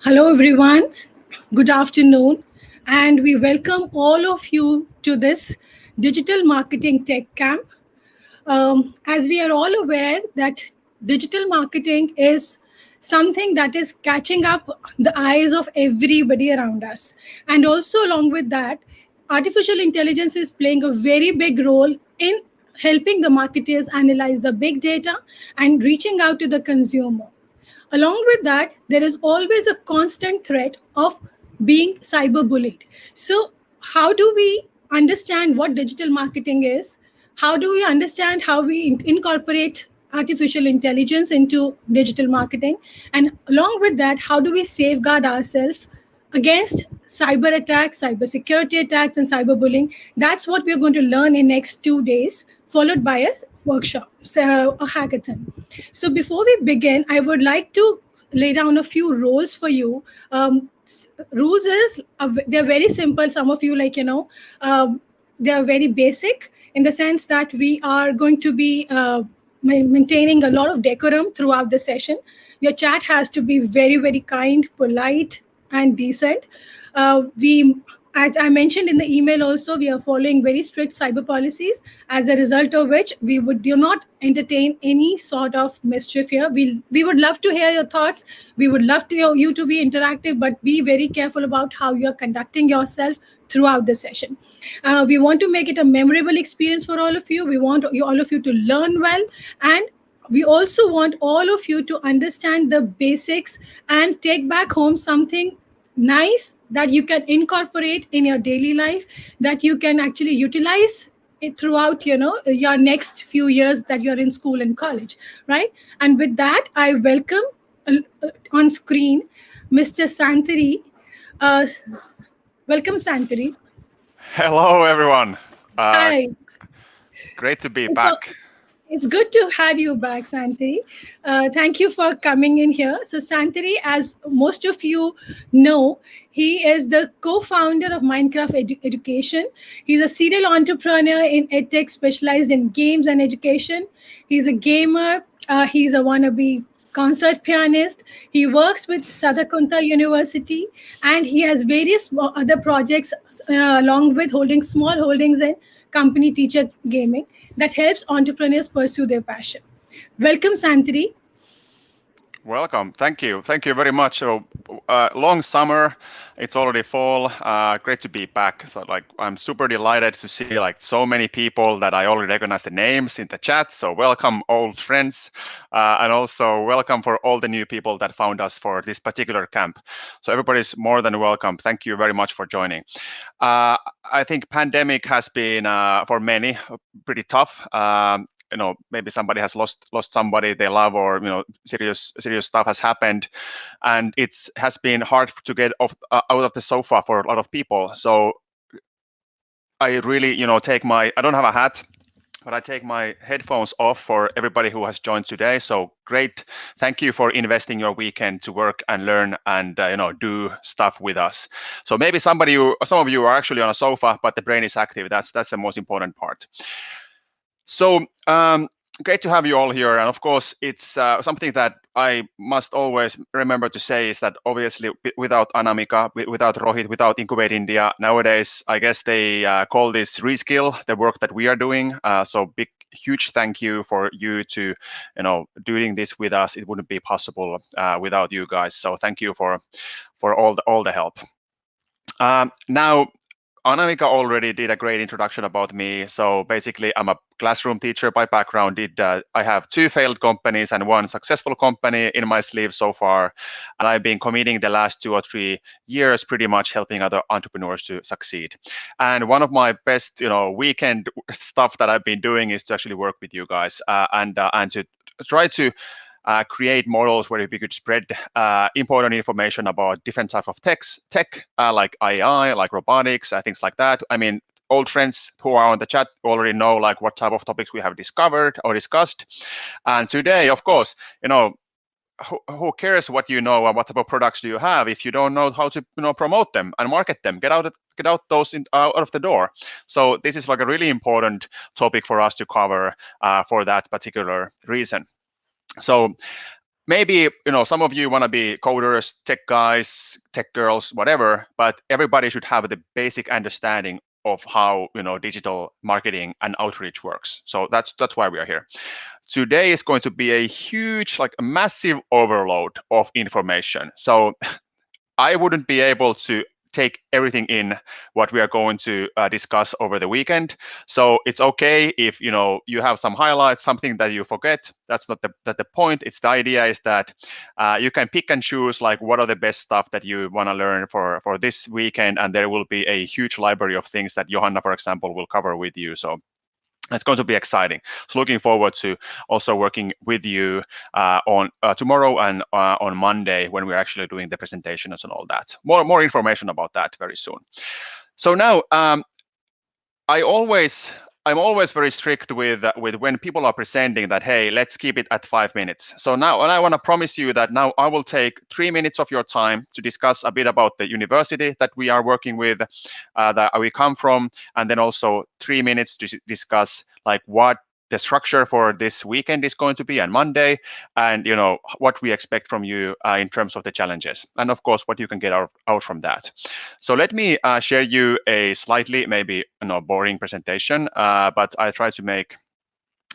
Hello, everyone. Good afternoon. And we welcome all of you to this digital marketing tech camp. As we are all aware that digital marketing is something that is catching up the eyes of everybody around us. And also, along with that, artificial intelligence is playing a very big role in helping the marketers analyze the big data and reaching out to the consumer. Along with that, there is always a constant threat of being cyberbullied. So, how do we understand what digital marketing is? How do we understand how we incorporate artificial intelligence into digital marketing? And along with that, how do we safeguard ourselves against cyber attacks, cyber security attacks, and cyberbullying? That's what we're going to learn in next 2 days, followed by a workshop, so a hackathon. So before we begin, I would like to lay down a few rules for you. Rules is they're very simple. Some of you they're very basic in the sense that we are going to be maintaining a lot of decorum throughout the session. Your chat has to be very, very kind, polite, and decent. We As I mentioned in the email also, we are following very strict cyber policies, as a result of which we would do not entertain any sort of mischief here. We would love to hear your thoughts. We would love to hear you to be interactive, but be very careful about how you're conducting yourself throughout the session. We want to make it a memorable experience for all of you. We want all of you to learn well, and we also want all of you to understand the basics and take back home something nice that you can incorporate in your daily life, that you can actually utilize it throughout your next few years that you're in school and college, right? And with that, I welcome on screen Mr. Santari. uh, Welcome, Santari. Hello, everyone. Uh, Hi. Great to be So back. it's good to have you back, Santari. Thank you for coming in here. So, Santari, as most of you know, he is the co-founder of Minecraft Education. He's a serial entrepreneur in edtech, specialized in games and education. He's a gamer. He's a wannabe concert pianist. He works with Sadakunta University, and he has various other projects along with holding small holdings in company Teacher Gaming that helps entrepreneurs pursue their passion. Welcome, Santari. Welcome. Thank you. Thank you very much. So, long summer. It's already fall. Great to be back. So, I'm super delighted to see so many people that I already recognize the names in the chat. So, welcome, old friends, and also welcome for all the new people that found us for this particular camp. So, everybody's more than welcome. Thank you very much for joining. I think pandemic has been for many pretty tough. Maybe somebody has lost somebody they love, or serious stuff has happened, and has been hard to get out of the sofa for a lot of people. So I really I don't have a hat, but I take my headphones off for everybody who has joined today. So great, thank you for investing your weekend to work and learn and do stuff with us. So maybe some of you are actually on a sofa, but the brain is active. That's the most important part. So great to have you all here. And of course, it's something that I must always remember to say is that obviously without Anamika, without Rohit, without Incubate India, nowadays, I guess they call this reskill, the work that we are doing. So huge thank you for you to, doing this with us. It wouldn't be possible without you guys. So thank you for all the help. Now, Anamika already did a great introduction about me. So basically, I'm a classroom teacher by background. I have 2 failed companies and 1 successful company in my sleeve so far. And I've been committing the last 2 or 3 years pretty much helping other entrepreneurs to succeed. And one of my best, weekend stuff that I've been doing is to actually work with you guys and to try to create models where we could spread important information about different types of tech like AI, like robotics, things like that. I mean, old friends who are on the chat already know what type of topics we have discovered or discussed. And today, of course, who cares what you know or what type of products do you have if you don't know how to promote them and market them, get out those out of the door. So this is a really important topic for us to cover for that particular reason. So maybe some of you want to be coders, tech guys, tech girls, whatever, but everybody should have the basic understanding of how digital marketing and outreach works. So that's why we are here. Today is going to be a huge, like a massive overload of information. So I wouldn't be able to take everything in what we are going to discuss over the weekend. So it's okay if you have some highlights, something that you forget. That's not the point. It's the idea is that you can pick and choose like what are the best stuff that you want to learn for this weekend, and there will be a huge library of things that Johanna, for example, will cover with you. So it's going to be exciting. So looking forward to also working with you on tomorrow and on Monday when we're actually doing the presentations and all that. More information about that very soon. So now I'm always very strict with when people are presenting that, hey, let's keep it at 5 minutes. So now, and I want to promise you that now I will take 3 minutes of your time to discuss a bit about the university that we are working with, that we come from, and then also 3 minutes to discuss like what the structure for this weekend is going to be on Monday, and what we expect from you in terms of the challenges, and of course what you can get out from that. So let me share you a slightly maybe boring presentation, but I try to make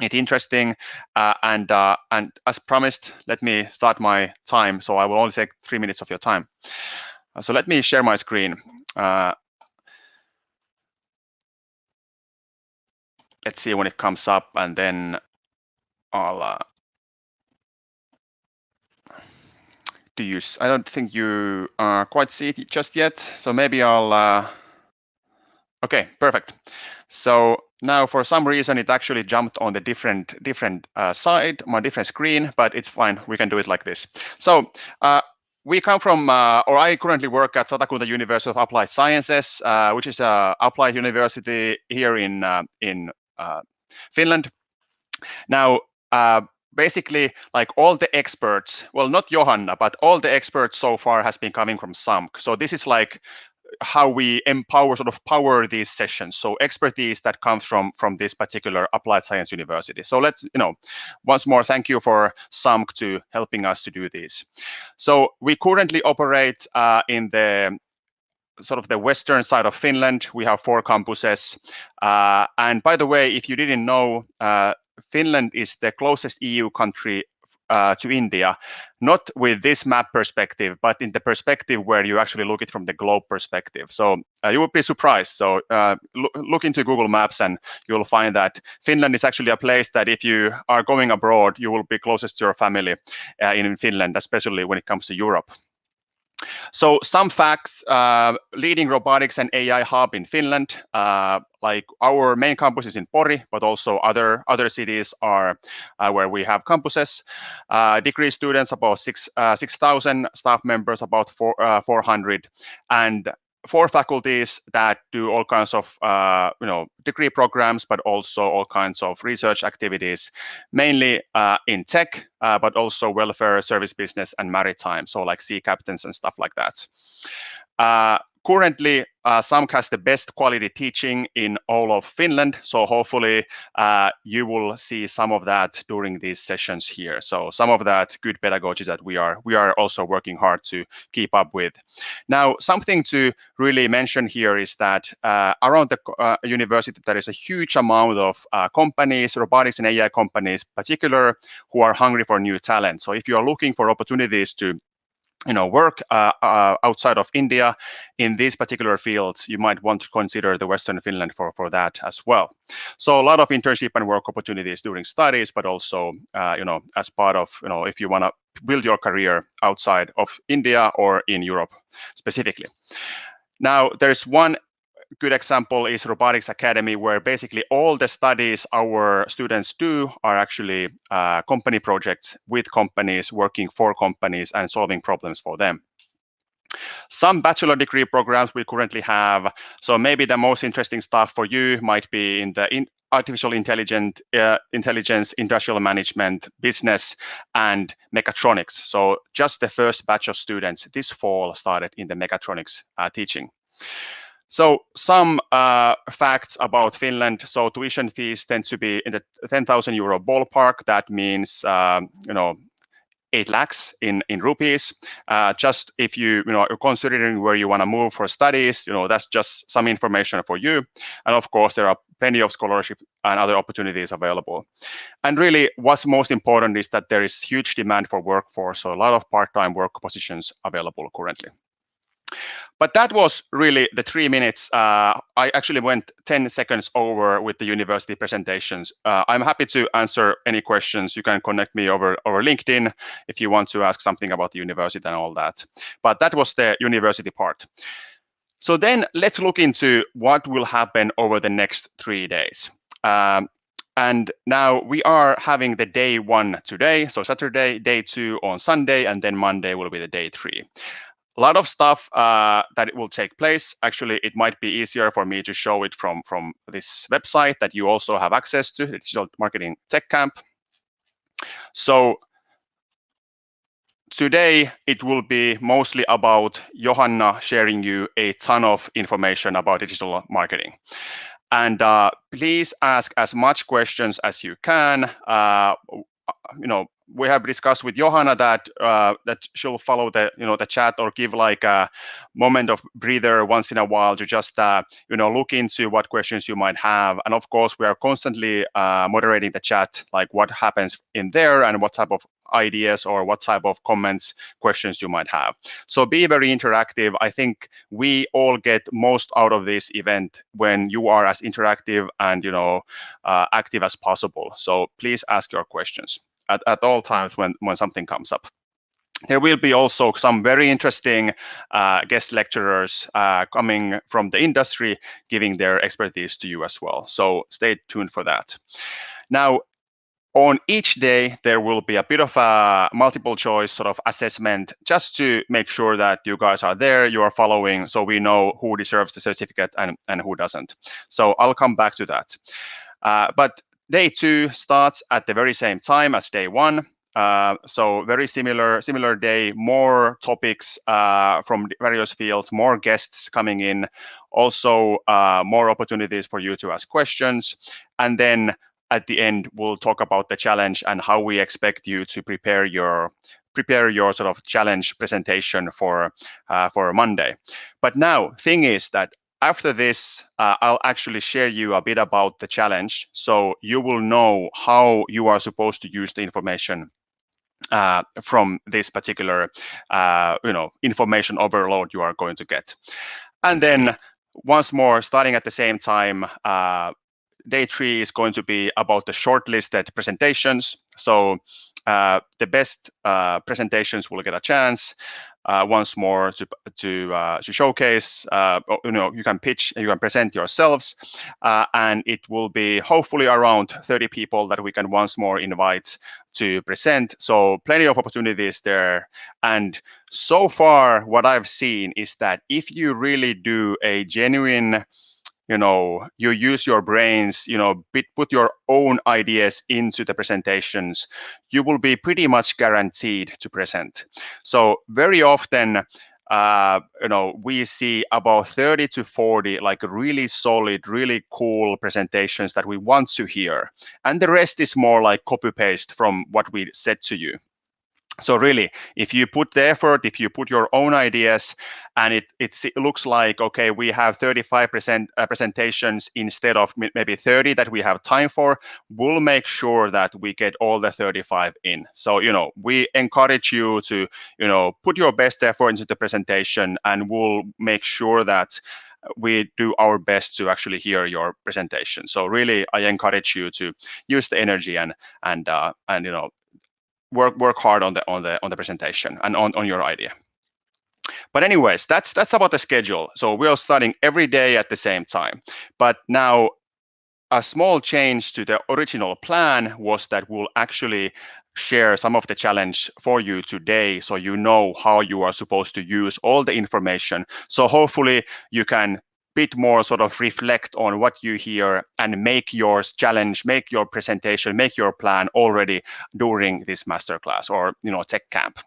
it interesting. And as promised, let me start my time. So I will only take 3 minutes of your time. So let me share my screen. Let's see when it comes up, and then I'll do use. I don't think you quite see it just yet. So maybe I'll. Okay, perfect. So now for some reason it actually jumped on the different side, my different screen, but it's fine. We can do it like this. So we come from, or I currently work at Satakunta University of Applied Sciences, which is an applied university here in Finland. Now, basically, like all the experts, well, not Johanna, but all the experts so far has been coming from SAMK. So this is like how we power these sessions. So expertise that comes from this particular applied science university. So let's, once more, thank you for SAMK to helping us to do this. So we currently operate in the sort of the western side of Finland. We have 4 campuses. And by the way, if you didn't know, Finland is the closest EU country to India, not with this map perspective, but in the perspective where you actually look it from the globe perspective. So you will be surprised. So look into Google Maps and you'll find that Finland is actually a place that if you are going abroad, you will be closest to your family in Finland, especially when it comes to Europe. So some facts, leading robotics and AI hub in Finland, like our main campus is in Pori, but also other cities are where we have campuses. Degree students about 6,000, staff members about 400, and 4 faculties that do all kinds of degree programs, but also all kinds of research activities, mainly in tech, but also welfare, service business, and maritime. So like sea captains and stuff like that. Currently, SAMK has the best quality teaching in all of Finland. So hopefully you will see some of that during these sessions here. So some of that good pedagogy that we are also working hard to keep up with. Now, something to really mention here is that around the university, there is a huge amount of companies, robotics and AI companies, particular, who are hungry for new talent. So if you are looking for opportunities to work outside of India in these particular fields, you might want to consider the Western Finland for that as well. So a lot of internship and work opportunities during studies, but also, as part of, if you want to build your career outside of India or in Europe specifically. Now, there's one good example is Robotics Academy, where basically all the studies our students do are actually company projects with companies, working for companies and solving problems for them. Some bachelor degree programs we currently have. So maybe the most interesting stuff for you might be in the artificial intelligence, industrial management, business, and mechatronics. So just the first batch of students this fall started in the mechatronics teaching. So some facts about Finland. So tuition fees tend to be in the 10,000 euro ballpark. That means, 8 lakhs in rupees. Just if you are considering where you want to move for studies, that's just some information for you. And of course, there are plenty of scholarship and other opportunities available. And really, what's most important is that there is huge demand for workforce, so a lot of part-time work positions available currently. But that was really the 3 minutes. I actually went 10 seconds over with the university presentations. I'm happy to answer any questions. You can connect me over LinkedIn if you want to ask something about the university and all that. But that was the university part. So then let's look into what will happen over the next 3 days. And now we are having the day 1 today, so Saturday, day 2 on Sunday, and then Monday will be the day 3. A lot of stuff that will take place. Actually, it might be easier for me to show it from this website that you also have access to, the Digital Marketing Tech Camp. So today, it will be mostly about Johanna sharing you a ton of information about digital marketing. And please ask as much questions as you can. We have discussed with Johanna that she'll follow the chat or give like a moment of breather once in a while to just look into what questions you might have. And of course, we are constantly moderating the chat, like what happens in there and what type of ideas or what type of comments, questions you might have. So be very interactive. I think we all get most out of this event when you are as interactive and active as possible. So please ask your questions at all times when something comes up. There will be also some very interesting guest lecturers coming from the industry, giving their expertise to you as well. So stay tuned for that. Now, on each day, there will be a bit of a multiple choice sort of assessment just to make sure that you guys are there, you are following, so we know who deserves the certificate and who doesn't. So I'll come back to that. But day 2 starts at the very same time as day 1. So very similar day, more topics from various fields, more guests coming in, also more opportunities for you to ask questions. And then at the end, we'll talk about the challenge and how we expect you to prepare your sort of challenge presentation for Monday. But now, thing is that after this, I'll actually share you a bit about the challenge, so you will know how you are supposed to use the information from this particular information overload you are going to get. And then once more, starting at the same time, day 3 is going to be about the shortlisted presentations. So the best presentations will get a chance once more to showcase. You can pitch, you can present yourselves, and it will be hopefully around 30 people that we can once more invite to present. So plenty of opportunities there. And so far, what I've seen is that if you really do a genuine you use your brains, put your own ideas into the presentations, you will be pretty much guaranteed to present. So very often, we see about 30 to 40 like really solid, really cool presentations that we want to hear. And the rest is more like copy paste from what we said to you. So really, if you put the effort, if you put your own ideas, and it looks like, okay, we have 35% presentations instead of maybe 30 that we have time for, we'll make sure that we get all the 35 in. So, we encourage you to, put your best effort into the presentation, and we'll make sure that we do our best to actually hear your presentation. So really, I encourage you to use the energy and work hard on the presentation and on your idea. But anyways, that's about the schedule. So we are starting every day at the same time. But now a small change to the original plan was that we'll actually share some of the challenge for you today, so you know how you are supposed to use all the information. So hopefully you can bit more sort of reflect on what you hear and make your challenge, make your presentation, make your plan already during this masterclass or tech camp.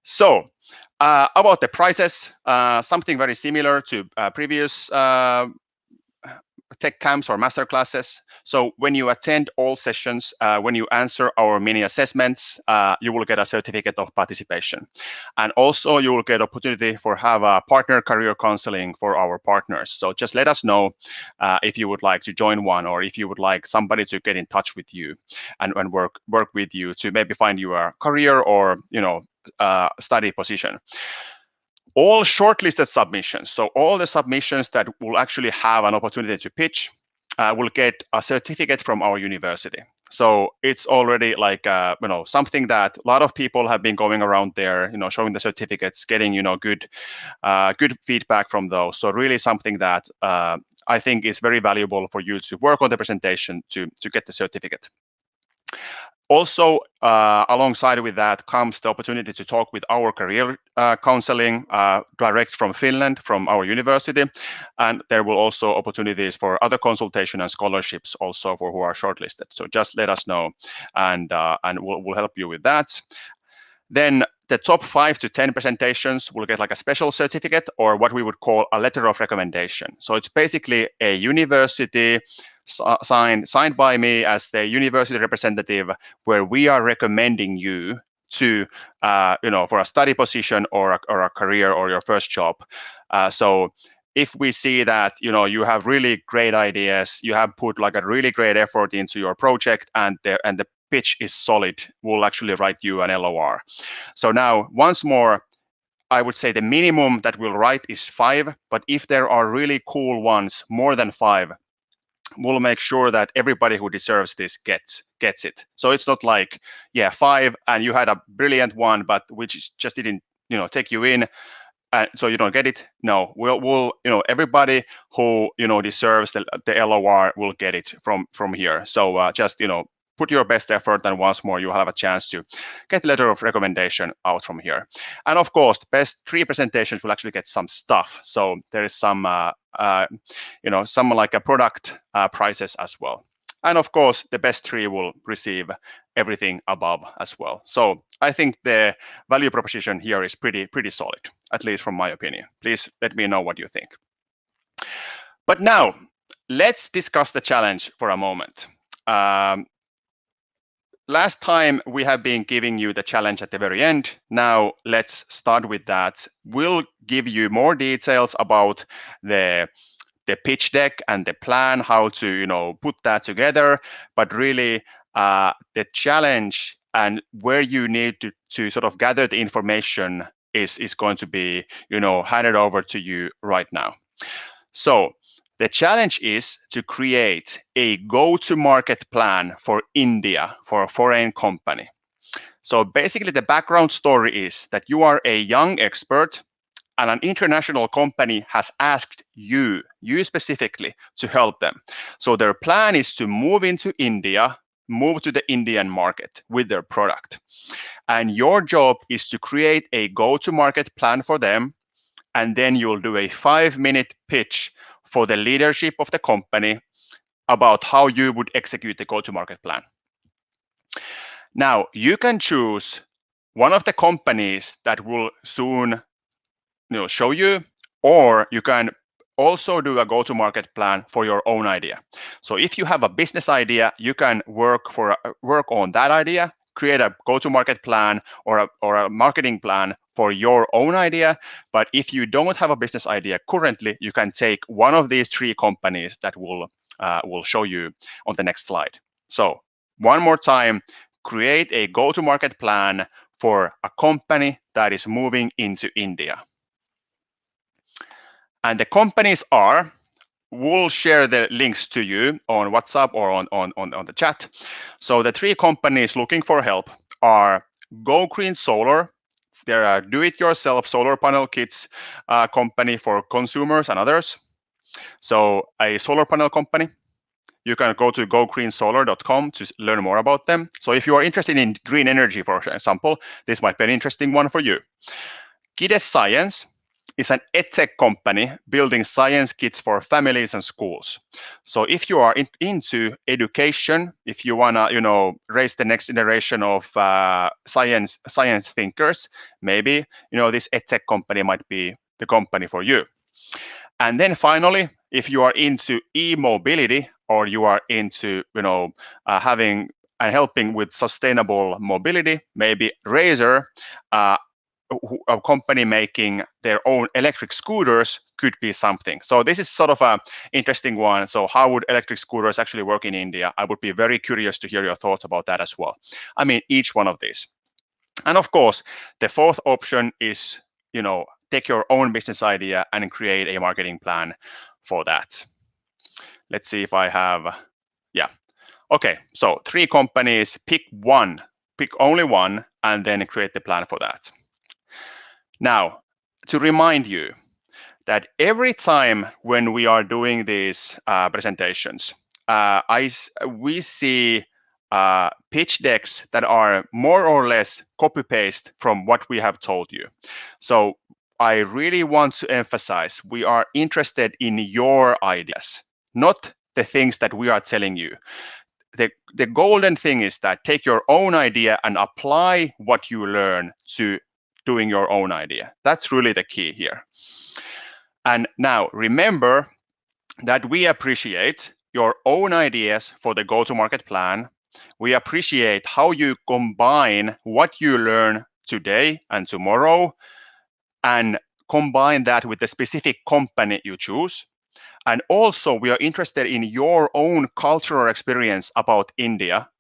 So about the prices, something very similar to previous tech camps or master classes. So when you attend all sessions, when you answer our mini assessments, you will get a certificate of participation. And also you will get opportunity for have a partner career counseling for our partners. So just let us know if you would like to join one, or if you would like somebody to get in touch with you and work with you to maybe find you a career or study position. All shortlisted submissions, so all the submissions that will actually have an opportunity to pitch, will get a certificate from our university. So it's already like something that a lot of people have been going around there, showing the certificates, getting good feedback from those. So really something that I think is very valuable for you to work on the presentation to get the certificate. Also, alongside with that comes the opportunity to talk with our career counseling direct from Finland, from our university. And there will also opportunities for other consultation and scholarships also for who are shortlisted. So just let us know, and we'll help you with that. Then the top 5 to 10 presentations will get like a special certificate, or what we would call a letter of recommendation. So it's basically a university signed by me as the university representative, where we are recommending you to, for a study position or a career or your first job. So if we see that you have really great ideas, you have put like a really great effort into your project, and the pitch is solid, we'll actually write you an LOR. So now, once more, I would say the minimum that we'll write is 5, but if there are really cool ones, more than 5, we'll make sure that everybody who deserves this gets it. So it's not like, 5 and you had a brilliant one, but which just didn't, take you in, so you don't get it. No, we'll everybody who deserves the LOR will get it from here. So just put your best effort, and once more you have a chance to get a letter of recommendation out from here. And of course, the best 3 presentations will actually get some stuff. So there is some some like a product prices as well. And of course, the best 3 will receive everything above as well. So I think the value proposition here is pretty solid, at least from my opinion. Please let me know what you think. But now, let's discuss the challenge for a moment. Last time we have been giving you the challenge at the very end. Now let's start with that. We'll give you more details about the pitch deck and the plan, how to put that together. But really, the challenge and where you need to sort of gather the information is going to be handed over to you right now. So the challenge is to create a go-to-market plan for India, for a foreign company. So basically, the background story is that you are a young expert, and an international company has asked you specifically, to help them. So their plan is to move into India, move to the Indian market with their product. And your job is to create a go-to-market plan for them, and then you'll do a 5-minute pitch for the leadership of the company about how you would execute the go-to-market plan. Now, you can choose one of the companies that will soon show you, or you can also do a go-to-market plan for your own idea. So if you have a business idea, you can work on that idea, create a go-to-market plan or a marketing plan for your own idea. But if you don't have a business idea currently, you can take one of these 3 companies that will show you on the next slide. So one more time, create a go-to-market plan for a company that is moving into India. And the companies are, we'll share the links to you on WhatsApp or on the chat. So the 3 companies looking for help are Go Green Solar. They're a do-it-yourself solar panel kits company for consumers and others. So a solar panel company. You can go to gogreensolar.com to learn more about them. So if you are interested in green energy, for example, this might be an interesting one for you. Kides Science is an edtech company building science kits for families and schools. So if you are into education, if you want to raise the next generation of science thinkers, maybe this edtech company might be the company for you. And then finally, if you are into e-mobility or you are into having and helping with sustainable mobility, maybe Razer, a company making their own electric scooters, could be something. So this is sort of a interesting one. So how would electric scooters actually work in India? I would be very curious to hear your thoughts about that as well. I mean, each one of these. And of course, the fourth option is, take your own business idea and create a marketing plan for that. Let's see if I have, yeah. Okay, so 3 companies, pick only one, and then create the plan for that. Now, to remind you that every time when we are doing these presentations, we see pitch decks that are more or less copy-paste from what we have told you. So I really want to emphasize, we are interested in your ideas, not the things that we are telling you. The golden thing is that take your own idea and apply what you learn to doing your own idea. That's really the key here. And now remember that we appreciate your own ideas for the go-to-market plan. We appreciate how you combine what you learn today and tomorrow and combine that with the specific company you choose. And also, we are interested in your own cultural experience about India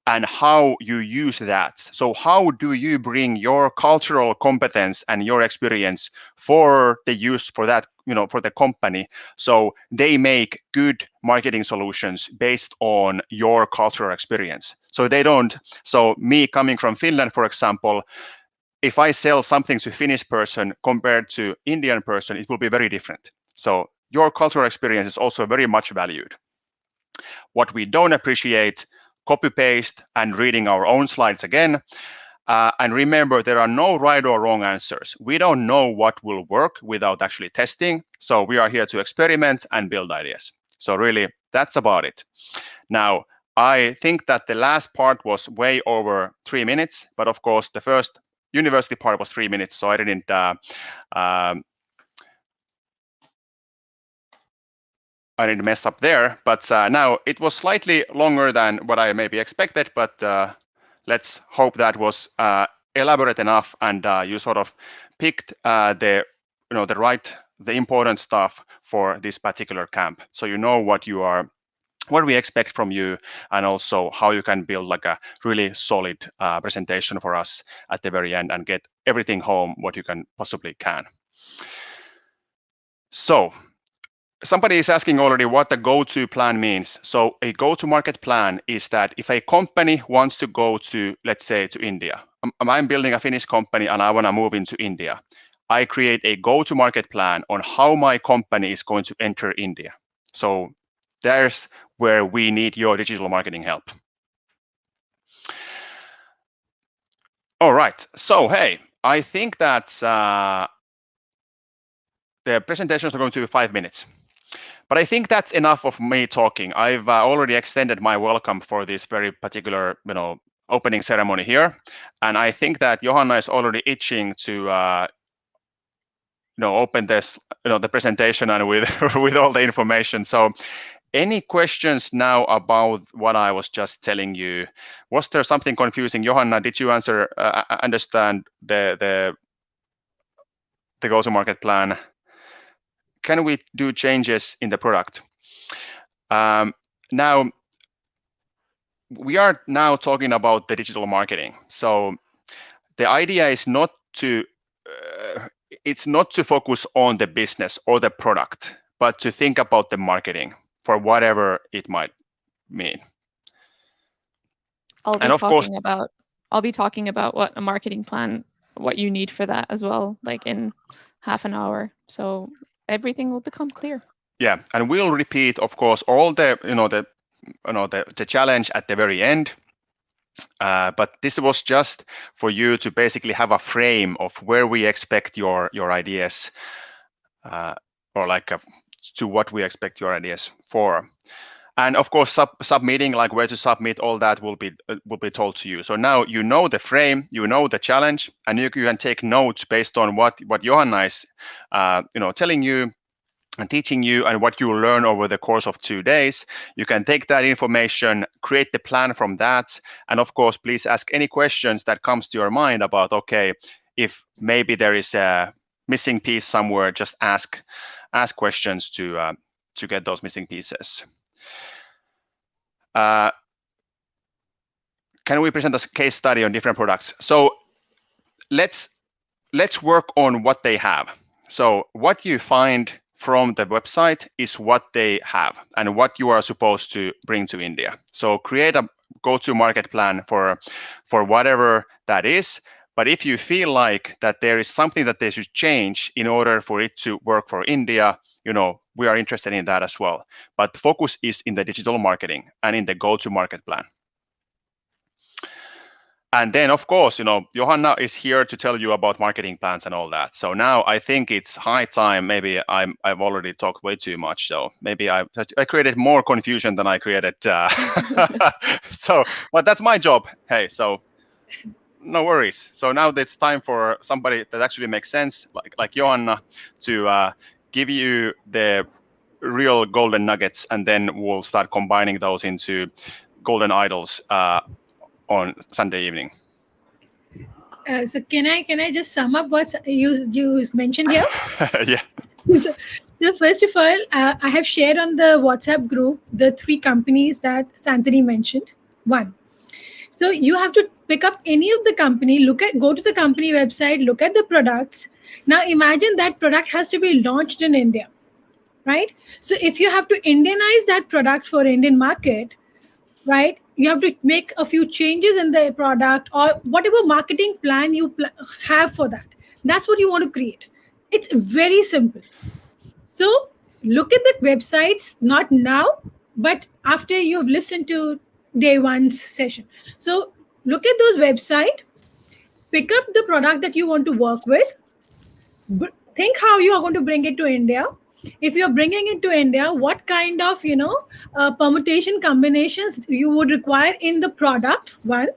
and how you use that. So how do you bring your cultural competence and your experience for the use for that, for the company, so they make good marketing solutions based on your cultural experience. So me coming from Finland, for example, if I sell something to Finnish person compared to Indian person, it will be very different. So your cultural experience is also very much valued. What we don't appreciate, copy paste and reading our own slides again. And remember, there are no right or wrong answers. We don't know what will work without actually testing. So we are here to experiment and build ideas. So really, that's about it. Now, I think that the last part was way over 3 minutes, but of course, the first university part was 3 minutes, so I didn't mess up there, but now it was slightly longer than what I maybe expected, but let's hope that was elaborate enough and you sort of picked the important stuff for this particular camp. So you know what we expect from you, and also how you can build like a really solid presentation for us at the very end and get everything home what you can possibly can. So somebody is asking already what the go-to plan means. So a go-to-market plan is that if a company wants to go to, let's say, to India, I'm building a Finnish company and I want to move into India. I create a go-to-market plan on how my company is going to enter India. So there's where we need your digital marketing help. All right. So, hey, I think that the presentations are going to be 5 minutes. But I think that's enough of me talking. I've already extended my welcome for this very particular, opening ceremony here, and I think that Johanna is already itching to, open this, the presentation and with with all the information. So, any questions now about what I was just telling you? Was there something confusing, Johanna? Did you understand the go-to-market plan? Can we do changes in the product? Now, we are now talking about the digital marketing. So the idea is not to focus on the business or the product, but to think about the marketing for whatever it might mean. I'll be talking about what a marketing plan, what you need for that as well, like in half an hour. So everything will become clear. Yeah, and we'll repeat, of course, all the the challenge at the very end. But this was just for you to basically have a frame of where we expect your ideas, or like to what we expect your ideas for. And of course, submitting, like where to submit, all that will be told to you. So now you know the frame, you know the challenge, and you can take notes based on what Johanna is telling you. and teaching you and what you will learn over the course of 2 days. You can take that information, create the plan from that, and of course, please ask any questions that comes to your mind about, okay, if maybe there is a missing piece somewhere, just ask questions to get those missing pieces. Can we present a case study on different products? So let's work on what they have. So what you find from the website is what they have and what you are supposed to bring to India. So create a go-to-market plan for whatever that is. But if you feel like that there is something that they should change in order for it to work for India, we are interested in that as well. But the focus is in the digital marketing and in the go-to-market plan. And then, of course, Johanna is here to tell you about marketing plans and all that. So now I think it's high time. Maybe I've already talked way too much. So maybe I created more confusion than I created. But that's my job. Hey, so no worries. So now it's time for somebody that actually makes sense, like Johanna, to give you the real golden nuggets, and then we'll start combining those into golden idols on Sunday evening. So can I just sum up what you mentioned here? Yeah. So first of all, I have shared on the WhatsApp group the 3 companies that Santini mentioned. 1. So you have to pick up any of the company, go to the company website, look at the products. Now imagine that product has to be launched in India, right? So if you have to Indianize that product for Indian market, right, you have to make a few changes in the product or whatever marketing plan you have for that. That's what you want to create. It's very simple. So look at the websites, not now, but after you've listened to day 1's session. So look at those websites, pick up the product that you want to work with, think how you are going to bring it to India. If you're bringing it to India, what kind of permutation combinations you would require in the product, one,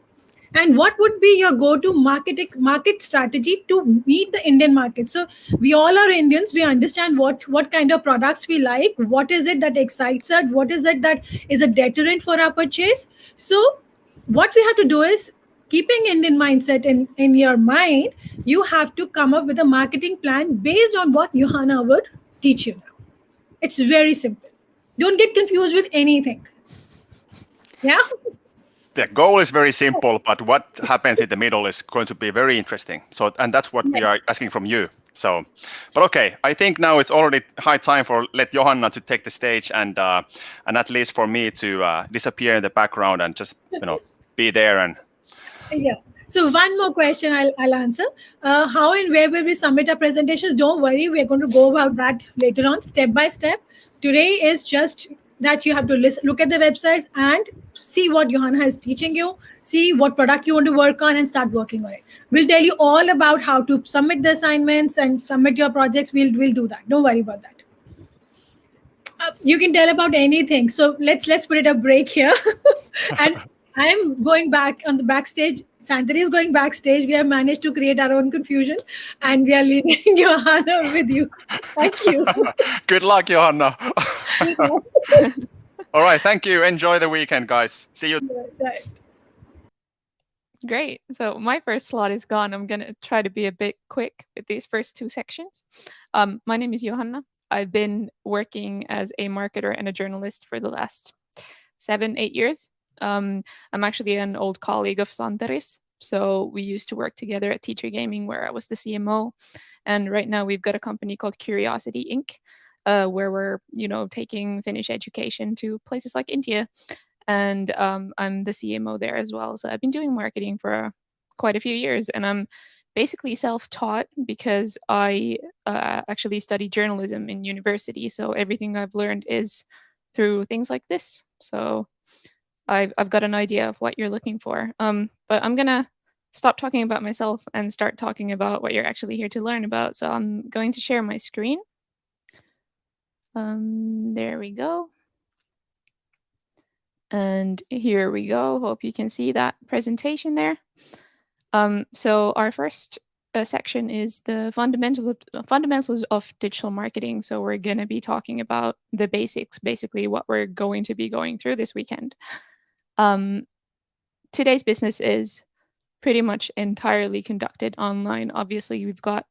and what would be your go-to market strategy to meet the Indian market. So we all are Indians, we understand what kind of products we like, what is it that excites us, what is it that is a deterrent for our purchase. So what we have to do is, keeping Indian mindset in your mind, you have to come up with a marketing plan based on what Johanna would teach you now. It's very simple. Don't get confused with anything. Yeah. The goal is very simple, but what happens in the middle is going to be very interesting. So, and that's what we are asking from you. So, but okay, I think now it's already high time for let Johanna to take the stage, and at least for me to disappear in the background and just be there and. Yeah. So one more question I'll answer. How and where will we submit our presentations? Don't worry, we're going to go about that later on, step by step. Today is just that you have to look at the websites and see what Johanna is teaching you, see what product you want to work on, and start working on it. We'll tell you all about how to submit the assignments and submit your projects. We'll do that. Don't worry about that. You can tell about anything. So let's put it a break here. And I'm going back on the backstage. Santari is going backstage. We have managed to create our own confusion, and we are leaving Johanna with you. Thank you. Good luck, Johanna. All right. Thank you. Enjoy the weekend, guys. See you. Right. Great. So my first slot is gone. I'm going to try to be a bit quick with these first 2 sections. My name is Johanna. I've been working as a marketer and a journalist for the last 7-8 years. I'm actually an old colleague of Santari's. So we used to work together at Teacher Gaming, where I was the CMO. And right now we've got a company called Curiosity Inc., where we're, taking Finnish education to places like India. And I'm the CMO there as well. So I've been doing marketing for quite a few years, and I'm basically self-taught because I actually studied journalism in university. So everything I've learned is through things like this. So I've got an idea of what you're looking for. But I'm going to stop talking about myself and start talking about what you're actually here to learn about. So I'm going to share my screen. There we go. And here we go. Hope you can see that presentation there. So our first section is the fundamentals of digital marketing. So we're going to be talking about the basics, basically what we're going to be going through this weekend. Today's business is pretty much entirely conducted online. Obviously, we've got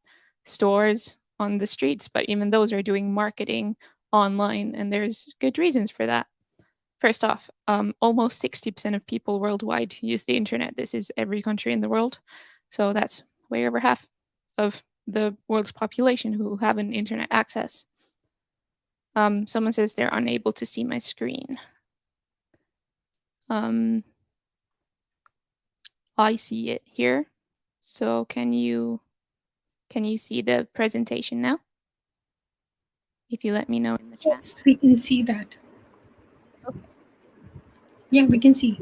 stores on the streets, but even those are doing marketing online, and there's good reasons for that. First off, almost 60% of people worldwide use the internet. This is every country in the world. So that's way over half of the world's population who have an internet access. Someone says they're unable to see my screen. I see it here. So can you see the presentation now? If you let me know in the chat. Yes, we can see that. Okay. Yeah, we can see.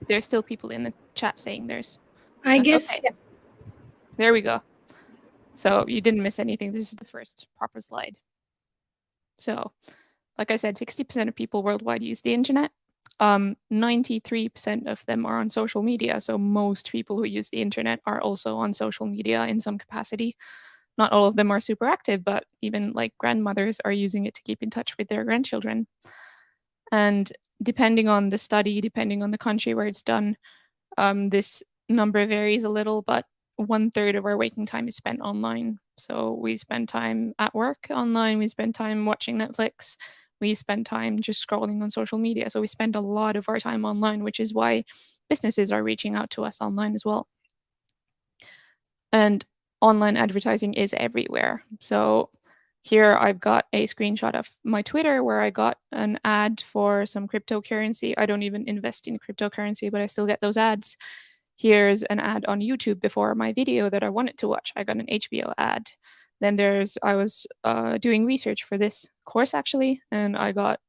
There's still people in the chat saying there's. I guess. Okay. Yeah. There we go. So you didn't miss anything. This is the first proper slide. So, like I said, 60% of people worldwide use the internet. 93% of them are on social media. So most people who use the internet are also on social media in some capacity. Not all of them are super active, but even like grandmothers are using it to keep in touch with their grandchildren. And depending on the study, depending on the country where it's done, this number varies a little, but 1/3 of our waking time is spent online. So we spend time at work online, we spend time watching Netflix, we spend time just scrolling on social media. So we spend a lot of our time online, which is why businesses are reaching out to us online as well. And online advertising is everywhere. So here I've got a screenshot of my Twitter where I got an ad for some cryptocurrency. I don't even invest in cryptocurrency, but I still get those ads. Here's an ad on YouTube before my video that I wanted to watch. I got an HBO ad. Then I was doing research for this course actually, and I got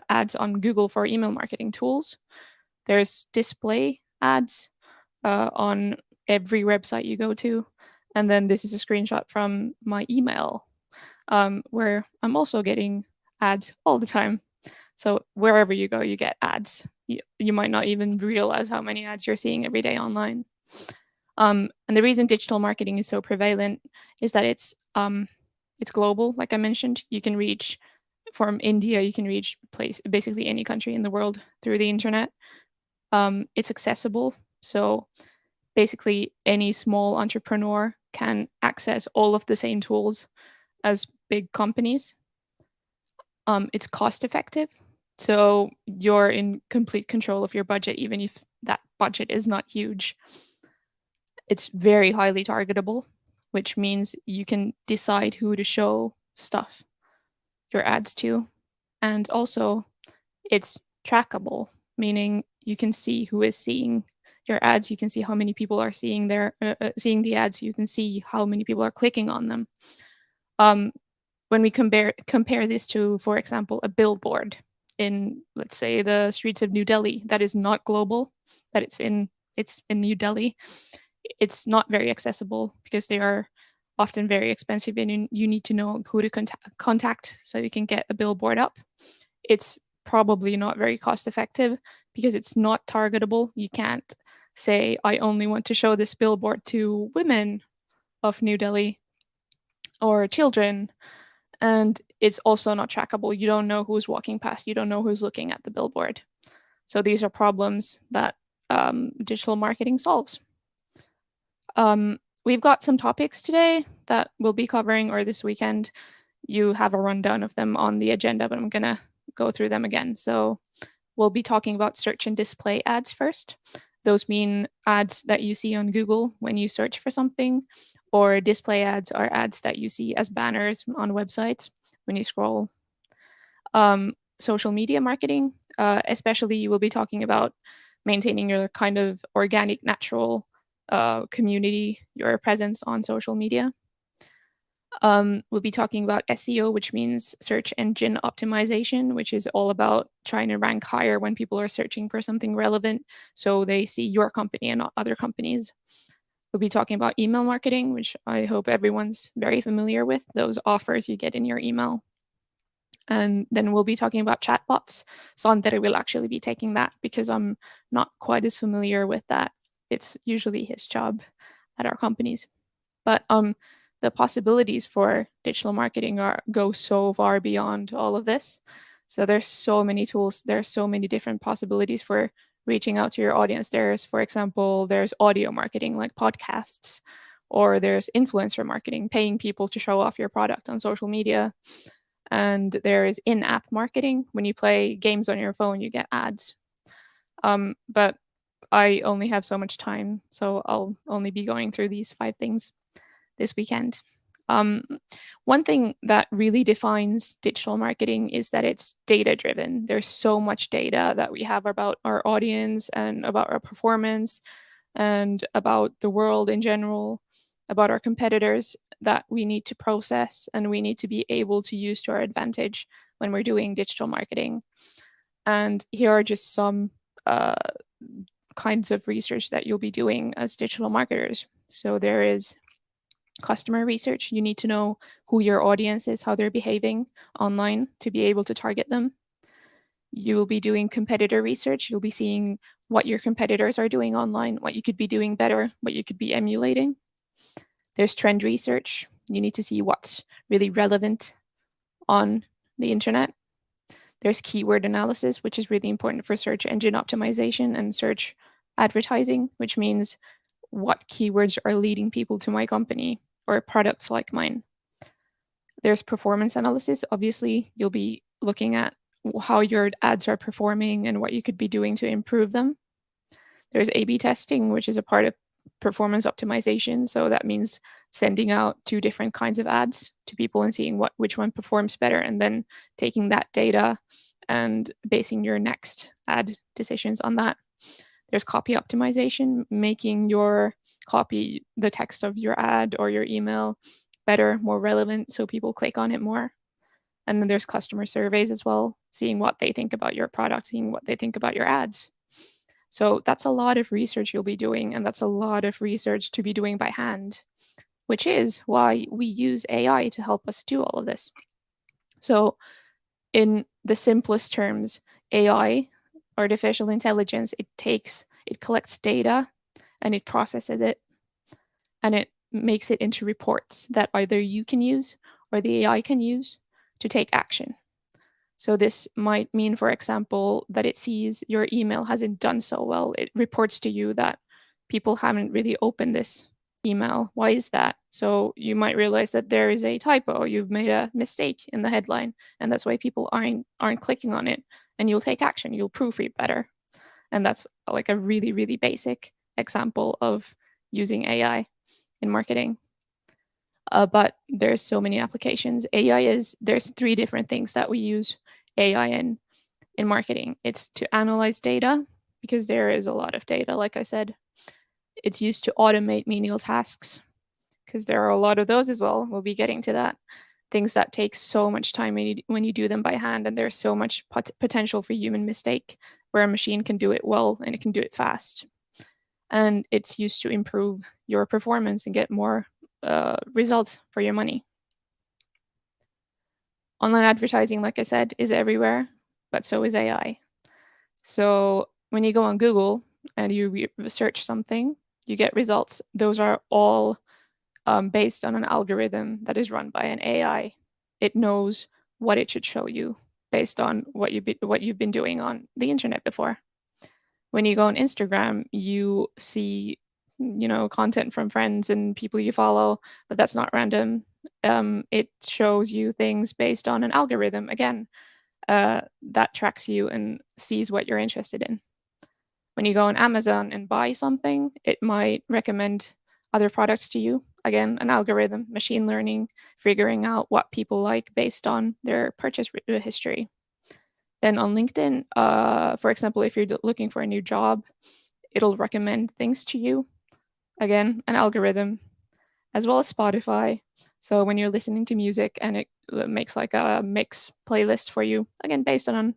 ads on Google for email marketing tools. There's display ads on every website you go to. And then this is a screenshot from my email where I'm also getting ads all the time. So wherever you go, you get ads. You might not even realize how many ads you're seeing every day online. And the reason digital marketing is so prevalent is that it's global. Like I mentioned, you can reach from India, you can reach basically any country in the world through the internet. It's accessible. So basically any small entrepreneur can access all of the same tools as big companies. It's cost effective. So you're in complete control of your budget, even if that budget is not huge. It's very highly targetable, which means you can decide who to show stuff, your ads to. And also it's trackable, meaning you can see who is seeing your ads. You can see how many people are seeing seeing the ads. You can see how many people are clicking on them. When we compare this to, for example, a billboard in, let's say, the streets of New Delhi, that is not global, that it's in New Delhi. It's not very accessible because they are often very expensive, and you need to know who to contact so you can get a billboard up. It's probably not very cost effective because it's not targetable. You can't say, I only want to show this billboard to women of New Delhi or children. And it's also not trackable. You don't know who's walking past. You don't know who's looking at the billboard. So these are problems that digital marketing solves. We've got some topics today that we'll be covering, or this weekend. You have a rundown of them on the agenda, but I'm going to go through them again. So we'll be talking about search and display ads first. Those mean ads that you see on Google when you search for something, or display ads are ads that you see as banners on websites when you scroll. Social media marketing, especially you will be talking about maintaining your kind of organic, natural community, your presence on social media. We'll be talking about SEO, which means search engine optimization, which is all about trying to rank higher when people are searching for something relevant, so they see your company and not other companies. We'll be talking about email marketing, which I hope everyone's very familiar with, those offers you get in your email. And then we'll be talking about chatbots. Santeri will actually be taking that because I'm not quite as familiar with that. It's usually his job at our companies. But the possibilities for digital marketing go so far beyond all of this. So there's so many tools, there's so many different possibilities for reaching out to your audience. There's, for example, there's audio marketing like podcasts, or there's influencer marketing, paying people to show off your product on social media. And there is in-app marketing. When you play games on your phone, you get ads. But I only have so much time, so I'll only be going through these 5 things this weekend. One thing that really defines digital marketing is that it's data-driven. There's so much data that we have about our audience and about our performance and about the world in general, about our competitors, that we need to process and we need to be able to use to our advantage when we're doing digital marketing. And here are just some kinds of research that you'll be doing as digital marketers. So there is customer research. You need to know who your audience is, how they're behaving online to be able to target them. You'll be doing competitor research. You'll be seeing what your competitors are doing online, what you could be doing better, what you could be emulating. There's trend research. You need to see what's really relevant on the internet. There's keyword analysis, which is really important for search engine optimization and search advertising, which means what keywords are leading people to my company or products like mine. There's performance analysis. Obviously, you'll be looking at how your ads are performing and what you could be doing to improve them. There's A/B testing, which is a part of performance optimization. So that means sending out 2 different kinds of ads to people and seeing which one performs better, and then taking that data and basing your next ad decisions on that. There's copy optimization, making your copy, the text of your ad or your email, better, more relevant, so people click on it more. And then there's customer surveys as well, seeing what they think about your product, seeing what they think about your ads. So that's a lot of research you'll be doing, and that's a lot of research to be doing by hand, which is why we use AI to help us do all of this. So in the simplest terms, AI, artificial intelligence, it collects data and it processes it and it makes it into reports that either you can use or the AI can use to take action. So this might mean, for example, that it sees your email hasn't done so well. It reports to you that people haven't really opened this email. Why is that? So you might realize that there is a typo. You've made a mistake in the headline, and that's why people aren't clicking on it. And you'll take action. You'll proofread better. And that's like a really, really basic example of using AI in marketing. But there's so many applications. There's 3 different things that we use AI in marketing. It's to analyze data, because there is a lot of data, like I said. It's used to automate menial tasks, because there are a lot of those as well. We'll be getting to that. Things that take so much time when you do them by hand, and there's so much potential for human mistake, where a machine can do it well and it can do it fast. And it's used to improve your performance and get more results for your money. Online advertising, like I said, is everywhere, but so is AI. So when you go on Google and you search something, you get results. Those are all based on an algorithm that is run by an AI. It knows what it should show you based on what you've been doing on the internet before. When you go on Instagram, you see, content from friends and people you follow, but that's not random. It shows you things based on an algorithm, again, that tracks you and sees what you're interested in. When you go on Amazon and buy something, it might recommend other products to you. Again, an algorithm, machine learning, figuring out what people like based on their purchase history. Then on LinkedIn, for example, if you're looking for a new job, it'll recommend things to you. Again, an algorithm, as well as Spotify. So when you're listening to music and it makes like a mix playlist for you, again, based on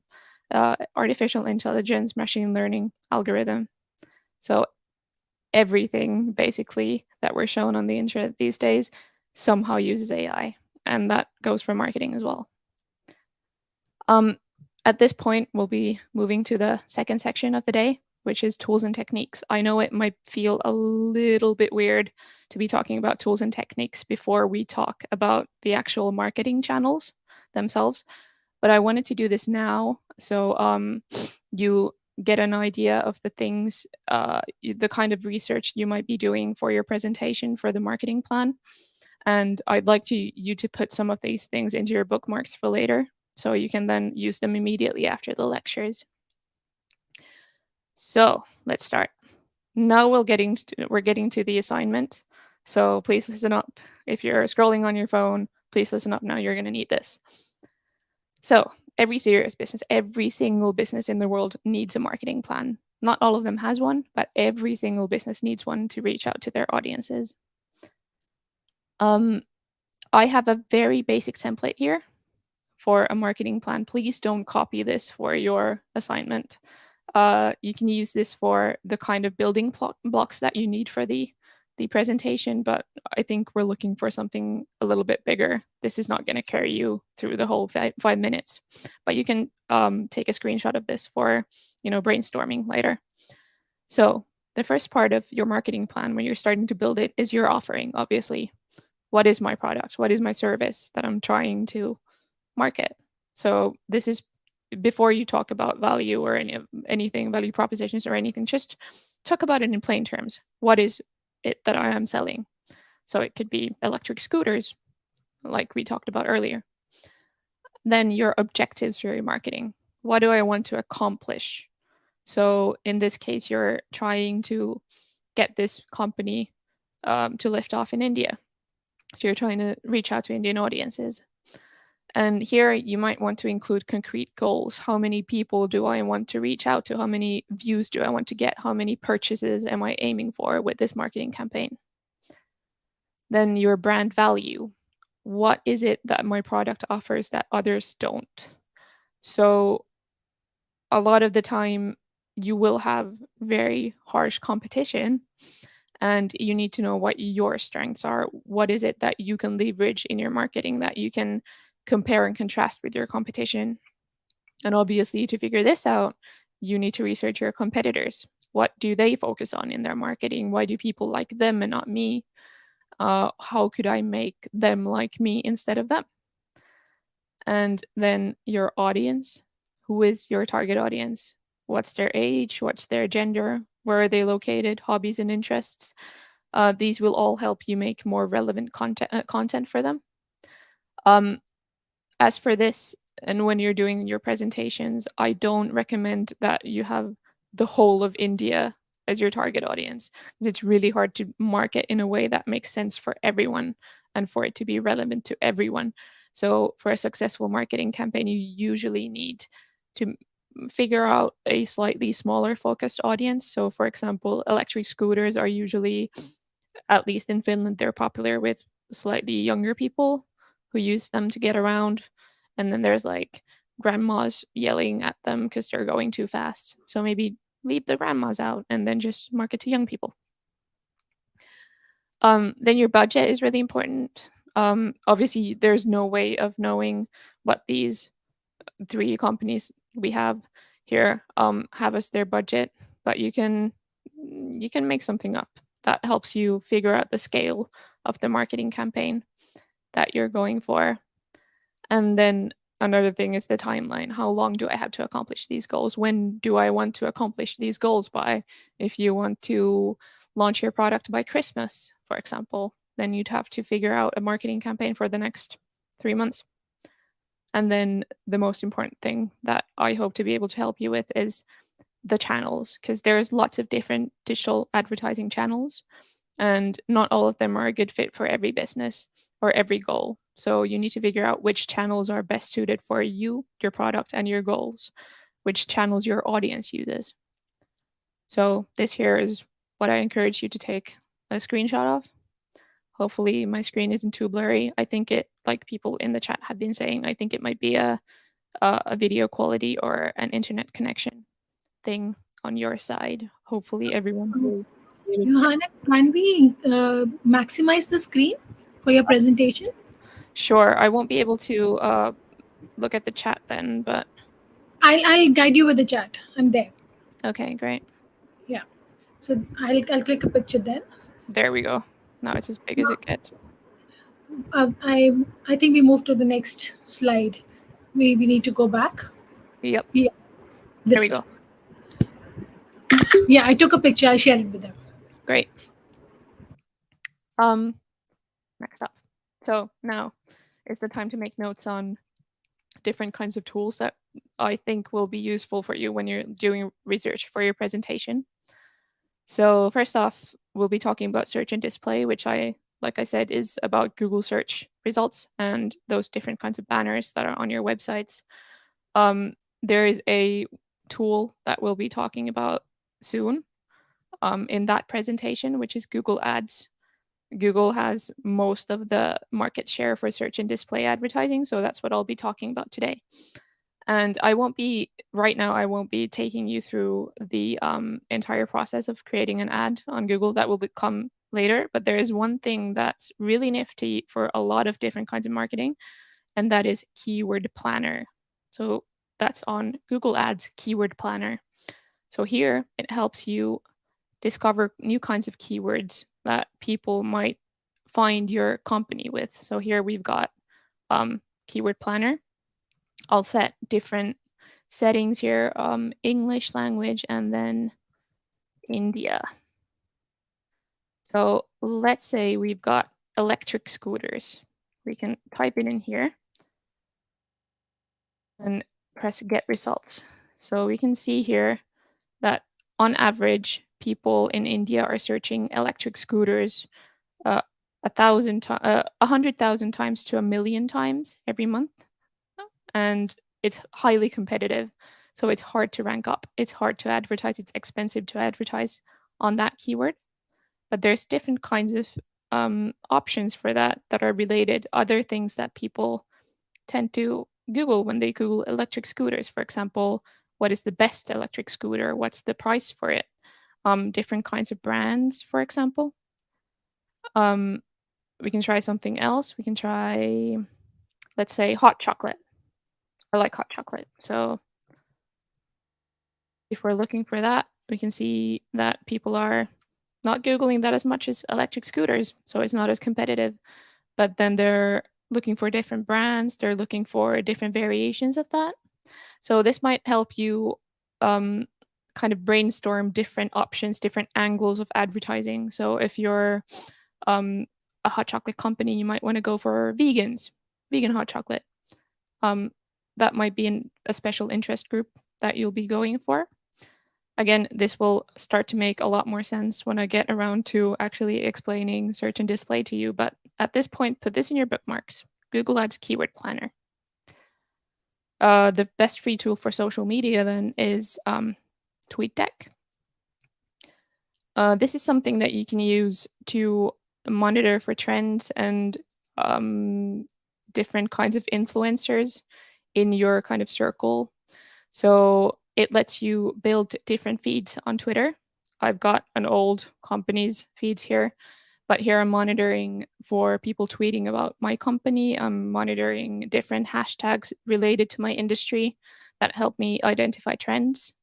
artificial intelligence, machine learning algorithm. So everything basically that we're shown on the internet these days somehow uses AI, and that goes for marketing as well. At this point, we'll be moving to the second section of the day, which is tools and techniques. I know it might feel a little bit weird to be talking about tools and techniques before we talk about the actual marketing channels themselves, but I wanted to do this now so you get an idea of the things, the kind of research you might be doing for your presentation for the marketing plan. And I'd like you to put some of these things into your bookmarks for later, so you can then use them immediately after the lectures. So let's start. Now we're getting to the assignment. So please listen up. If you're scrolling on your phone, please listen up now. You're going to need this. So every serious business, every single business in the world needs a marketing plan. Not all of them has one, but every single business needs one to reach out to their audiences. I have a very basic template here for a marketing plan. Please don't copy this for your assignment. You can use this for the kind of building blocks that you need for the presentation, but I think we're looking for something a little bit bigger. This is not going to carry you through the whole 5 minutes, but you can take a screenshot of this for, brainstorming later. So the first part of your marketing plan when you're starting to build it is your offering, obviously. What is my product? What is my service that I'm trying to market? So this is before you talk about value or anything, value propositions or anything, just talk about it in plain terms. What is it that I am selling? So it could be electric scooters, like we talked about earlier. Then your objectives for your marketing. What do I want to accomplish? So in this case, you're trying to get this company to lift off in India. So you're trying to reach out to Indian audiences. And here you might want to include concrete goals. How many people do I want to reach out to? How many views do I want to get? How many purchases am I aiming for with this marketing campaign? Then your brand value. What is it that my product offers that others don't? So a lot of the time you will have very harsh competition, and you need to know what your strengths are. What is it that you can leverage in your marketing that you can compare and contrast with your competition? And obviously, to figure this out, you need to research your competitors. What do they focus on in their marketing? Why do people like them and not me? How could I make them like me instead of them? And then your audience. Who is your target audience? What's their age? What's their gender? Where are they located? Hobbies and interests. These will all help you make more relevant content for them. As for this, and when you're doing your presentations, I don't recommend that you have the whole of India as your target audience, because it's really hard to market in a way that makes sense for everyone and for it to be relevant to everyone. So for a successful marketing campaign, you usually need to figure out a slightly smaller focused audience. So for example, electric scooters are usually, at least in Finland, they're popular with slightly younger people who use them to get around. And then there's like grandmas yelling at them because they're going too fast. So maybe leave the grandmas out and then just market to young people. Then your budget is really important. Obviously, there's no way of knowing what these 3 companies we have here have as their budget, but you can make something up that helps you figure out the scale of the marketing campaign that you're going for. And then another thing is the timeline. How long do I have to accomplish these goals? When do I want to accomplish these goals by? If you want to launch your product by Christmas, for example, then you'd have to figure out a marketing campaign for the next 3 months. And then the most important thing that I hope to be able to help you with is the channels, because there's lots of different digital advertising channels, and not all of them are a good fit for every business or every goal. So you need to figure out which channels are best suited for you, your product, and your goals, which channels your audience uses. So this here is what I encourage you to take a screenshot of. Hopefully my screen isn't too blurry. I think it, like people in the chat have been saying, I think it might be a video quality or an internet connection thing on your side. Hopefully everyone will. Johanna, can we maximize the screen for your presentation? Sure, I won't be able to look at the chat then, but I'll guide you with the chat. I'm there. okay, great. Yeah. So I'll click a picture then. There we go. Now it's as big as it gets. I think we move to the next slide. We need to go back. Yep. Yeah, There this we one. go. Yeah, I took a picture. I'll share it with them. Great. Next up. So now is the time to make notes on different kinds of tools that I think will be useful for you when you're doing research for your presentation. So first off, we'll be talking about search and display, which like I said, is about Google search results and those different kinds of banners that are on your websites. There is a tool that we'll be talking about soon in that presentation, which is Google Ads. Google has most of the market share for search and display advertising, so that's what I'll be talking about today. And I won't be taking you through the entire process of creating an ad on Google. That will come later. But there is one thing that's really nifty for a lot of different kinds of marketing, and that is Keyword Planner. So that's on Google Ads Keyword Planner. So here it helps you discover new kinds of keywords that people might find your company with. So here we've got Keyword Planner. I'll set different settings here, English language, and then India. So let's say we've got electric scooters. We can type it in here and press get results. So we can see here that on average, people in India are searching electric scooters 100,000 times to 1,000,000 times every month. And it's highly competitive. So it's hard to rank up. It's hard to advertise. It's expensive to advertise on that keyword. But there's different kinds of options for that are related. Other things that people tend to Google when they Google electric scooters, for example, what is the best electric scooter? What's the price for it? Different kinds of brands, for example. We can try something else. We can try, let's say, hot chocolate. I like hot chocolate. So if we're looking for that, we can see that people are not Googling that as much as electric scooters. So it's not as competitive. But then they're looking for different brands. They're looking for different variations of that. So this might help you kind of brainstorm different options, different angles of advertising. So if you're a hot chocolate company, you might want to go for vegan hot chocolate. That might be a special interest group that you'll be going for. Again, this will start to make a lot more sense when I get around to actually explaining search and display to you. But at this point, put this in your bookmarks. Google Ads Keyword Planner. The best free tool for social media then is TweetDeck. This is something that you can use to monitor for trends and different kinds of influencers in your kind of circle. So it lets you build different feeds on Twitter. I've got an old company's feeds here, but here I'm monitoring for people tweeting about my company. I'm monitoring different hashtags related to my industry that help me identify trends.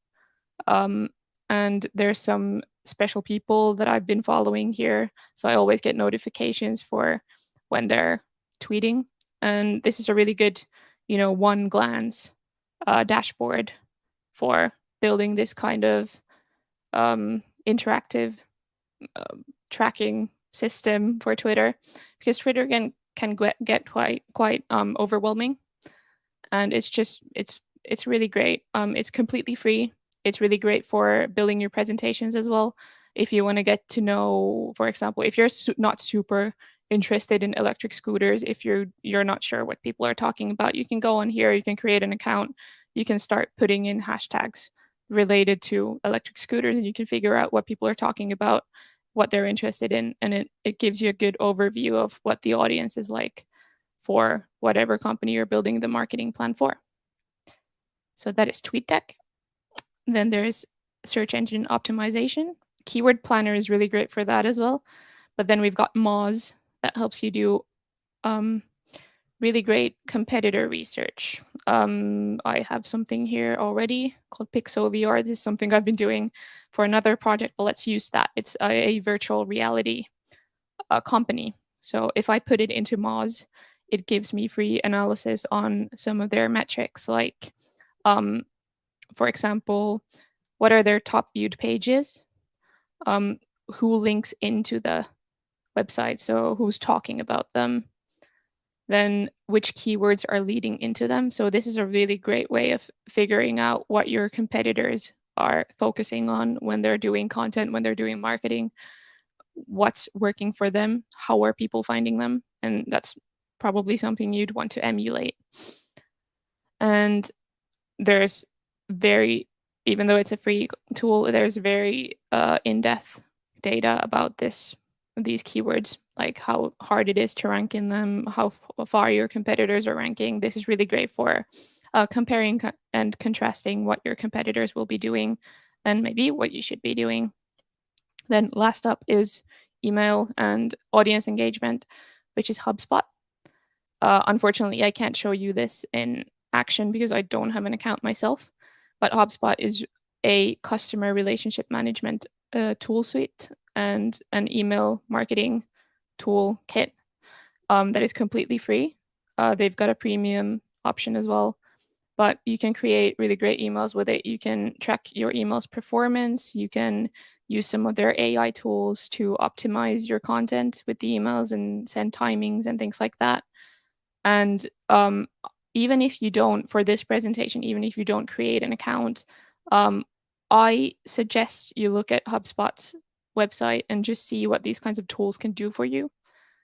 And there's some special people that I've been following here. So I always get notifications for when they're tweeting. And this is a really good, one glance dashboard for building this kind of interactive tracking system for Twitter, because Twitter can get quite overwhelming, and it's really great. It's completely free. It's really great for building your presentations as well. If you want to get to know, for example, if you're not super interested in electric scooters, if you're not sure what people are talking about, you can go on here, you can create an account, you can start putting in hashtags related to electric scooters, and you can figure out what people are talking about, what they're interested in, and it gives you a good overview of what the audience is like for whatever company you're building the marketing plan for. So that is TweetDeck. Then there's search engine optimization. Keyword Planner is really great for that as well. But then we've got Moz that helps you do really great competitor research. I have something here already called PixoVR. This is something I've been doing for another project, but let's use that. It's a virtual reality company. So if I put it into Moz, it gives me free analysis on some of their metrics, like, for example, what are their top viewed pages, who links into the website, so who's talking about them, then which keywords are leading into them. So this is a really great way of figuring out what your competitors are focusing on when they're doing content, when they're doing marketing, what's working for them, how are people finding them, and that's probably something you'd want to emulate. And there's very, even though it's a free tool, there's very in-depth data about these keywords, like how hard it is to rank in them, how far your competitors are ranking. This is really great for comparing and contrasting what your competitors will be doing and maybe what you should be doing. Then last up is email and audience engagement, which is HubSpot. Unfortunately, I can't show you this in action because I don't have an account myself, but HubSpot is a customer relationship management tool suite and an email marketing tool kit that is completely free. They've got a premium option as well, but you can create really great emails with it. You can track your emails performance. You can use some of their AI tools to optimize your content with the emails and send timings and things like that. And even if you don't, for this presentation, even if you don't create an account, I suggest you look at HubSpot's website and just see what these kinds of tools can do for you,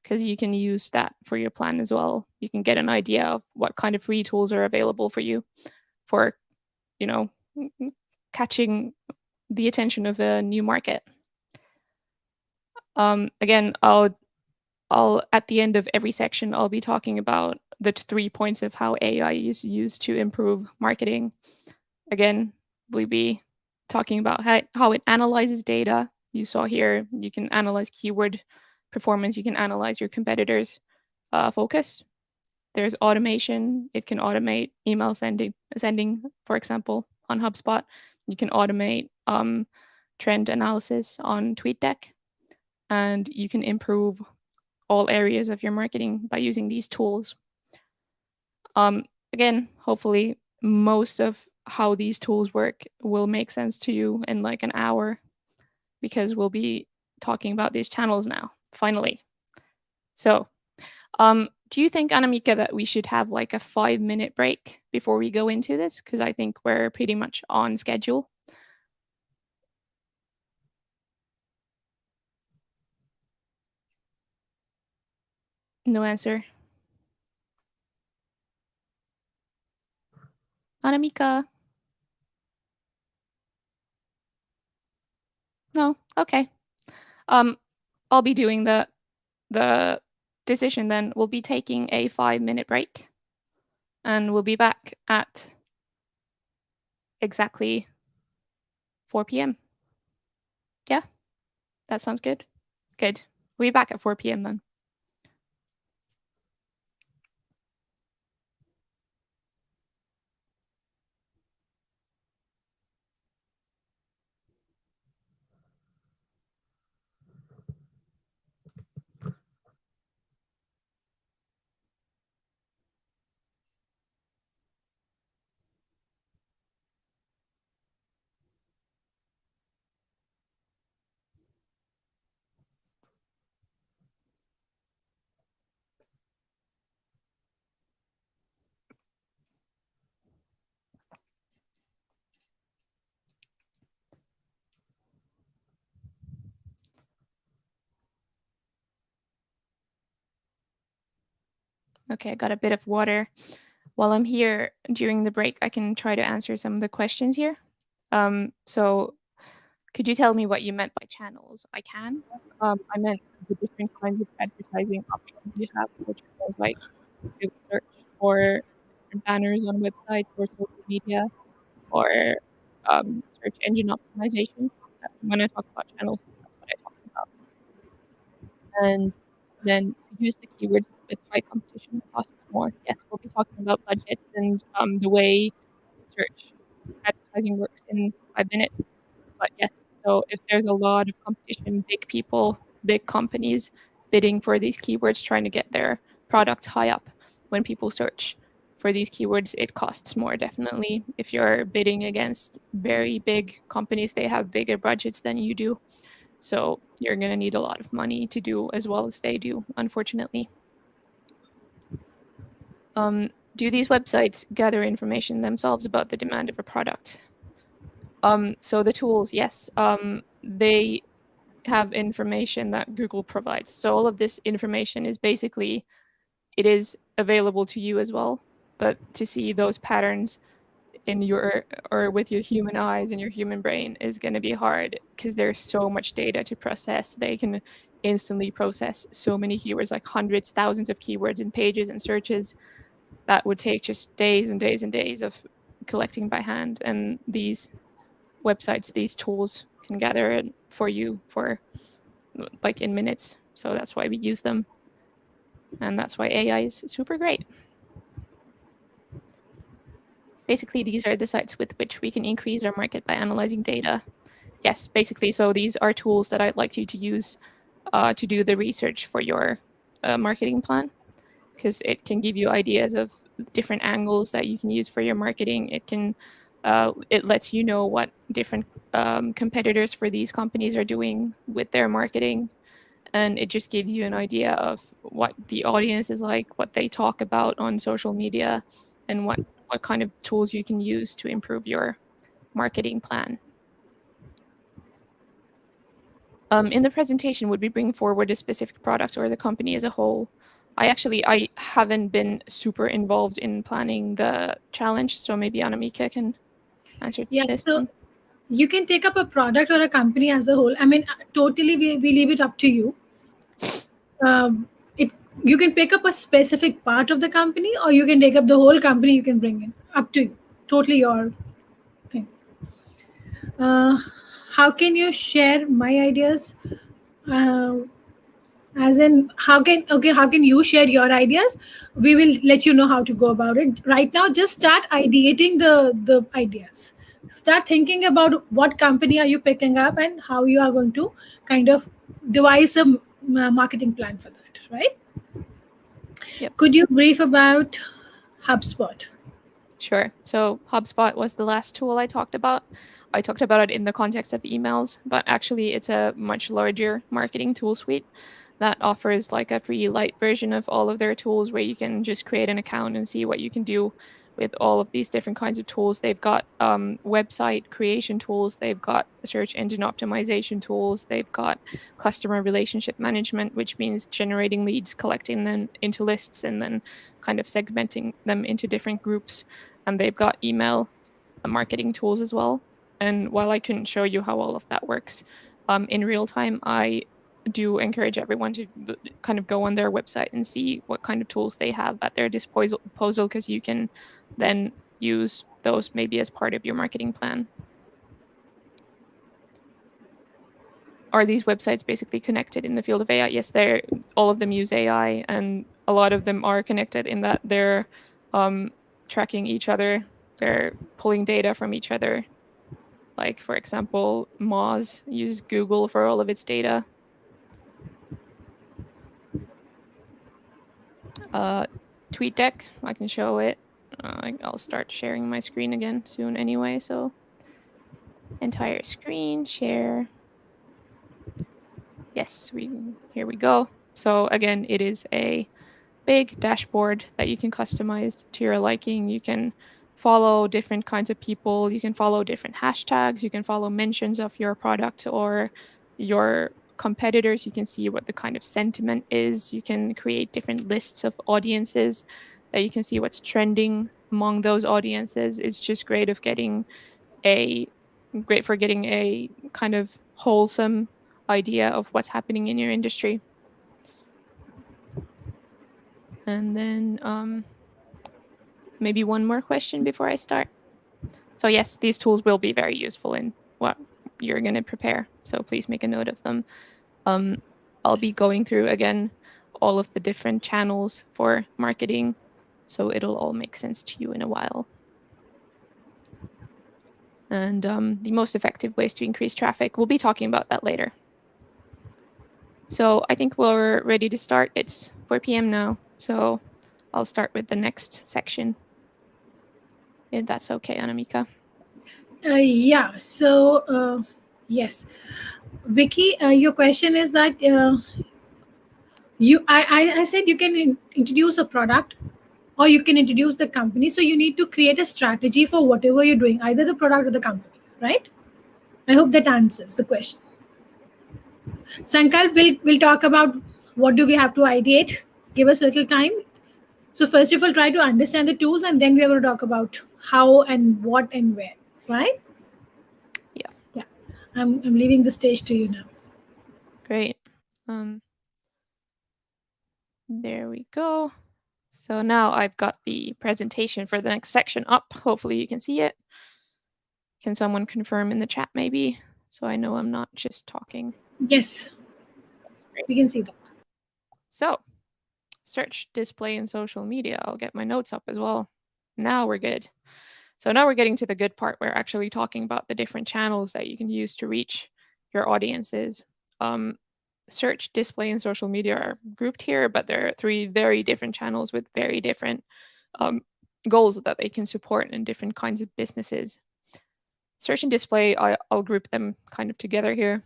because you can use that for your plan as well. You can get an idea of what kind of free tools are available for you for, you know, catching the attention of a new market. Again, I'll at the end of every section, I'll be talking about the 3 points of how AI is used to improve marketing. Again, we'll be talking about how it analyzes data. You saw here, you can analyze keyword performance, you can analyze your competitors' focus. There's automation. It can automate email sending, for example, on HubSpot. You can automate trend analysis on TweetDeck, and you can improve all areas of your marketing by using these tools. Again, hopefully most of how these tools work will make sense to you in like an hour, because we'll be talking about these channels now, finally. So do you think, Anamika, that we should have like a 5-minute break before we go into this? Because I think we're pretty much on schedule. No answer. Anamika? No? Okay. I'll be doing the decision then. We'll be taking a 5-minute break, and we'll be back at exactly 4 p.m. Yeah? That sounds good? Good. We'll be back at 4 p.m. then. Okay, I got a bit of water. While I'm here during the break, I can try to answer some of the questions here. So could you tell me what you meant by channels? I can. I meant the different kinds of advertising options you have, such as like Google search or different banners on websites or social media or search engine optimizations. When I talk about channels, that's what I talk about. And then use the keywords with high competition costs more. Yes, we'll be talking about budgets and the way search advertising works in 5 minutes. But yes, so if there's a lot of competition, big people, big companies bidding for these keywords, trying to get their product high up, when people search for these keywords, it costs more, definitely. If you're bidding against very big companies, they have bigger budgets than you do. So you're going to need a lot of money to do as well as they do, unfortunately. Do these websites gather information themselves about the demand of a product? So the tools, yes, they have information that Google provides. So all of this information is basically, it is available to you as well, but to see those patterns in your, or with your human eyes and your human brain, is going to be hard because there's so much data to process. They can instantly process so many keywords, like hundreds, thousands of keywords and pages and searches that would take just days and days and days of collecting by hand. And these websites, these tools can gather it for you for like in minutes. So that's why we use them. And that's why AI is super great. Basically, these are the sites with which we can increase our market by analyzing data. Yes, basically. So these are tools that I'd like you to use to do the research for your marketing plan, because it can give you ideas of different angles that you can use for your marketing. It lets you know what different competitors for these companies are doing with their marketing, and it just gives you an idea of what the audience is like, what they talk about on social media, and what kind of tools you can use to improve your marketing plan. In the presentation, would we bring forward a specific product or the company as a whole? I haven't been super involved in planning the challenge, so maybe Anamika can answer Yeah, this so one. you can take up a product or a company as a whole. I mean, totally, we leave it up to you. It You can pick up a specific part of the company, or you can take up the whole company. You can bring in, up to you. Totally your thing. Uh, how can you share my ideas? Uh, as in, how can you share your ideas? We will let you know how to go about it. Right now, just start ideating the ideas. Start thinking about what company are you picking up and how you are going to kind of devise a marketing plan for that, right? Yep. Could you brief about HubSpot? Sure. So HubSpot was the last tool I talked about. I talked about it in the context of emails, but actually it's a much larger marketing tool suite that offers like a free light version of all of their tools, where you can just create an account and see what you can do with all of these different kinds of tools. They've got website creation tools, they've got search engine optimization tools, they've got customer relationship management, which means generating leads, collecting them into lists, and then kind of segmenting them into different groups. And they've got email marketing tools as well. And while I couldn't show you how all of that works in real time, I do encourage everyone to kind of go on their website and see what kind of tools they have at their disposal, because you can then use those maybe as part of your marketing plan. Are these websites basically connected in the field of AI? Yes, all of them use AI, and a lot of them are connected in that they're tracking each other. They're pulling data from each other. Like, for example, Moz uses Google for all of its data. TweetDeck, I can show it. I'll start sharing my screen again soon anyway, so entire screen share. Yes, here we go. So again, it is a big dashboard that you can customize to your liking. You can follow different kinds of people. You can follow different hashtags. You can follow mentions of your product or your competitors. You can see what the kind of sentiment is. You can create different lists of audiences that you can see what's trending among those audiences. It's just a great for getting a kind of wholesome idea of what's happening in your industry. And then maybe one more question before I start. So yes, these tools will be very useful in what you're going to prepare. So please make a note of them. I'll be going through again all of the different channels for marketing, so it'll all make sense to you in a while. And the most effective ways to increase traffic, we'll be talking about that later. So I think we're ready to start. It's 4 p.m. now, so I'll start with the next section, if that's okay, Anamika. Yeah. So yes, Vicky, your question is that I said you can introduce a product or you can introduce the company. So you need to create a strategy for whatever you're doing, either the product or the company, right? I hope that answers the question. Sankalp will talk about what do we have to ideate. Give us a little time. So first of all, try to understand the tools, and then we are going to talk about how and what and where, right? Yeah. Yeah. I'm leaving the stage to you now. Great. There we go. So now I've got the presentation for the next section up. Hopefully you can see it. Can someone confirm in the chat maybe? So I know I'm not just talking. Yes, we can see that. So search, display, and social media. I'll get my notes up as well. Now we're good. So now we're getting to the good part. We're actually talking about the different channels that you can use to reach your audiences. Search, display, and social media are grouped here, but there are 3 very different channels with very different goals that they can support in different kinds of businesses. Search and display, I'll group them kind of together here.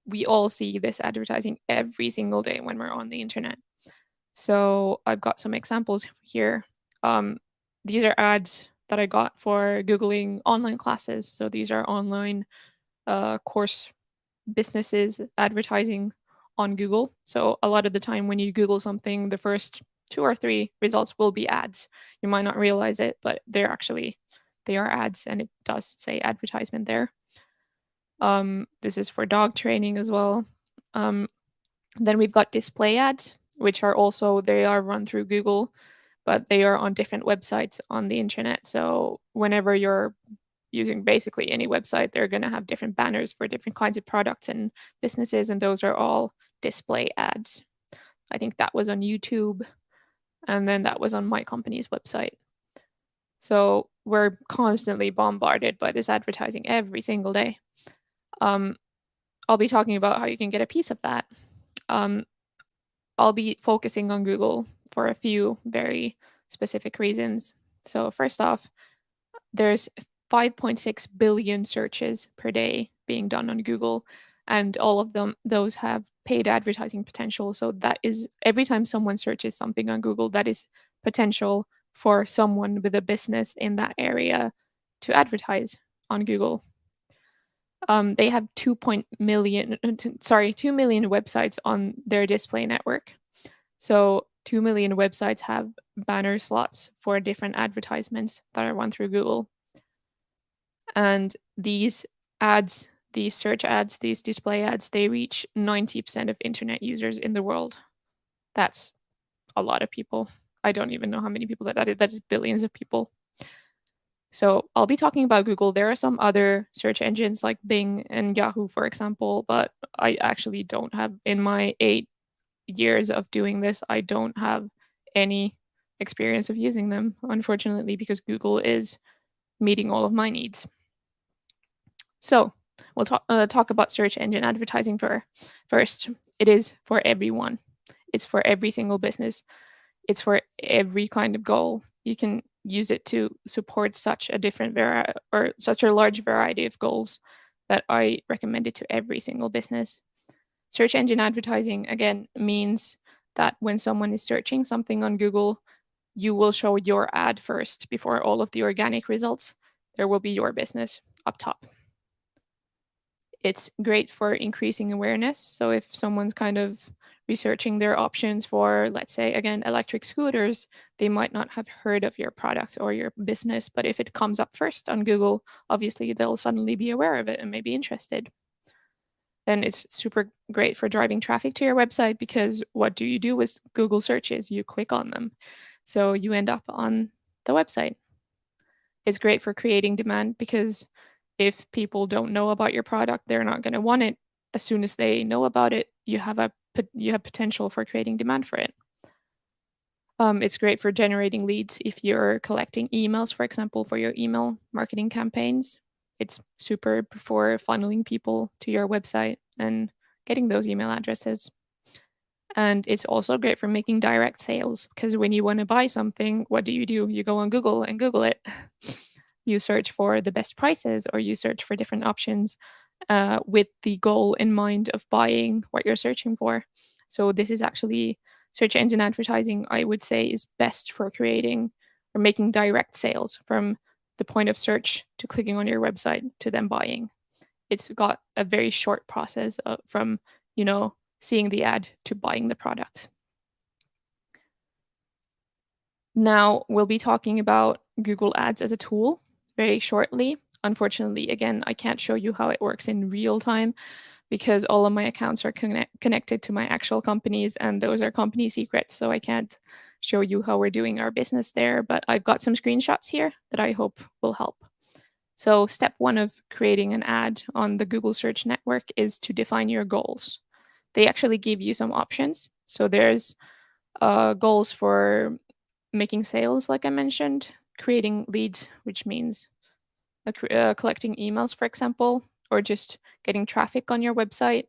We all see this advertising every single day when we're on the internet. So I've got some examples here. These are ads that I got for Googling online classes. So these are online course businesses advertising on Google. So a lot of the time when you Google something, the first 2 or 3 results will be ads. You might not realize it, but they are ads, and it does say advertisement there. This is for dog training as well. Then we've got display ads, which are also, they are run through Google, but they are on different websites on the internet. So whenever you're using basically any website, they're going to have different banners for different kinds of products and businesses, and those are all display ads. I think that was on YouTube, and then that was on my company's website. So we're constantly bombarded by this advertising every single day. I'll be talking about how you can get a piece of that. I'll be focusing on Google for a few very specific reasons. So first off, there's 5.6 billion searches per day being done on Google, and all of those have paid advertising potential. So that is, every time someone searches something on Google, that is potential for someone with a business in that area to advertise on Google. They have 2 million websites on their display network. So 2 million websites have banner slots for different advertisements that are run through Google. And these ads, these search ads, these display ads, they reach 90% of internet users in the world. That's a lot of people. I don't even know how many people that is. That's billions of people. So I'll be talking about Google. There are some other search engines like Bing and Yahoo, for example, but I actually don't have, in my 8 years of doing this, I don't have any experience of using them, unfortunately, because Google is meeting all of my needs. So we'll talk about search engine advertising first. It is for everyone. It's for every single business. It's for every kind of goal. You can use it to support such a large variety of goals that I recommend it to every single business. Search engine advertising, again, means that when someone is searching something on Google, you will show your ad first before all of the organic results. There will be your business up top. It's great for increasing awareness. So if someone's kind of researching their options for, let's say, again, electric scooters, they might not have heard of your product or your business, but if it comes up first on Google, obviously they'll suddenly be aware of it and may be interested. Then it's super great for driving traffic to your website, because what do you do with Google searches? You click on them. So you end up on the website. It's great for creating demand, because if people don't know about your product, they're not going to want it. As soon as they know about it, you have a you have potential for creating demand for it. It's great for generating leads if you're collecting emails, for example, for your email marketing campaigns. It's superb for funneling people to your website and getting those email addresses. And it's also great for making direct sales, because when you want to buy something, what do? You go on Google and Google it. You search for the best prices, or you search for different options with the goal in mind of buying what you're searching for. So this is actually search engine advertising, I would say, is best for creating or making direct sales from the point of search to clicking on your website to them buying. It's got a very short process from, seeing the ad to buying the product. Now we'll be talking about Google Ads as a tool very shortly. Unfortunately, again, I can't show you how it works in real time because all of my accounts are connected to my actual companies, and those are company secrets, so I can't show you how we're doing our business there, but I've got some screenshots here that I hope will help. So step one of creating an ad on the Google Search Network is to define your goals. They actually give you some options. So there's goals for making sales, like I mentioned, creating leads, which means collecting emails, for example, or just getting traffic on your website,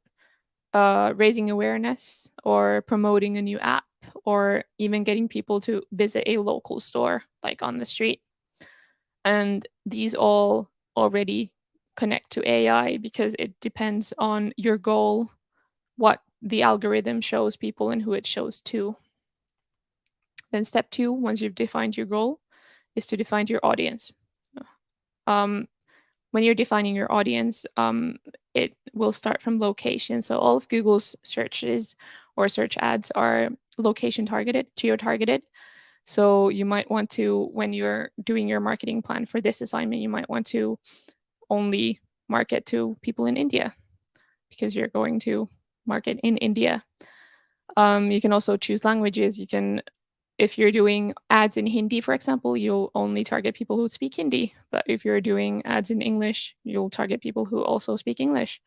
raising awareness, or promoting a new app, or even getting people to visit a local store, like on the street. And these all already connect to AI because it depends on your goal, what the algorithm shows people and who it shows to. Then step two, once you've defined your goal, is to define your audience. When you're defining your audience, it will start from location. So all of Google's searches or search ads are location targeted, geo targeted. So you might want to, when you're doing your marketing plan for this assignment, you might want to only market to people in India because you're going to market in India. You can also choose languages. You can, if you're doing ads in Hindi, for example, you'll only target people who speak Hindi. But if you're doing ads in English, you'll target people who also speak English.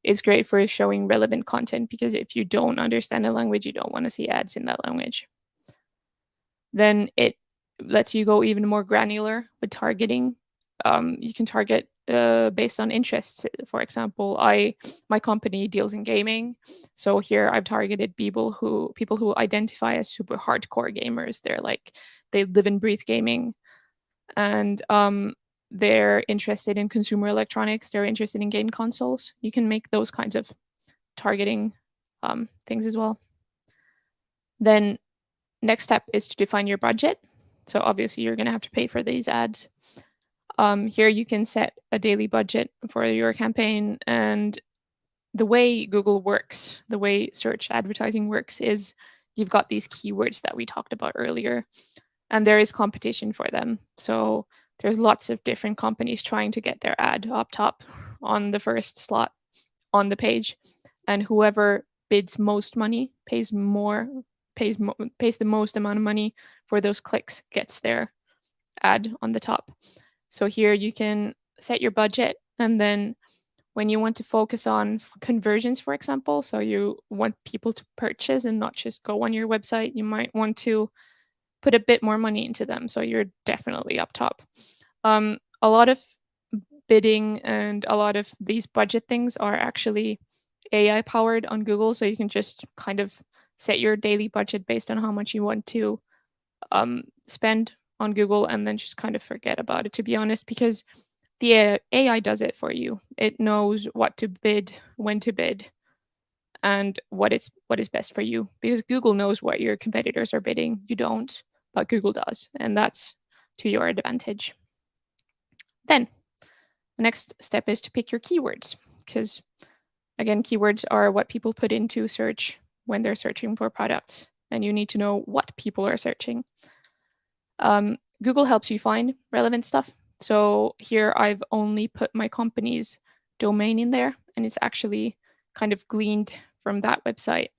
It's great for showing relevant content because if you don't understand a language, you don't want to see ads in that language. Then it lets you go even more granular with targeting. You can target based on interests. For example, my company deals in gaming, so here I've targeted people who identify as super hardcore gamers. They live and breathe gaming, and they're interested in consumer electronics. They're interested in game consoles. You can make those kinds of targeting things as well. Then next step is to define your budget. So obviously you're going to have to pay for these ads. Here you can set a daily budget for your campaign. And the way Google works, the way search advertising works, is you've got these keywords that we talked about earlier, and there is competition for them. So there's lots of different companies trying to get their ad up top on the first slot on the page. And whoever bids most money, pays the most amount of money for those clicks, gets their ad on the top. So here you can set your budget, and then when you want to focus on conversions, for example, so you want people to purchase and not just go on your website, you might want to put a bit more money into them. So you're definitely up top. A lot of bidding and a lot of these budget things are actually AI powered on Google. So you can just kind of set your daily budget based on how much you want to spend on Google, and then just kind of forget about it, to be honest, because the AI does it for you. It knows what to bid, when to bid, and what is best for you, because Google knows what your competitors are bidding. You don't, but Google does, and that's to your advantage. Then the next step is to pick your keywords, because again, keywords are what people put into search when they're searching for products, and you need to know what people are searching. Google helps you find relevant stuff. So here I've only put my company's domain in there, and it's actually kind of gleaned from that website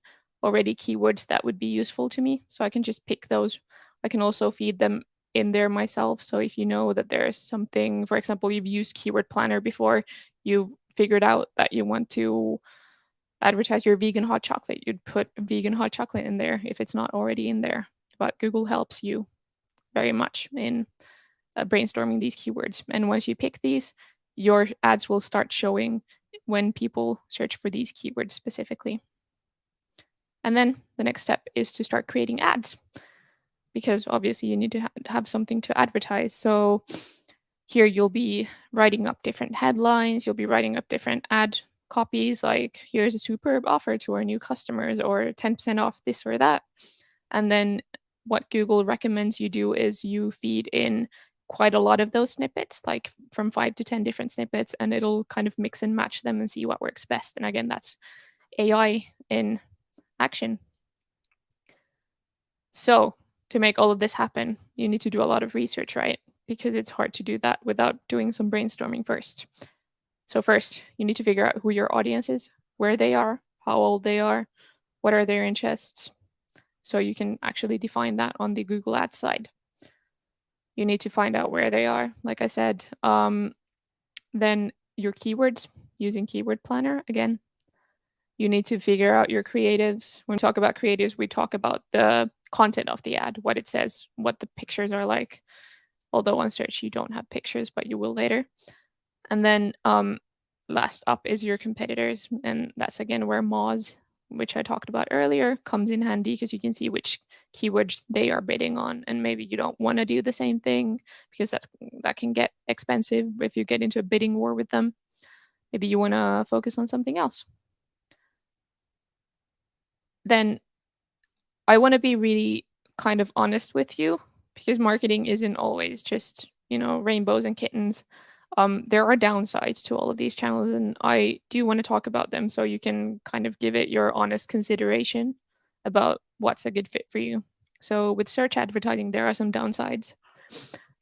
already keywords that would be useful to me. So I can just pick those. I can also feed them in there myself. So if you know that there's something, for example, you've used Keyword Planner before, you've figured out that you want to advertise your vegan hot chocolate, you'd put vegan hot chocolate in there if it's not already in there. But Google helps you very much in brainstorming these keywords. And once you pick these, your ads will start showing when people search for these keywords specifically. And then the next step is to start creating ads, because obviously you need to have something to advertise. So here you'll be writing up different headlines, you'll be writing up different ad copies, like here's a superb offer to our new customers, or 10% off this or that. And then what Google recommends you do is you feed in quite a lot of those snippets, like from 5 to 10 different snippets, and it'll kind of mix and match them and see what works best. And again, that's AI in action. So to make all of this happen, you need to do a lot of research, right? Because it's hard to do that without doing some brainstorming first. So first, you need to figure out who your audience is, where they are, how old they are, what are their interests. So you can actually define that on the Google Ads side. You need to find out where they are, like I said. Then your keywords, using Keyword Planner again. You need to figure out your creatives. When we talk about creatives, we talk about the content of the ad, what it says, what the pictures are like. Although on search you don't have pictures, but you will later. And then last up is your competitors. And that's again where Moz, which I talked about earlier, comes in handy, because you can see which keywords they are bidding on. And maybe you don't want to do the same thing, because that can get expensive if you get into a bidding war with them. Maybe you want to focus on something else. Then I want to be really kind of honest with you, because marketing isn't always just, rainbows and kittens. There are downsides to all of these channels, and I do want to talk about them so you can kind of give it your honest consideration about what's a good fit for you. So with search advertising, there are some downsides.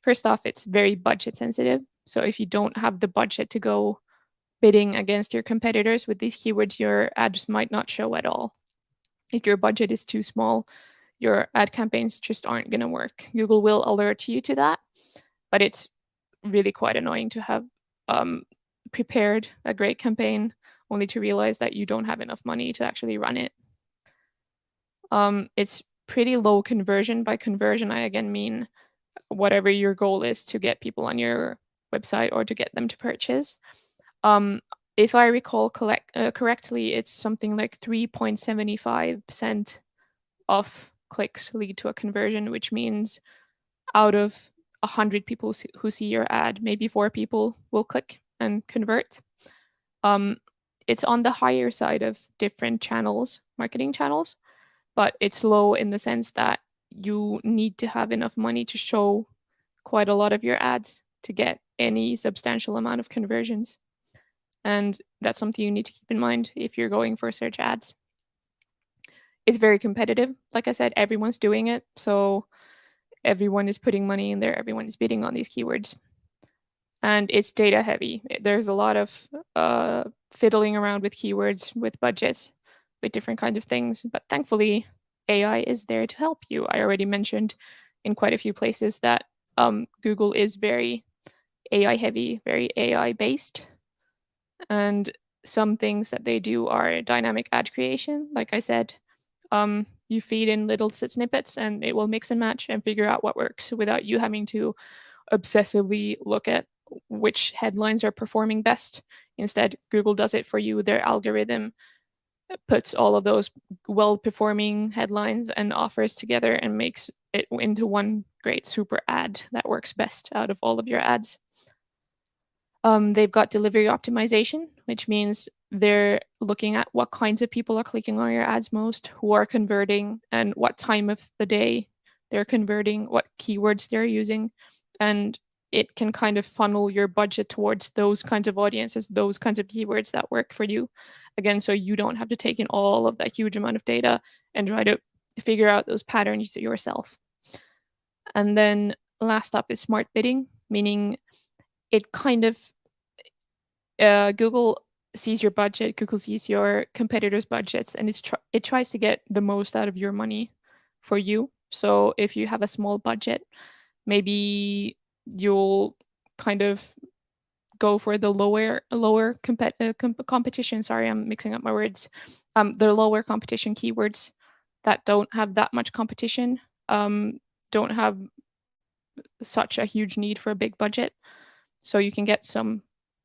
First off, it's very budget sensitive. So if you don't have the budget to go bidding against your competitors with these keywords, your ads might not show at all. If your budget is too small, your ad campaigns just aren't going to work. Google will alert you to that, but it's really quite annoying to have prepared a great campaign only to realize that you don't have enough money to actually run it. It's pretty low conversion. By conversion, I again mean whatever your goal is to get people on your website or to get them to purchase. If I recall correctly, it's something like 3.75% of clicks lead to a conversion, which means out of 100 people who see your ad, maybe 4 people will click and convert. It's on the higher side of different channels, marketing channels, but it's low in the sense that you need to have enough money to show quite a lot of your ads to get any substantial amount of conversions. And that's something you need to keep in mind if you're going for search ads. It's very competitive. Like I said, everyone's doing it. So everyone is putting money in there. Everyone is bidding on these keywords. And it's data heavy. There's a lot of fiddling around with keywords, with budgets, with different kinds of things. But thankfully, AI is there to help you. I already mentioned in quite a few places that Google is very AI heavy, very AI based. And some things that they do are dynamic ad creation. Like I said, you feed in little snippets and it will mix and match and figure out what works without you having to obsessively look at which headlines are performing best. Instead, Google does it for you. Their algorithm puts all of those well-performing headlines and offers together and makes it into one great super ad that works best out of all of your ads. They've got delivery optimization, which means they're looking at what kinds of people are clicking on your ads most, who are converting, and what time of the day they're converting, what keywords they're using. And it can kind of funnel your budget towards those kinds of audiences, those kinds of keywords that work for you. Again, so you don't have to take in all of that huge amount of data and try to figure out those patterns yourself. And then last up is smart bidding, meaning it kind of Google sees your budget, Google sees your competitors' budgets, and it tries to get the most out of your money for you. So if you have a small budget, maybe you'll kind of go for the lower competition. Sorry, I'm mixing up my words. The lower competition keywords that don't have that much competition, don't have such a huge need for a big budget, so you can get some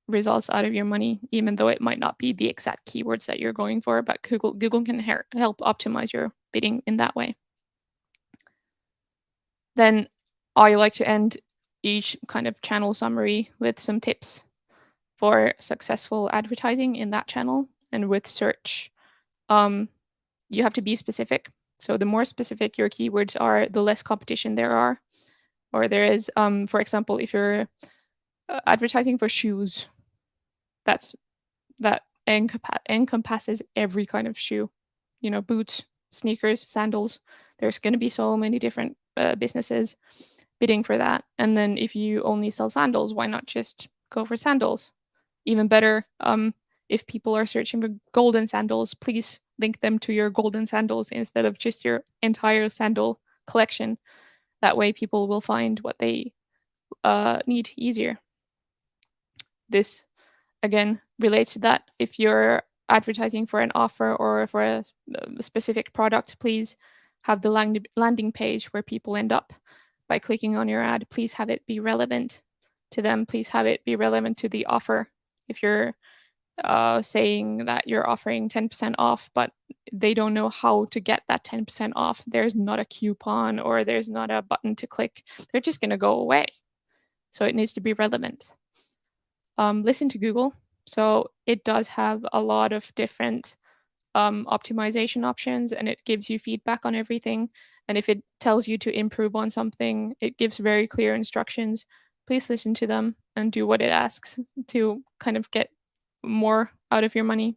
results out of your money, even though it might not be the exact keywords that you're going for. But Google can help optimize your bidding in that way. Then I like to end each kind of channel summary with some tips for successful advertising in that channel. And with search, you have to be specific. So the more specific your keywords are, the less competition there are. Or there is, for example, if you're advertising for shoes, that encompasses every kind of shoe. You know, boots, sneakers, sandals. There's going to be so many different businesses bidding for that. And then if you only sell sandals, why not just go for sandals? Even better, if people are searching for golden sandals, please link them to your golden sandals instead of just your entire sandal collection. That way people will find what they need easier. This, again, relates to that. If you're advertising for an offer or for a specific product, please have the landing page where people end up by clicking on your ad. Please have it be relevant to them. Please have it be relevant to the offer. If you're saying that you're offering 10% off, but they don't know how to get that 10% off, there's not a coupon or there's not a button to click, they're just going to go away. So it needs to be relevant. Listen to Google. So it does have a lot of different optimization options, and it gives you feedback on everything. And if it tells you to improve on something, it gives very clear instructions. Please listen to them and do what it asks to kind of get more out of your money.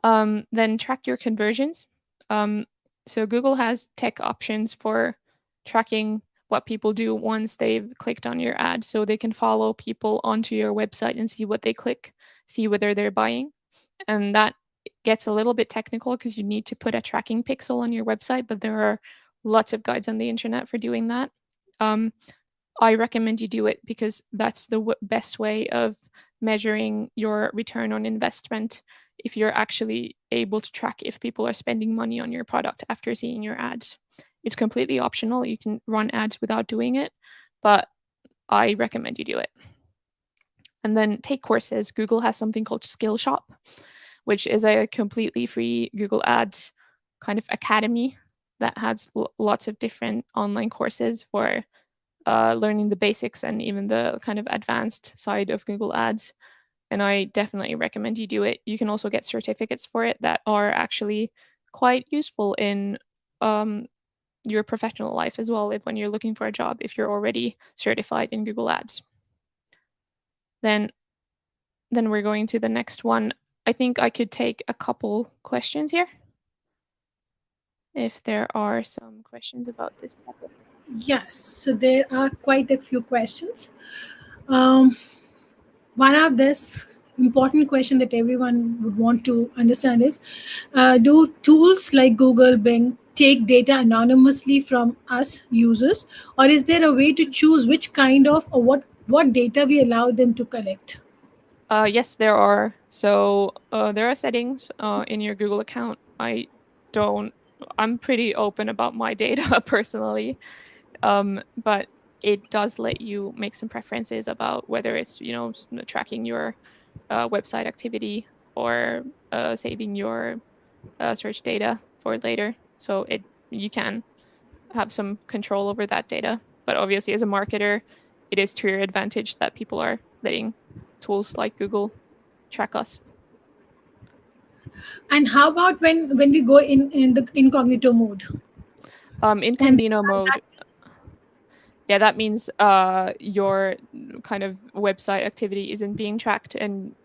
Then track your conversions. So Google has tech options for tracking what people do once they've clicked on your ad, so they can follow people onto your website and see what they click, see whether they're buying. And that gets a little bit technical because you need to put a tracking pixel on your website, but there are lots of guides on the internet for doing that. I recommend you do it because that's the best way of measuring your return on investment, if you're actually able to track if people are spending money on your product after seeing your ads. It's completely optional. You can run ads without doing it, but I recommend you do it. And then take courses. Google has something called Skillshop, which is a completely free Google Ads kind of academy that has lots of different online courses for learning the basics and even the kind of advanced side of Google Ads. And I definitely recommend you do it. You can also get certificates for it that are actually quite useful in your professional life as well, if when you're looking for a job, if you're already certified in Google Ads. Then we're going to the next one. I think I could take a couple questions here, if there are some questions about this topic. Yes, so there are quite a few questions. Um, One of this important question that everyone would want to understand is, do tools like Google, Bing take data anonymously from us users, or is there a way to choose which kind of or what data we allow them to collect? Yes, there are. So there are settings in your Google account. I'm pretty open about my data personally, but it does let you make some preferences about whether it's tracking your website activity or saving your search data for later. So you can have some control over that data. But obviously, as a marketer, it is to your advantage that people are letting tools like Google track us. And how about when we go in the incognito mode? Can Incognito mode, yeah, that means your kind of website activity isn't being tracked and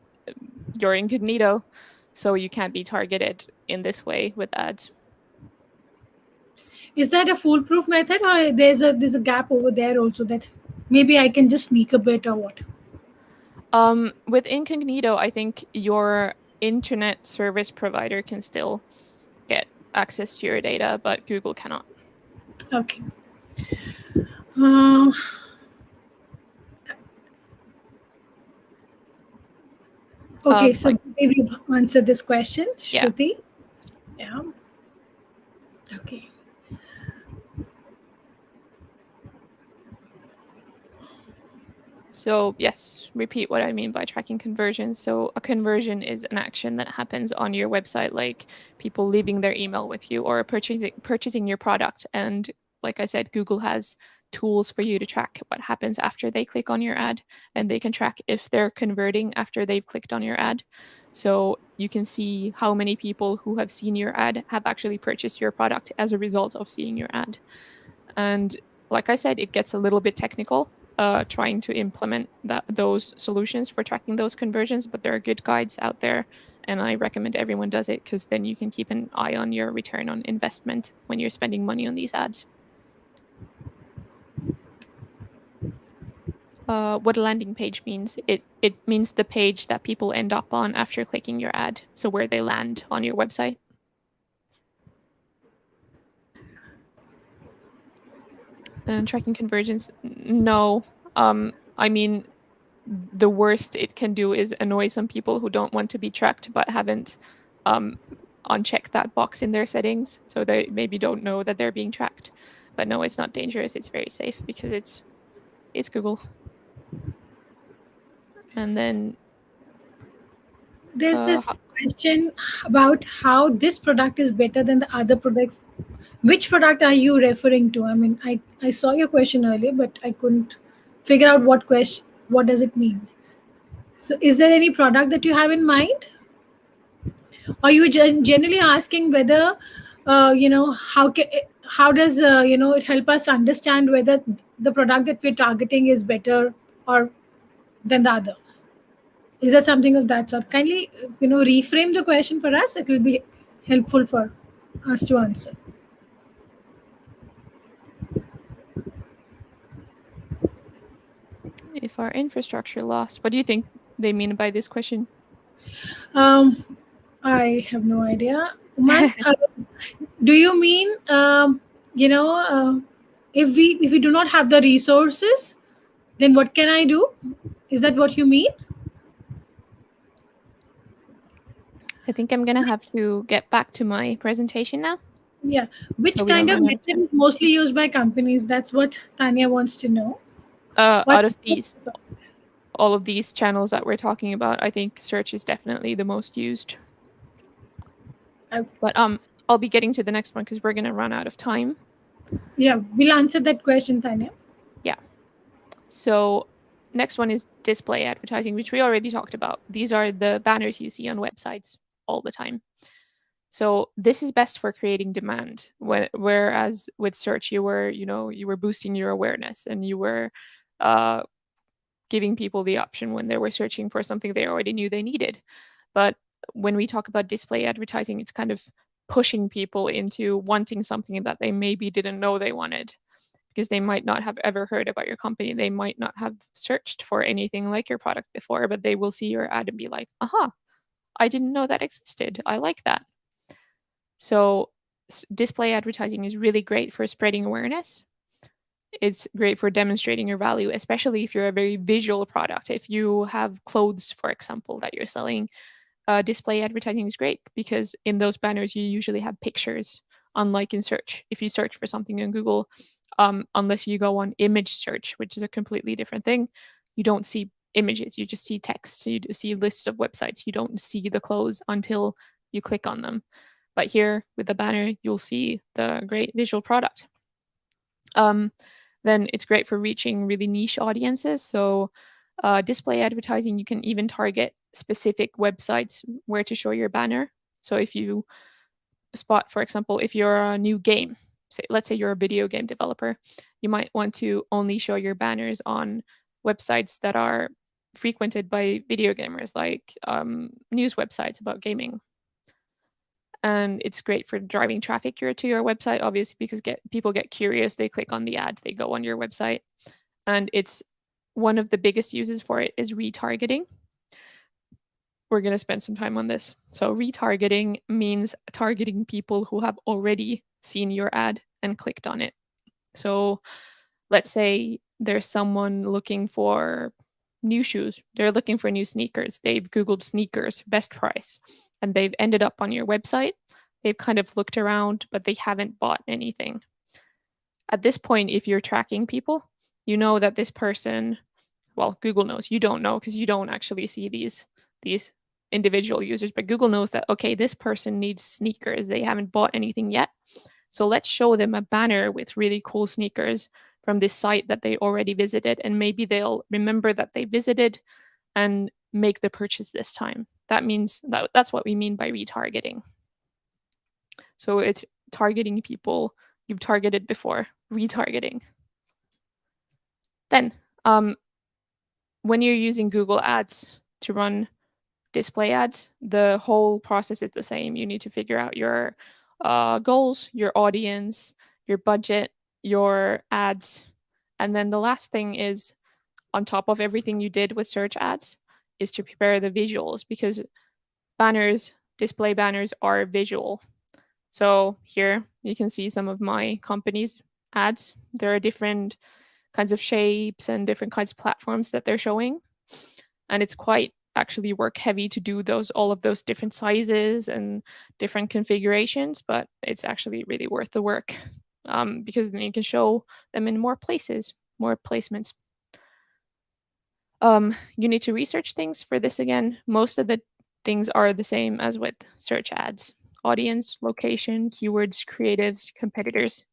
you're incognito, so you can't be targeted in this way with ads. is that a foolproof method, or there's a gap over there also that maybe I can just sneak a bit or what? With incognito, I think your internet service provider can still get access to your data, but Google cannot. Okay. Uh, Okay, so Like, maybe we've answered this question, yeah. Shruti. Yeah. Okay. So yes, repeat what I mean by tracking conversions. So a conversion is an action that happens on your website, like people leaving their email with you or purchasing your product. And like I said, Google has tools for you to track what happens after they click on your ad, and they can track if they're converting after they've clicked on your ad. So you can see how many people who have seen your ad have actually purchased your product as a result of seeing your ad. And like I said, it gets a little bit technical trying to implement those solutions for tracking those conversions, but there are good guides out there. And I recommend everyone does it because then you can keep an eye on your return on investment when you're spending money on these ads. What a landing page means. It means the page that people end up on after clicking your ad. So where they land on your website. And tracking conversions, no. I mean, the worst it can do is annoy some people who don't want to be tracked but haven't um, unchecked that box in their settings. So they maybe don't know that they're being tracked. But no, it's not dangerous. It's very safe because it's Google. And then There's this question about how this product is better than the other products. Which product are you referring to? I mean, I saw your question earlier, but I couldn't figure out what does it mean. So is there any product that you have in mind? Or you generally asking whether how does it help us understand whether the product that we're targeting is better or than the other? Is there something of that sort? Kindly reframe the question for us. It will be helpful for us to answer. if our infrastructure lost, what do you think they mean by this question? um I have no idea. Uman, do you mean if we do not have the resources, then what can I do? Is that what you mean? I think I'm gonna have to get back to my presentation now, Yeah. so Which we don't kind of run out of method time. is mostly used by companies? That's what Tanya wants to know. What? Out of these, all of these channels that we're talking about, I think search is definitely the most used. Uh, But I'll be getting to the next one because we're gonna run out of time. yeah, we'll answer that question, Tanya. Yeah. So next one is display advertising, which we already talked about. These are the banners you see on websites all the time. So this is best for creating demand. Whereas with search, you were boosting your awareness and you were uh, giving people the option when they were searching for something they already knew they needed. But when we talk about display advertising, it's kind of pushing people into wanting something that they maybe didn't know they wanted because they might not have ever heard about your company. They might not have searched for anything like your product before, but they will see your ad and be like, aha, I didn't know that existed. I like that. So, display advertising is really great for spreading awareness. It's great for demonstrating your value, especially if you're a very visual product. If you have clothes, for example, that you're selling, display advertising is great because in those banners, you usually have pictures, unlike in search. If you search for something in Google, unless you go on image search, which is a completely different thing, you don't see images. You just see text. You see lists of websites. You don't see the clothes until you click on them. But here with the banner, you'll see the great visual product. Then it's great for reaching really niche audiences. So, display advertising, you can even target specific websites where to show your banner. So, if you spot, for example, if you're a new game, let's say you're a video game developer, you might want to only show your banners on websites that are frequented by video gamers, like news websites about gaming. And it's great for driving traffic to your website, obviously, because people get curious, they click on the ad, they go on your website. And it's one of the biggest uses for it is retargeting. We're going to spend some time on this. So retargeting means targeting people who have already seen your ad and clicked on it. So let's say there's someone looking for new shoes. They're looking for new sneakers. They've Googled sneakers, best price, and they've ended up on your website. They've kind of looked around, but they haven't bought anything. At this point, if you're tracking people, you know that this person, well, Google knows. You don't know because you don't actually see these individual users, but Google knows that, okay, this person needs sneakers. They haven't bought anything yet. So let's show them a banner with really cool sneakers from this site that they already visited, and maybe they'll remember that they visited and make the purchase this time. That means that's what we mean by retargeting. So it's targeting people you've targeted before, retargeting. Then, when you're using Google Ads to run display ads, the whole process is the same. You need to figure out your goals, your audience, your budget, your ads. And then the last thing is, on top of everything you did with search ads, is to prepare the visuals, because banners, display banners are visual. So here you can see some of my company's ads. There are different kinds of shapes and different kinds of platforms that they're showing. And it's quite actually work heavy to do all of those different sizes and different configurations, but it's actually really worth the work, because then you can show them in more places, more placements. You need to research things for this again. Most of the things are the same as with search ads: audience, location, keywords, creatives, competitors.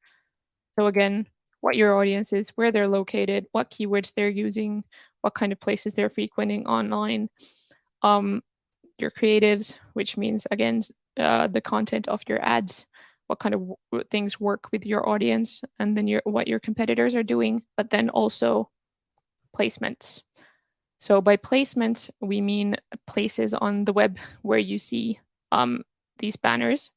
So again, what your audience is, where they're located, what keywords they're using, what kind of places they're frequenting online. Your creatives, which means, again, the content of your ads, what kind of things work with your audience, and then what your competitors are doing, but then also placements. So by placements, we mean places on the web where you see these banners.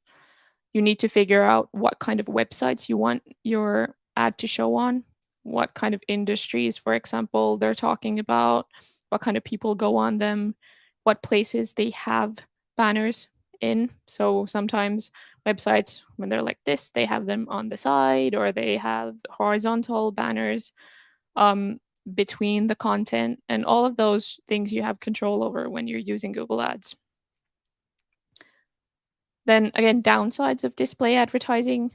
You need to figure out what kind of websites you want your ad to show on, what kind of industries, for example, they're talking about, what kind of people go on them, what places they have banners in. So sometimes websites, when they're like this, they have them on the side, or they have horizontal banners between the content, and all of those things you have control over when you're using Google Ads. Then again, downsides of display advertising.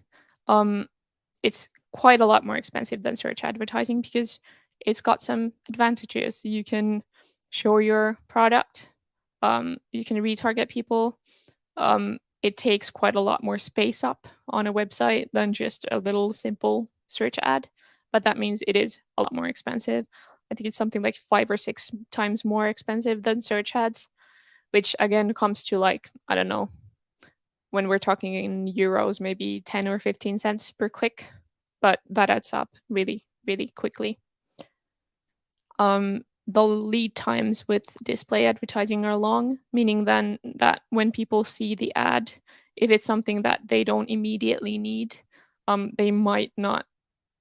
It's quite a lot more expensive than search advertising, because it's got some advantages. You can show your product, you can retarget people. It takes quite a lot more space up on a website than just a little simple search ad, but that means it is a lot more expensive. I think it's something like 5 or 6 times more expensive than search ads, which again comes to, like, I don't know, when we're talking in euros, maybe 10 or 15 cents per click, but that adds up really, really quickly. The lead times with display advertising are long, meaning then that when people see the ad, if it's something that they don't immediately need, they might not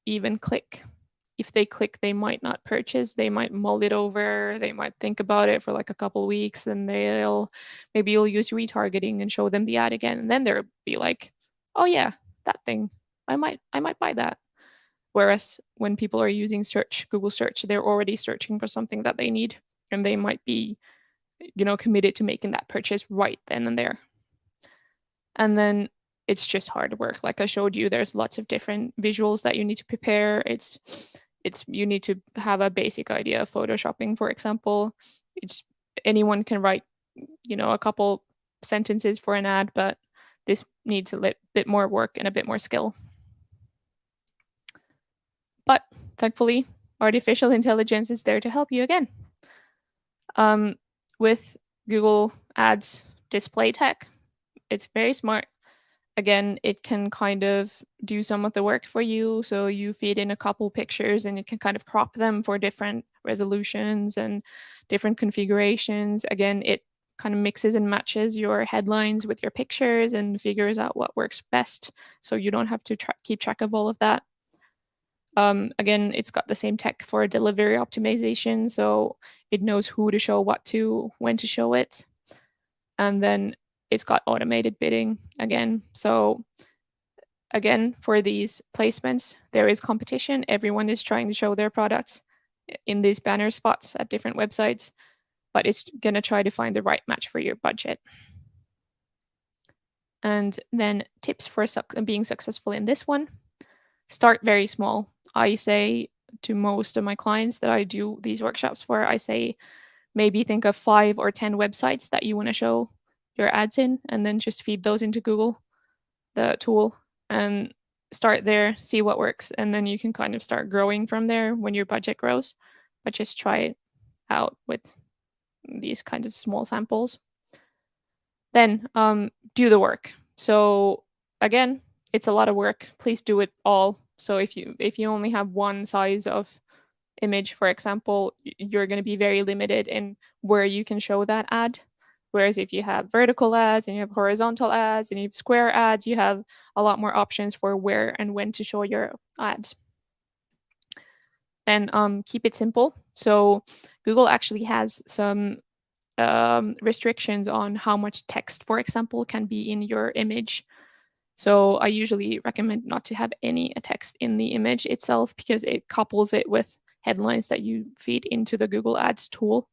even click. If they click, they might not purchase. They might mull it over. They might think about it for like a couple weeks, and maybe you'll use retargeting and show them the ad again, and then they'll be like, "Oh yeah, that thing. I might buy that." Whereas when people are using Google search, they're already searching for something that they need, and they might be, committed to making that purchase right then and there. And then it's just hard work. Like I showed you, there's lots of different visuals that you need to prepare. You need to have a basic idea of photoshopping, for example. Anyone can write, a couple sentences for an ad, but this needs a bit more work and a bit more skill. But thankfully, artificial intelligence is there to help you again. With Google Ads display tech, it's very smart. Again, it can kind of do some of the work for you. So you feed in a couple pictures, and it can kind of crop them for different resolutions and different configurations. Again, it kind of mixes and matches your headlines with your pictures and figures out what works best, so you don't have to keep track of all of that. Again, it's got the same tech for delivery optimization, so it knows who to show what to, when to show it. And then it's got automated bidding again. So again, for these placements, there is competition. Everyone is trying to show their products. in these banner spots at different websites, but it's going to try to find the right match for your budget. And then tips for being successful in this one: start very small. I say to most of my clients that I do these workshops for, I say maybe think of 5 or 10 websites that you want to show your ads in, and then just feed those into Google, the tool, and start there, see what works, and then you can kind of start growing from there when your budget grows. But just try it out with these kinds of small samples. Then do the work. So again, it's a lot of work. Please do it all. So if you only have one size of image, for example, you're going to be very limited in where you can show that ad. Whereas if you have vertical ads and you have horizontal ads and you have square ads, you have a lot more options for where and when to show your ads. Then keep it simple. So Google actually has some restrictions on how much text, for example, can be in your image. So I usually recommend not to have any text in the image itself, because it couples it with headlines that you feed into the Google Ads tool.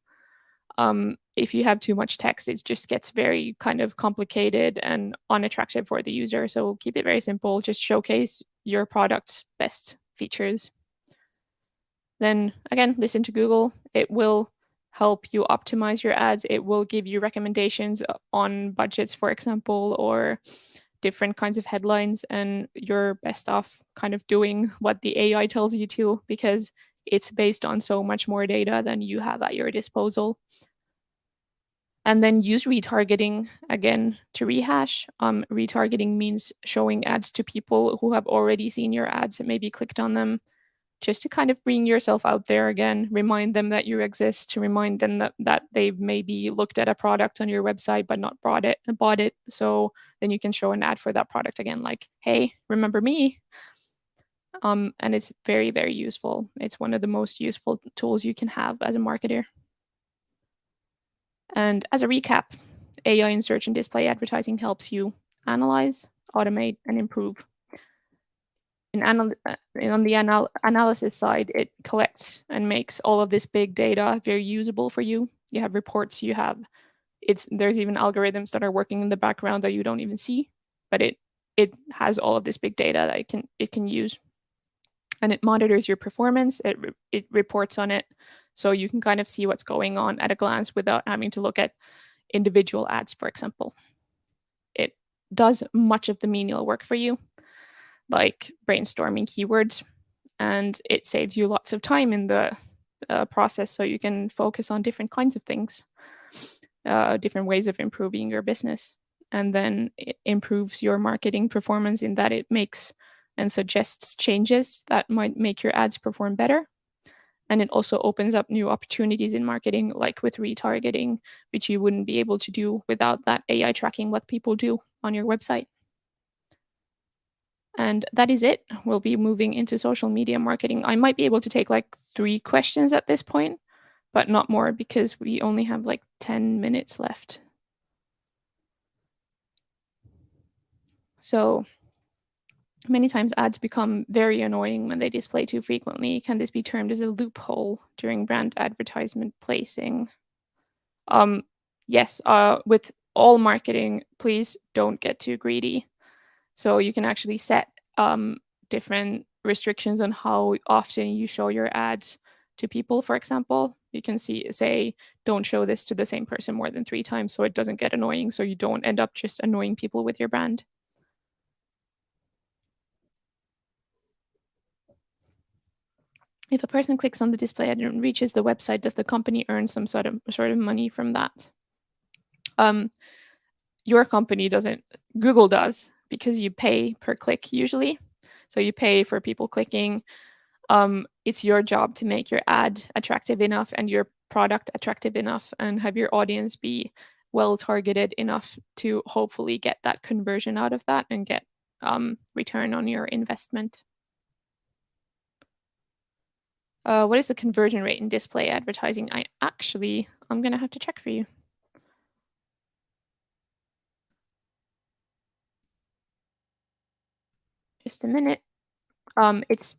If you have too much text, it just gets very kind of complicated and unattractive for the user. So keep it very simple. Just showcase your product's best features. Then again, listen to Google. It will help you optimize your ads. It will give you recommendations on budgets, for example, or different kinds of headlines, and you're best off kind of doing what the AI tells you to, because it's based on so much more data than you have at your disposal. And then use retargeting again to rehash. Retargeting means showing ads to people who have already seen your ads and maybe clicked on them, just to kind of bring yourself out there again, remind them that you exist, to remind them that they've maybe looked at a product on your website but not bought it. So then you can show an ad for that product again, like, hey, remember me? And it's very, very useful. It's one of the most useful tools you can have as a marketer. And as a recap, AI in search and display advertising helps you analyze, automate, and improve. On the analysis side, it collects and makes all of this big data very usable for you. You have reports, there's even algorithms that are working in the background that you don't even see, but it has all of this big data that it can use. And it monitors your performance, it reports on it, so you can kind of see what's going on at a glance without having to look at individual ads, for example. It does much of the menial work for you, like brainstorming keywords, and it saves you lots of time in the process, so you can focus on different kinds of things, different ways of improving your business. And then it improves your marketing performance in that it makes and suggests changes that might make your ads perform better. And it also opens up new opportunities in marketing, like with retargeting, which you wouldn't be able to do without that AI tracking what people do on your website. And that is it. We'll be moving into social media marketing. I might be able to take like 3 questions at this point, but not more, because we only have like 10 minutes left. So many times ads become very annoying when they display too frequently. Can this be termed as a loophole during brand advertisement placing? Yes, with all marketing, please don't get too greedy. So you can actually set different restrictions on how often you show your ads to people. For example, you can say, don't show this to the same person more than 3 times, so it doesn't get annoying, so you don't end up just annoying people with your brand. If a person clicks on the display ad and reaches the website, does the company earn some sort of money from that? Your company doesn't. Google does, because you pay per click usually. So you pay for people clicking. It's your job to make your ad attractive enough and your product attractive enough, and have your audience be well targeted enough to hopefully get that conversion out of that and get return on your investment. What is the conversion rate in display advertising? I'm going to have to check for you. Just a minute. It's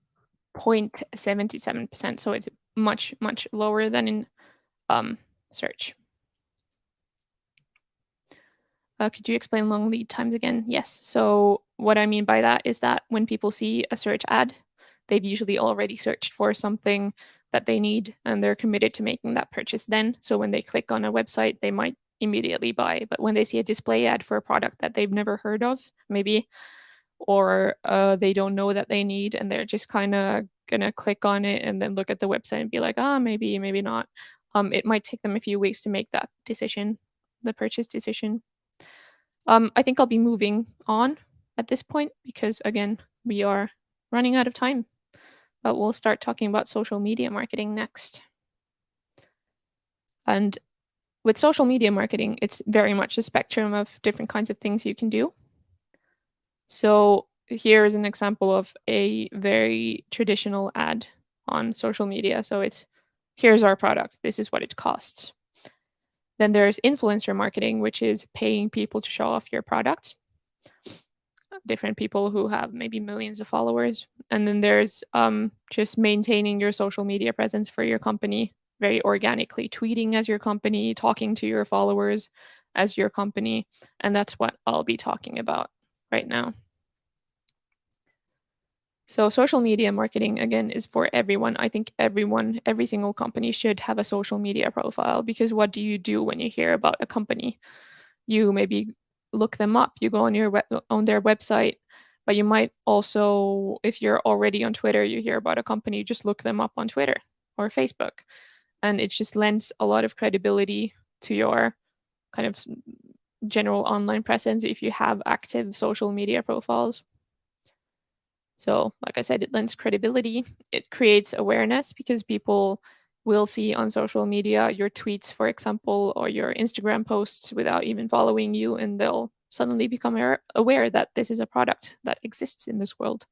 0.77%. So it's much, much lower than in search. Could you explain long lead times again? Yes. So what I mean by that is that when people see a search ad, they've usually already searched for something that they need and they're committed to making that purchase then. So when they click on a website, they might immediately buy. But when they see a display ad for a product that they've never heard of, maybe, or they don't know that they need, and they're just kind of gonna click on it and then look at the website and be like, maybe, maybe not. It might take them a few weeks to make that decision, the purchase decision. I think I'll be moving on at this point because, again, we are running out of time. But we'll start talking about social media marketing next. And with social media marketing, it's very much a spectrum of different kinds of things you can do. So here is an example of a very traditional ad on social media. So it's, here's our product, this is what it costs. Then there's influencer marketing, which is paying people to show off your product. Different people who have maybe millions of followers. And then there's just maintaining your social media presence for your company very organically, tweeting as your company, talking to your followers as your company. And that's what I'll be talking about right now. So social media marketing, again, is for everyone. I think everyone, every single company should have a social media profile, because what do you do when you hear about a company? You maybe look them up, you go on their website, but you might also, if you're already on Twitter, you hear about a company, just look them up on Twitter or Facebook. And it just lends a lot of credibility to your kind of general online presence if you have active social media profiles. So, like I said, it lends credibility. It creates awareness because people will see on social media your tweets, for example, or your Instagram posts without even following you, and they'll suddenly become aware that this is a product that exists in this world.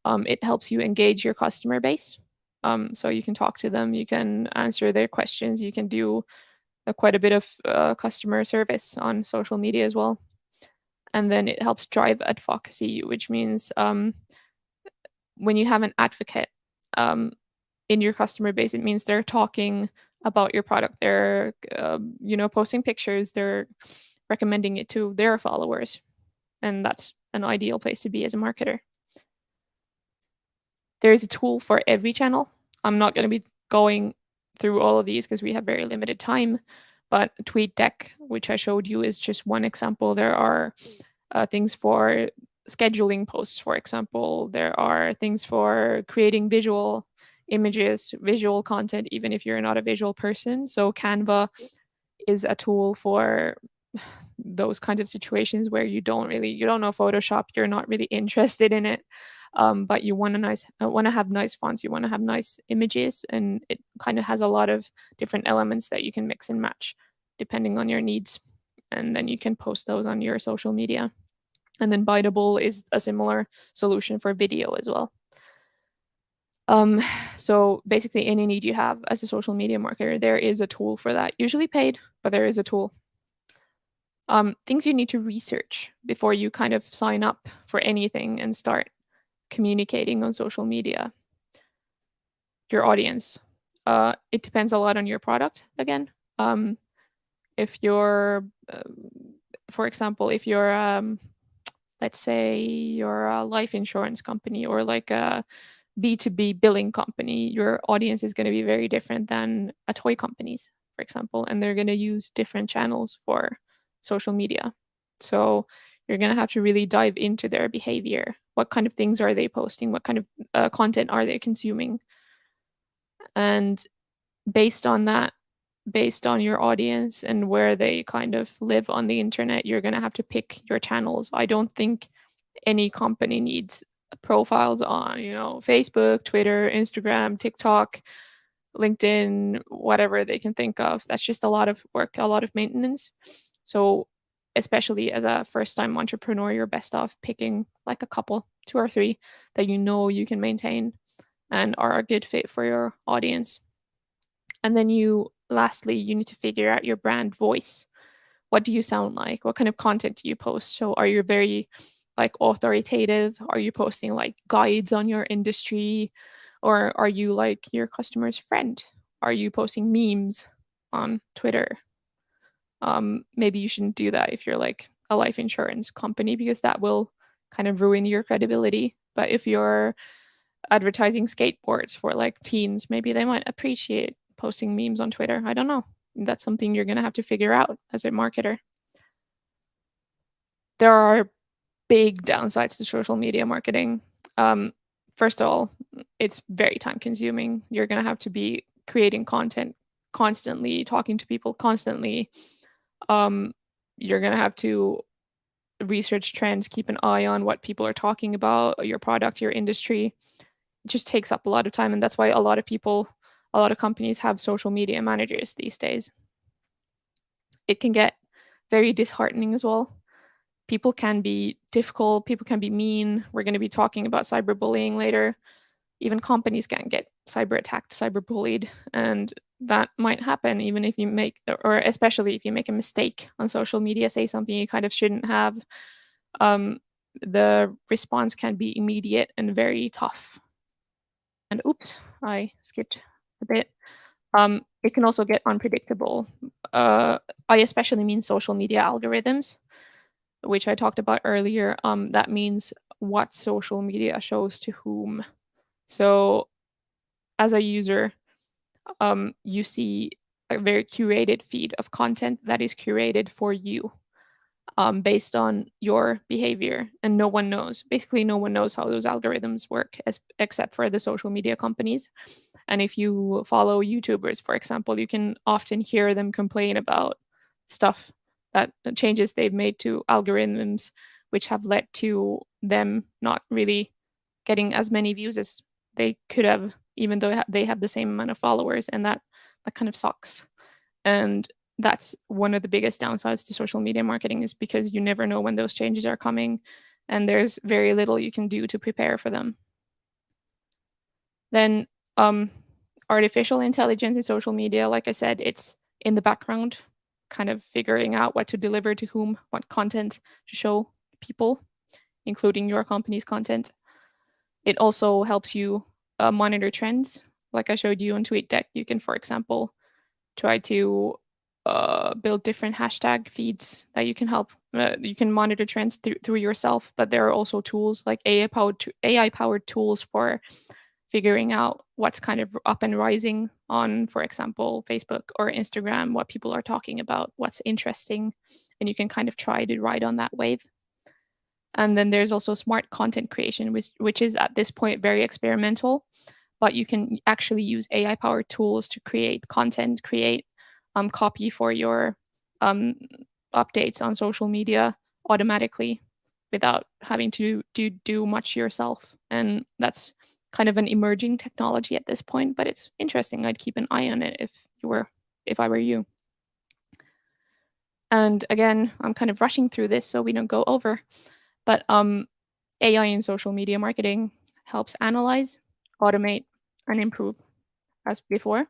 It helps you engage your customer base. So you can talk to them, you can answer their questions, you can do quite a bit of customer service on social media as well. And then it helps drive advocacy, which means when you have an advocate in your customer base, it means they're talking about your product. They're, posting pictures. They're recommending it to their followers, and that's an ideal place to be as a marketer. There is a tool for every channel. I'm not going to be going through all of these because we have very limited time, but TweetDeck, which I showed you, is just one example. There are things for scheduling posts, for example. There are things for creating visual images, visual content, even if you're not a visual person. So Canva is a tool for those kinds of situations where you don't know Photoshop, you're not really interested in it, but you want to have nice fonts, you want to have nice images, and it kind of has a lot of different elements that you can mix and match depending on your needs, and then you can post those on your social media. And then Biteable is a similar solution for video as well. So basically any need you have as a social media marketer, there is a tool for that, usually paid, but there is a tool. Things you need to research before you kind of sign up for anything and start communicating on social media. Your audience. It depends a lot on your product, again. If you're, for example, if you're, let's say you're a life insurance company or like a B2B billing company, your audience is going to be very different than a toy company's, for example, and they're going to use different channels for social media. So you're going to have to really dive into their behavior. What kind of things are they posting? What kind of content are they consuming? And based on that, based on your audience and where they kind of live on the internet, you're going to have to pick your channels. I don't think any company needs profiles on, Facebook, Twitter, Instagram, TikTok, LinkedIn, whatever they can think of. That's just a lot of work, a lot of maintenance. So especially as a first-time entrepreneur, you're best off picking like a couple, 2 or 3 that you can maintain and are a good fit for your audience. And then lastly, you need to figure out your brand voice. What do you sound like? What kind of content do you post? So are you very like authoritative? Are you posting like guides on your industry? Or are you like your customer's friend? Are you posting memes on Twitter? Maybe you shouldn't do that if you're like a life insurance company, because that will kind of ruin your credibility. But if you're advertising skateboards for like teens, maybe they might appreciate posting memes on Twitter. I don't know. That's something you're going to have to figure out as a marketer. There are big downsides to social media marketing. First of all, it's very time consuming. You're going to have to be creating content constantly, talking to people constantly. You're going to have to research trends, keep an eye on what people are talking about, your product, your industry. It just takes up a lot of time. And that's why a lot of companies have social media managers these days. It can get very disheartening as well. People can be difficult, people can be mean. We're going to be talking about cyberbullying later. Even companies can get cyber attacked, cyber bullied, and that might happen even if you make, or especially if you make a mistake on social media, say something you kind of shouldn't have. The response can be immediate and very tough. And oops, I skipped a bit. It can also get unpredictable. I especially mean social media algorithms, which I talked about earlier. That means what social media shows to whom. So as a user, you see a very curated feed of content that is curated for you, based on your behavior, and no one knows. Basically, no one knows how those algorithms work except for the social media companies. And if you follow YouTubers, for example, you can often hear them complain about stuff, that changes they've made to algorithms, which have led to them not really getting as many views as they could have, even though they have the same amount of followers. And that kind of sucks. And that's one of the biggest downsides to social media marketing, is because you never know when those changes are coming, and there's very little you can do to prepare for them. Then artificial intelligence in social media, like I said, it's in the background, kind of figuring out what to deliver to whom, what content to show people, including your company's content. It also helps you monitor trends. Like I showed you on TweetDeck, you can, for example, try to build different hashtag feeds that you can help. You can monitor trends through yourself, but there are also tools like AI-powered tools for figuring out what's kind of up and rising on, for example, Facebook or Instagram, what people are talking about, what's interesting, and you can kind of try to ride on that wave. And then there's also smart content creation, which is at this point very experimental, but you can actually use AI-powered tools to create content, create copy for your updates on social media automatically without having to do much yourself. And that's kind of an emerging technology at this point, but it's interesting. I'd keep an eye on it if I were you. And again, I'm kind of rushing through this so we don't go over, but AI in social media marketing helps analyze, automate, and improve as before.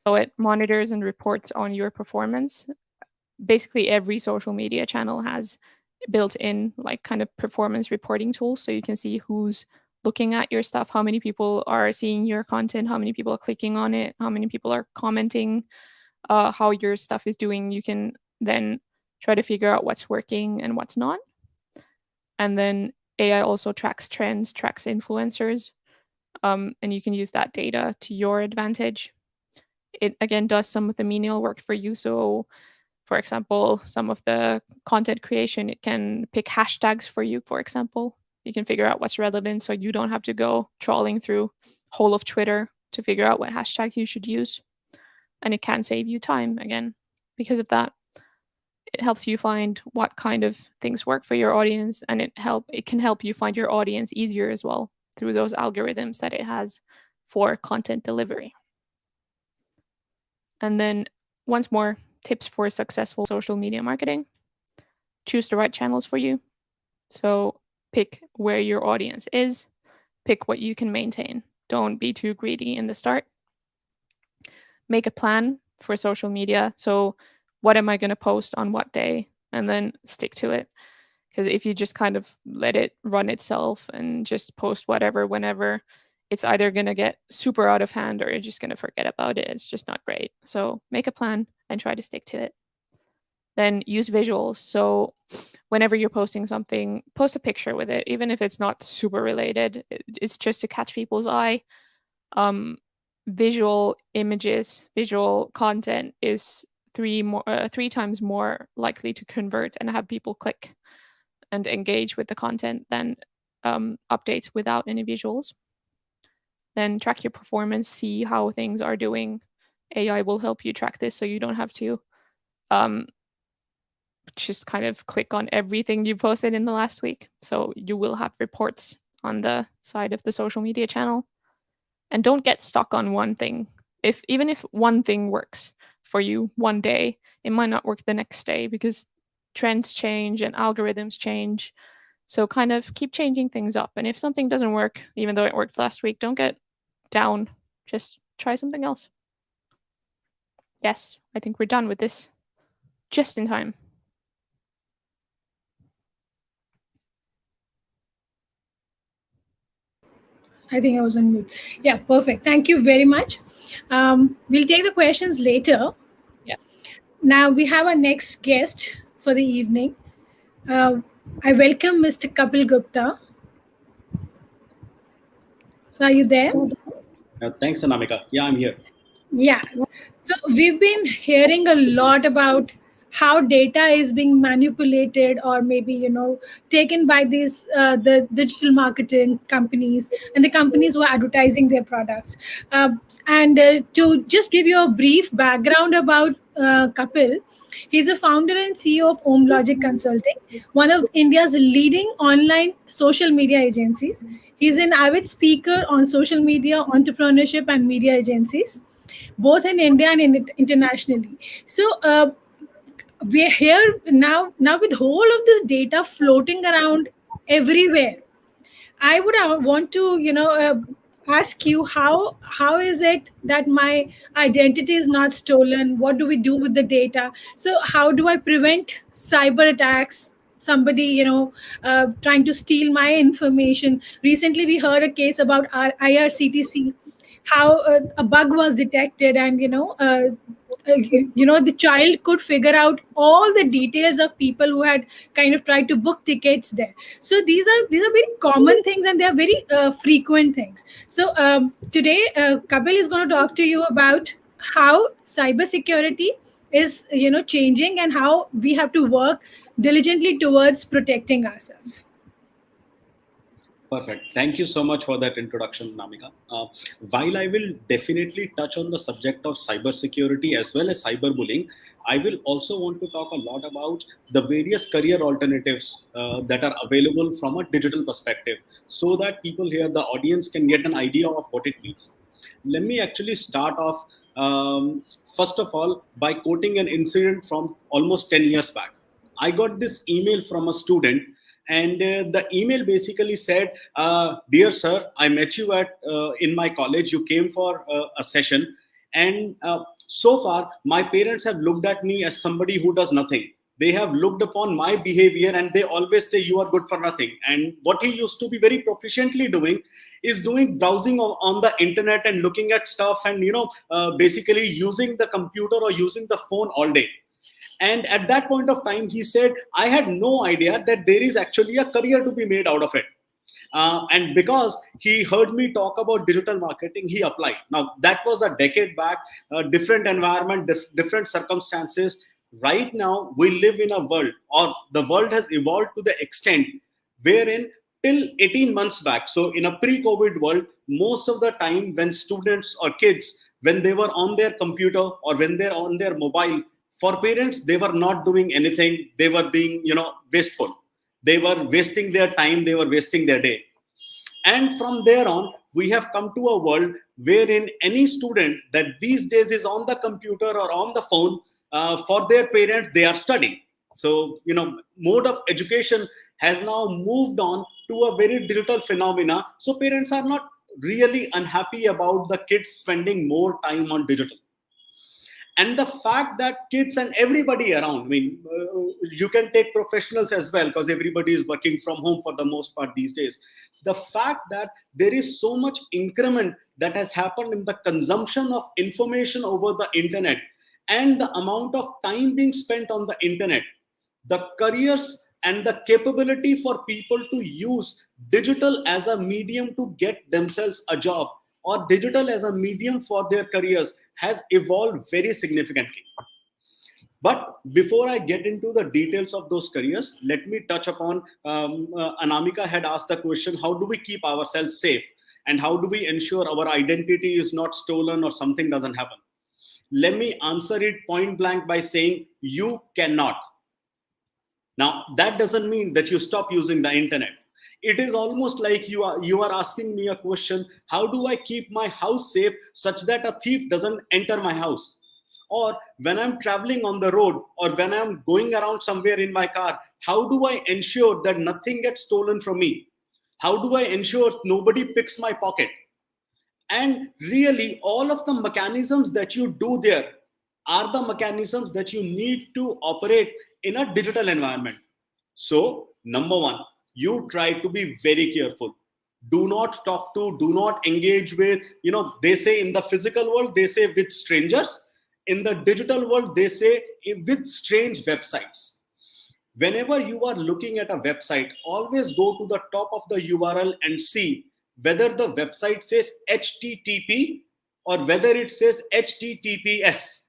So it monitors and reports on your performance. Basically, every social media channel has built in like kind of performance reporting tools, so you can see who's looking at your stuff, how many people are seeing your content, how many people are clicking on it, how many people are commenting, how your stuff is doing. You can then try to figure out what's working and what's not. And then AI also tracks trends, tracks influencers, and you can use that data to your advantage. It again does some of the menial work for you. So for example, some of the content creation, it can pick hashtags for you, for example. You can figure out what's relevant, so you don't have to go trawling through whole of Twitter to figure out what hashtags you should use. And it can save you time again because of that. It helps you find what kind of things work for your audience, and it can help you find your audience easier as well through those algorithms that it has for content delivery. And then once more, tips for successful social media marketing. Choose the right channels for you. So pick where your audience is, pick what you can maintain. Don't be too greedy in the start. Make a plan for social media. So what am I going to post on what day? And then stick to it. Because if you just kind of let it run itself and just post whatever whenever, it's either going to get super out of hand or you're just going to forget about it. It's just not great. So make a plan and try to stick to it. Then use visuals. So whenever you're posting something, post a picture with it, even if it's not super related. It's just to catch people's eye. Visual images, visual content is three times more likely to convert and have people click and engage with the content than updates without any visuals. Then track your performance, see how things are doing. AI will help you track this so you don't have to just kind of click on everything you posted in the last week. So you will have reports on the side of the social media channel. And don't get stuck on one thing. Even if one thing works for you one day, it might not work the next day because trends change and algorithms change. So kind of keep changing things up. And if something doesn't work, even though it worked last week, don't get down. Just try something else. Yes, I think we're done with this. Just in time. I think I was on mute. Yeah, perfect. Thank you very much. We'll take the questions later. Yeah. Now we have our next guest for the evening. I welcome Mr. Kapil Gupta. So are you there? Thanks, Anamika. Yeah, I'm here. Yeah. So we've been hearing a lot about how data is being manipulated or maybe taken by these the digital marketing companies and the companies who are advertising their products. And to just give you a brief background about Kapil, he's a founder and CEO of Om Logic Consulting, one of India's leading online social media agencies. He's an avid speaker on social media, entrepreneurship, and media agencies, both in India and internationally. So we're here now. Now with whole of this data floating around everywhere, I would want to ask you how is it that my identity is not stolen? What do we do with the data? So how do I prevent cyber attacks? Somebody trying to steal my information. Recently, we heard a case about our IRCTC, how a bug was detected, and the child could figure out all the details of people who had kind of tried to book tickets there. So these are very common things, and they are very frequent things. So today Kapil is going to talk to you about how cybersecurity is changing and how we have to work diligently towards protecting ourselves. Perfect. Thank you so much for that introduction, Namika. While I will definitely touch on the subject of cybersecurity as well as cyberbullying, I will also want to talk a lot about the various career alternatives that are available from a digital perspective so that people here, the audience, can get an idea of what it means. Let me actually start off, first of all, by quoting an incident from almost 10 years back. I got this email from a student, and the email basically said, dear sir, I met you at in my college. You came for a session, and so far my parents have looked at me as somebody who does nothing. They have looked upon my behavior and they always say you are good for nothing. And what he used to be very proficiently doing is doing browsing on the internet and looking at stuff, and basically using the computer or using the phone all day. And at that point of time, he said, I had no idea that there is actually a career to be made out of it. And because he heard me talk about digital marketing, he applied. Now, that was a decade back, different environment, different circumstances. Right now, we live in a world, or the world has evolved to the extent wherein till 18 months back, so in a pre-COVID world, most of the time when students or kids, when they were on their computer or when they're on their mobile, for parents, they were not doing anything. They were being, wasteful. They were wasting their time. They were wasting their day. And from there on, we have come to a world wherein any student that these days is on the computer or on the phone, for their parents, they are studying. So, mode of education has now moved on to a very digital phenomena. So parents are not really unhappy about the kids spending more time on digital. And the fact that kids and everybody around, I mean, you can take professionals as well, because everybody is working from home for the most part these days. The fact that there is so much increment that has happened in the consumption of information over the internet, and the amount of time being spent on the internet, the careers and the capability for people to use digital as a medium to get themselves a job, or digital as a medium for their careers, has evolved very significantly. But before I get into the details of those careers, let me touch upon, Anamika had asked the question, how do we keep ourselves safe? And how do we ensure our identity is not stolen or something doesn't happen? Let me answer it point blank by saying, you cannot. Now, that doesn't mean that you stop using the internet. It is almost like you are asking me a question, how do I keep my house safe such that a thief doesn't enter my house? Or when I'm traveling on the road, or when I'm going around somewhere in my car, how do I ensure that nothing gets stolen from me? How do I ensure nobody picks my pocket? And really, all of the mechanisms that you do there are the mechanisms that you need to operate in a digital environment. So, number one, you try to be very careful. Do not talk to, do not engage with, they say in the physical world, they say with strangers. In the digital world, they say with strange websites. Whenever you are looking at a website, always go to the top of the URL and see whether the website says HTTP or whether it says HTTPS.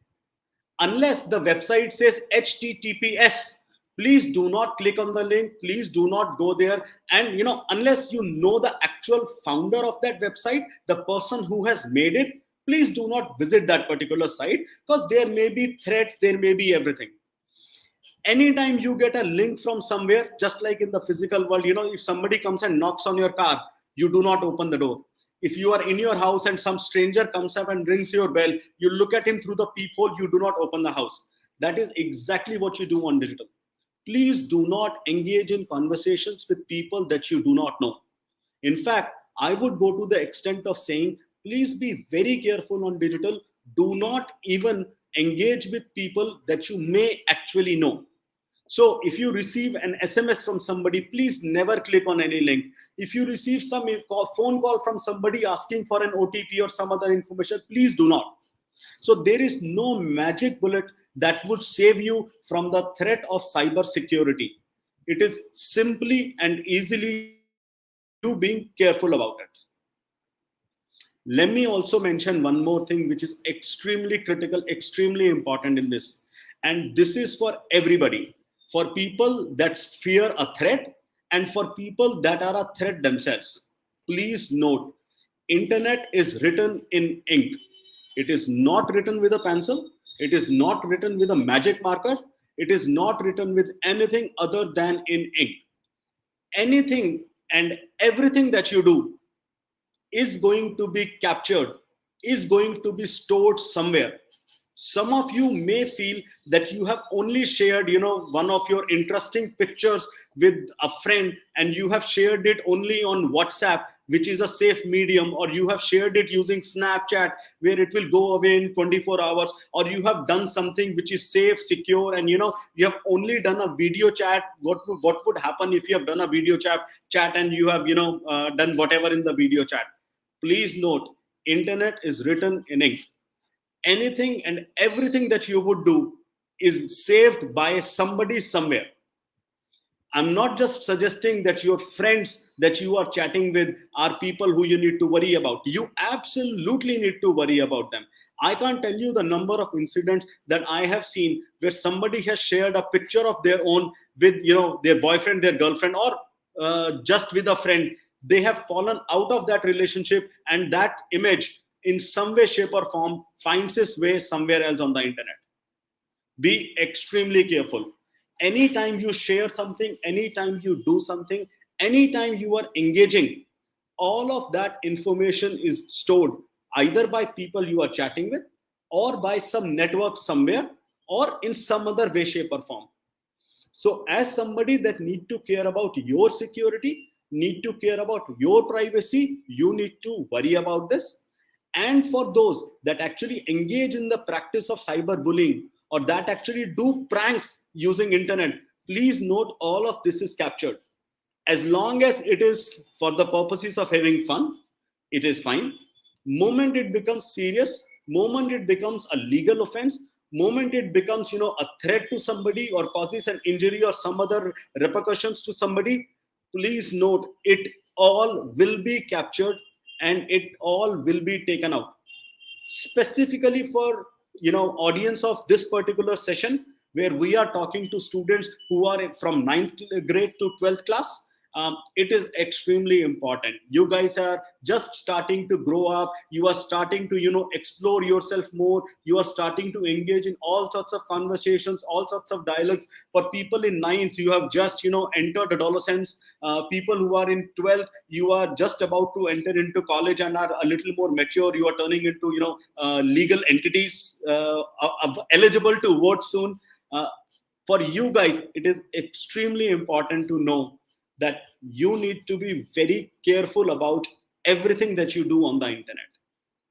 Unless the website says HTTPS, please do not click on the link. Please do not go there. And unless you know the actual founder of that website, the person who has made it, please do not visit that particular site, because there may be threats, there may be everything. Anytime you get a link from somewhere, just like in the physical world, if somebody comes and knocks on your car, you do not open the door. If you are in your house and some stranger comes up and rings your bell, you look at him through the peephole, you do not open the house. That is exactly what you do on digital. Please do not engage in conversations with people that you do not know. In fact, I would go to the extent of saying, please be very careful on digital. Do not even engage with people that you may actually know. So if you receive an SMS from somebody, please never click on any link. If you receive some phone call from somebody asking for an OTP or some other information, please do not. So there is no magic bullet that would save you from the threat of cyber security. It is simply and easily you being careful about it. Let me also mention one more thing which is extremely critical, extremely important in this. And this is for everybody. For people that fear a threat and for people that are a threat themselves. Please note, internet is written in ink. It is not written with a pencil. It is not written with a magic marker. It is not written with anything other than in ink. Anything and everything that you do is going to be captured, is going to be stored somewhere. Some of you may feel that you have only shared, one of your interesting pictures with a friend, and you have shared it only on WhatsApp, which is a safe medium, or you have shared it using Snapchat, where it will go away in 24 hours, or you have done something which is safe, secure, and you have only done a video chat. What would happen if you have done a video chat and you have done whatever in the video chat? Please note, internet is written in ink. Anything and everything that you would do is saved by somebody somewhere. I'm not just suggesting that your friends that you are chatting with are people who you need to worry about. You absolutely need to worry about them. I can't tell you the number of incidents that I have seen where somebody has shared a picture of their own with their boyfriend, their girlfriend, or just with a friend. They have fallen out of that relationship, and that image in some way, shape, or form finds its way somewhere else on the internet. Be extremely careful. Anytime you share something, anytime you do something, anytime you are engaging, all of that information is stored either by people you are chatting with, or by some network somewhere, or in some other way, shape, or form. So as somebody that need to care about your security, need to care about your privacy, you need to worry about this. And for those that actually engage in the practice of cyberbullying or that actually do pranks using internet, please note all of this is captured. As long as it is for the purposes of having fun, it is fine. Moment it becomes serious, moment it becomes a legal offense, moment it becomes a threat to somebody or causes an injury or some other repercussions to somebody, please note it all will be captured and it all will be taken out. Specifically for audience of this particular session, where we are talking to students who are from 9th grade to 12th class, it is extremely important. You guys are just starting to grow up, you are starting to explore yourself more, you are starting to engage in all sorts of conversations, all sorts of dialogues. For people in 9th, you have just entered adolescence. People who are in 12th, you are just about to enter into college and are a little more mature, you are turning into legal entities, eligible to vote soon. For you guys, it is extremely important to know that you need to be very careful about everything that you do on the internet.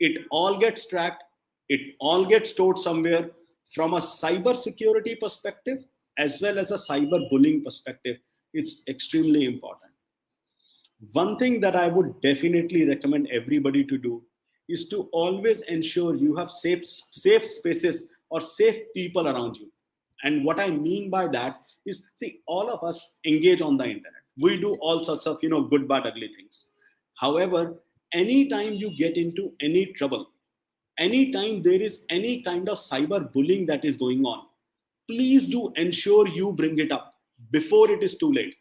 It all gets tracked, it all gets stored somewhere. From a cyber security perspective as well as a cyber bullying perspective, it's extremely important. One thing that I would definitely recommend everybody to do is to always ensure you have safe spaces or safe people around you. And what I mean by that is, see, all of us engage on the internet. We do all sorts of good, bad, ugly things. However, anytime you get into any trouble, anytime there is any kind of cyber bullying that is going on, please do ensure you bring it up before it is too late.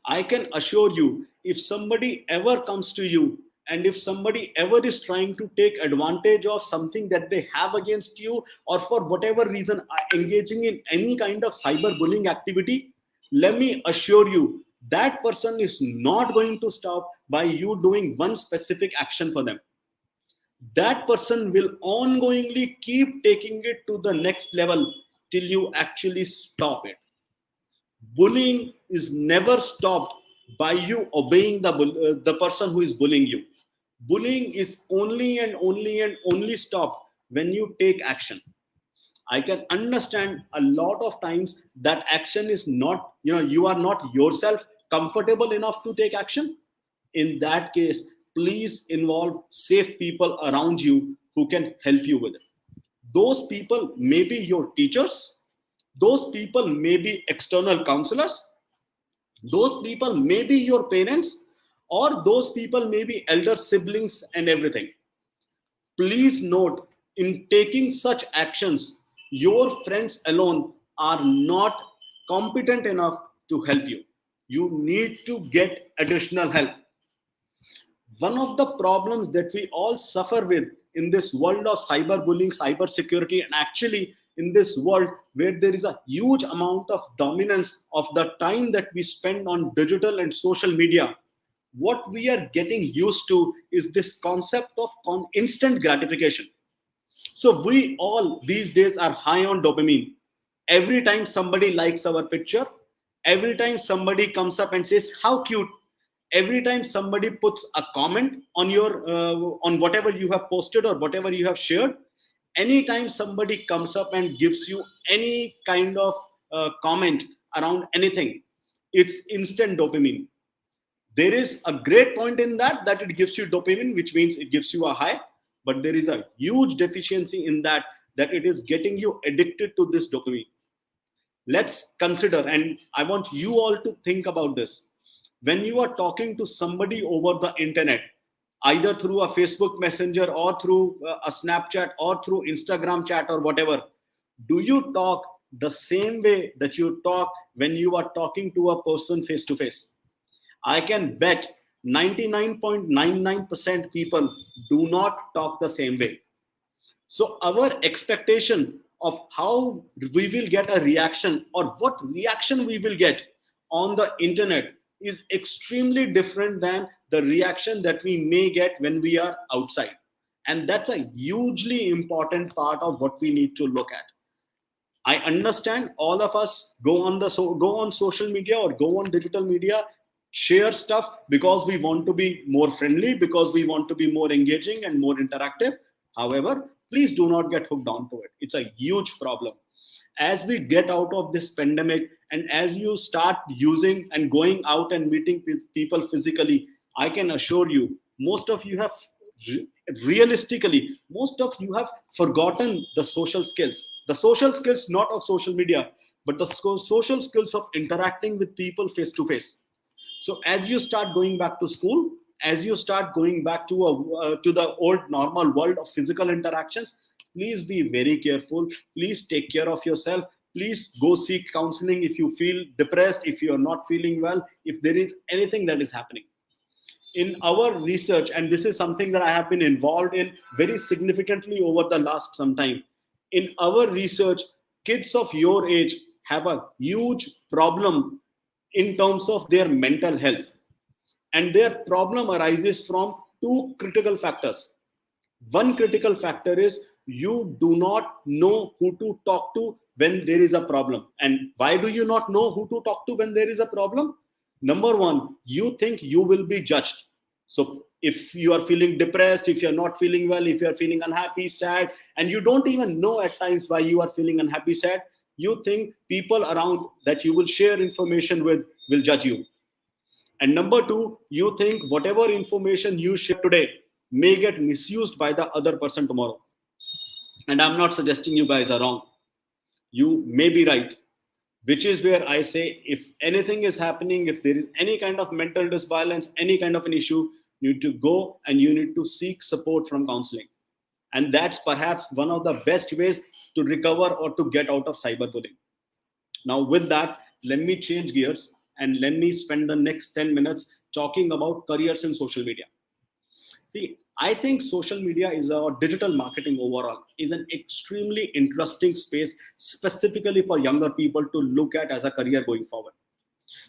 I can assure you, if somebody ever comes to you and if somebody ever is trying to take advantage of something that they have against you, or for whatever reason are engaging in any kind of cyberbullying activity, let me assure you, that person is not going to stop by you doing one specific action for them. That person will ongoingly keep taking it to the next level till you actually stop it. Bullying is never stopped by you obeying the person who is bullying you. Bullying is only and only and only stopped when you take action. I can understand a lot of times that action is not, you are not yourself comfortable enough to take action. In that case, please involve safe people around you who can help you with it. Those people may be your teachers, those people may be external counselors, those people may be your parents, or those people may be elder siblings and everything. Please note, in taking such actions, your friends alone are not competent enough to help you. You need to get additional help. One of the problems that we all suffer with in this world of cyberbullying, cybersecurity, and actually in this world where there is a huge amount of dominance of the time that we spend on digital and social media, what we are getting used to is this concept of instant gratification. So we all these days are high on dopamine. Every time somebody likes our picture, every time somebody comes up and says how cute, every time somebody puts a comment on your on whatever you have posted or whatever you have shared, anytime somebody comes up and gives you any kind of comment around anything, it's instant dopamine. There is a great point in that it gives you dopamine, which means it gives you a high, but there is a huge deficiency in that it is getting you addicted to this dopamine. Let's consider, and I want you all to think about this. When you are talking to somebody over the internet, either through a Facebook Messenger or through a Snapchat or through Instagram chat or whatever, do you talk the same way that you talk when you are talking to a person face to face? I can bet 99.99% people do not talk the same way. So our expectation of how we will get a reaction or what reaction we will get on the internet is extremely different than the reaction that we may get when we are outside. And that's a hugely important part of what we need to look at. I understand all of us go on social media or go on digital media share stuff because we want to be more friendly, because we want to be more engaging and more interactive. However, please do not get hooked onto it. It's a huge problem. As we get out of this pandemic and as you start using and going out and meeting people physically, I can assure you, most of you have realistically, most of you have forgotten the social skills. The social skills not of social media, but the social skills of interacting with people face to face. So as you start going back to school, as you start going back to the old normal world of physical interactions, please be very careful. Please take care of yourself. Please go seek counseling if you feel depressed, if you are not feeling well, if there is anything that is happening. In our research, and this is something that I have been involved in very significantly over the last some time, in our research, kids of your age have a huge problem in terms of their mental health. And their problem arises from two critical factors. One critical factor is you do not know who to talk to when there is a problem. And why do you not know who to talk to when there is a problem? Number one, you think you will be judged. So if you are feeling depressed, if you're not feeling well, if you're feeling unhappy, sad, and you don't even know at times why you are feeling unhappy, sad, you think people around that you will share information with will judge you. And number two, you think whatever information you share today may get misused by the other person tomorrow. And I'm not suggesting you guys are wrong. You may be right, which is where I say, if anything is happening, if there is any kind of mental disbalance, any kind of an issue, you need to go and you need to seek support from counseling. And that's perhaps one of the best ways to recover or to get out of cyberbullying. Now, with that, let me change gears and let me spend the next 10 minutes talking about careers in social media. See, I think social media or digital marketing overall is an extremely interesting space, specifically for younger people to look at as a career going forward.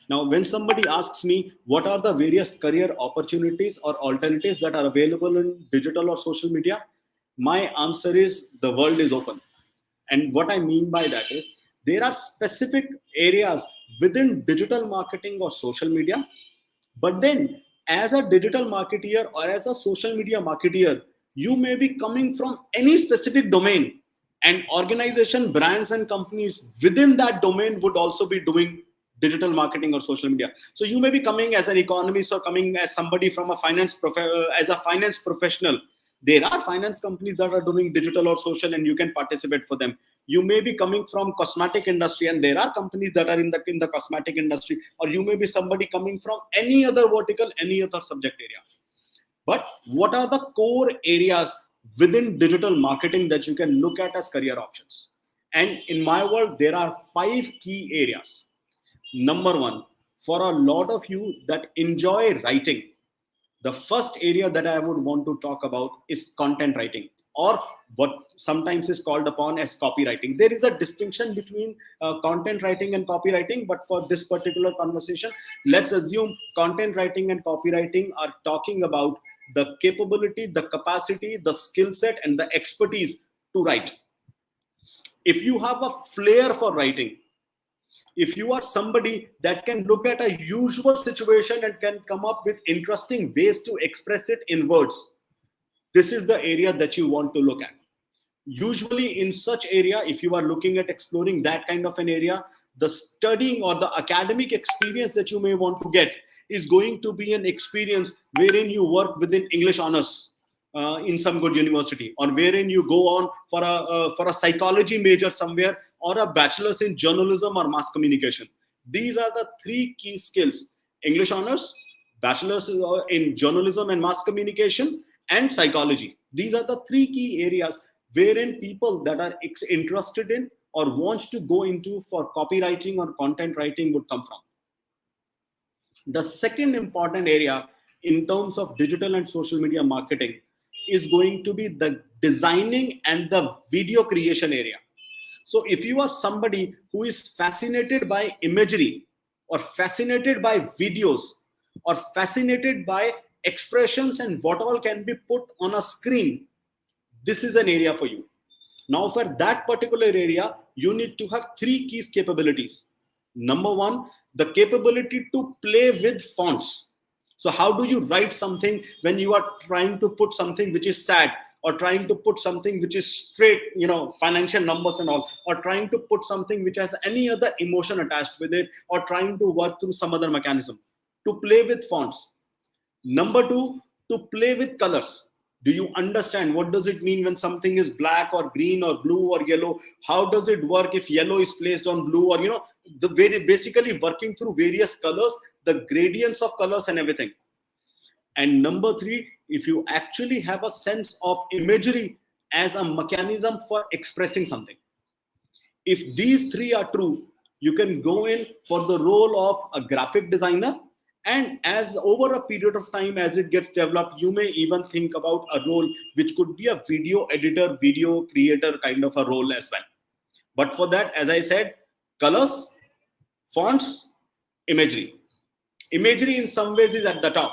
Now, when somebody asks me what are the various career opportunities or alternatives that are available in digital or social media, my answer is the world is open. And what I mean by that is there are specific areas within digital marketing or social media, but then as a digital marketeer or as a social media marketeer, you may be coming from any specific domain, and organization, brands and companies within that domain would also be doing digital marketing or social media. So you may be coming as an economist or coming as somebody from a finance professional. There are finance companies that are doing digital or social, and you can participate for them. You may be coming from cosmetic industry, and there are companies that are in the cosmetic industry, or you may be somebody coming from any other vertical, any other subject area. But what are the core areas within digital marketing that you can look at as career options? And in my world, there are 5 key areas. Number one, for a lot of you that enjoy writing, the first area that I would want to talk about is content writing, or what sometimes is called upon as copywriting. There is a distinction between content writing and copywriting, but for this particular conversation, let's assume content writing and copywriting are talking about the capability, the capacity, the skill set, and the expertise to write. If you have a flair for writing, if you are somebody that can look at a usual situation and can come up with interesting ways to express it in words, this is the area that you want to look at. Usually in such area, if you are looking at exploring that kind of an area, the studying or the academic experience that you may want to get is going to be an experience wherein you work within English honors in some good university, or wherein you go on for a psychology major somewhere, or a bachelor's in journalism or mass communication. These are the 3 key skills: English honors, bachelor's in journalism and mass communication, and psychology. These are the 3 key areas wherein people that are interested in or wants to go into for copywriting or content writing would come from. The second important area in terms of digital and social media marketing is going to be the designing and the video creation area. So if you are somebody who is fascinated by imagery, or fascinated by videos, or fascinated by expressions and what all can be put on a screen, this is an area for you. Now, for that particular area, you need to have 3 key capabilities. Number one, the capability to play with fonts. So how do you write something when you are trying to put something which is sad, or trying to put something which is straight, financial numbers and all, or trying to put something which has any other emotion attached with it, or trying to work through some other mechanism? To play with fonts. Number two, to play with colors. Do you understand what does it mean when something is black or green or blue or yellow? How does it work if yellow is placed on blue, or the very basically working through various colors, the gradients of colors and everything. And number three, if you actually have a sense of imagery as a mechanism for expressing something. If these three are true, you can go in for the role of a graphic designer. And as over a period of time, as it gets developed, you may even think about a role which could be a video editor, video creator kind of a role as well. But for that, as I said, colors, fonts, imagery. Imagery in some ways is at the top.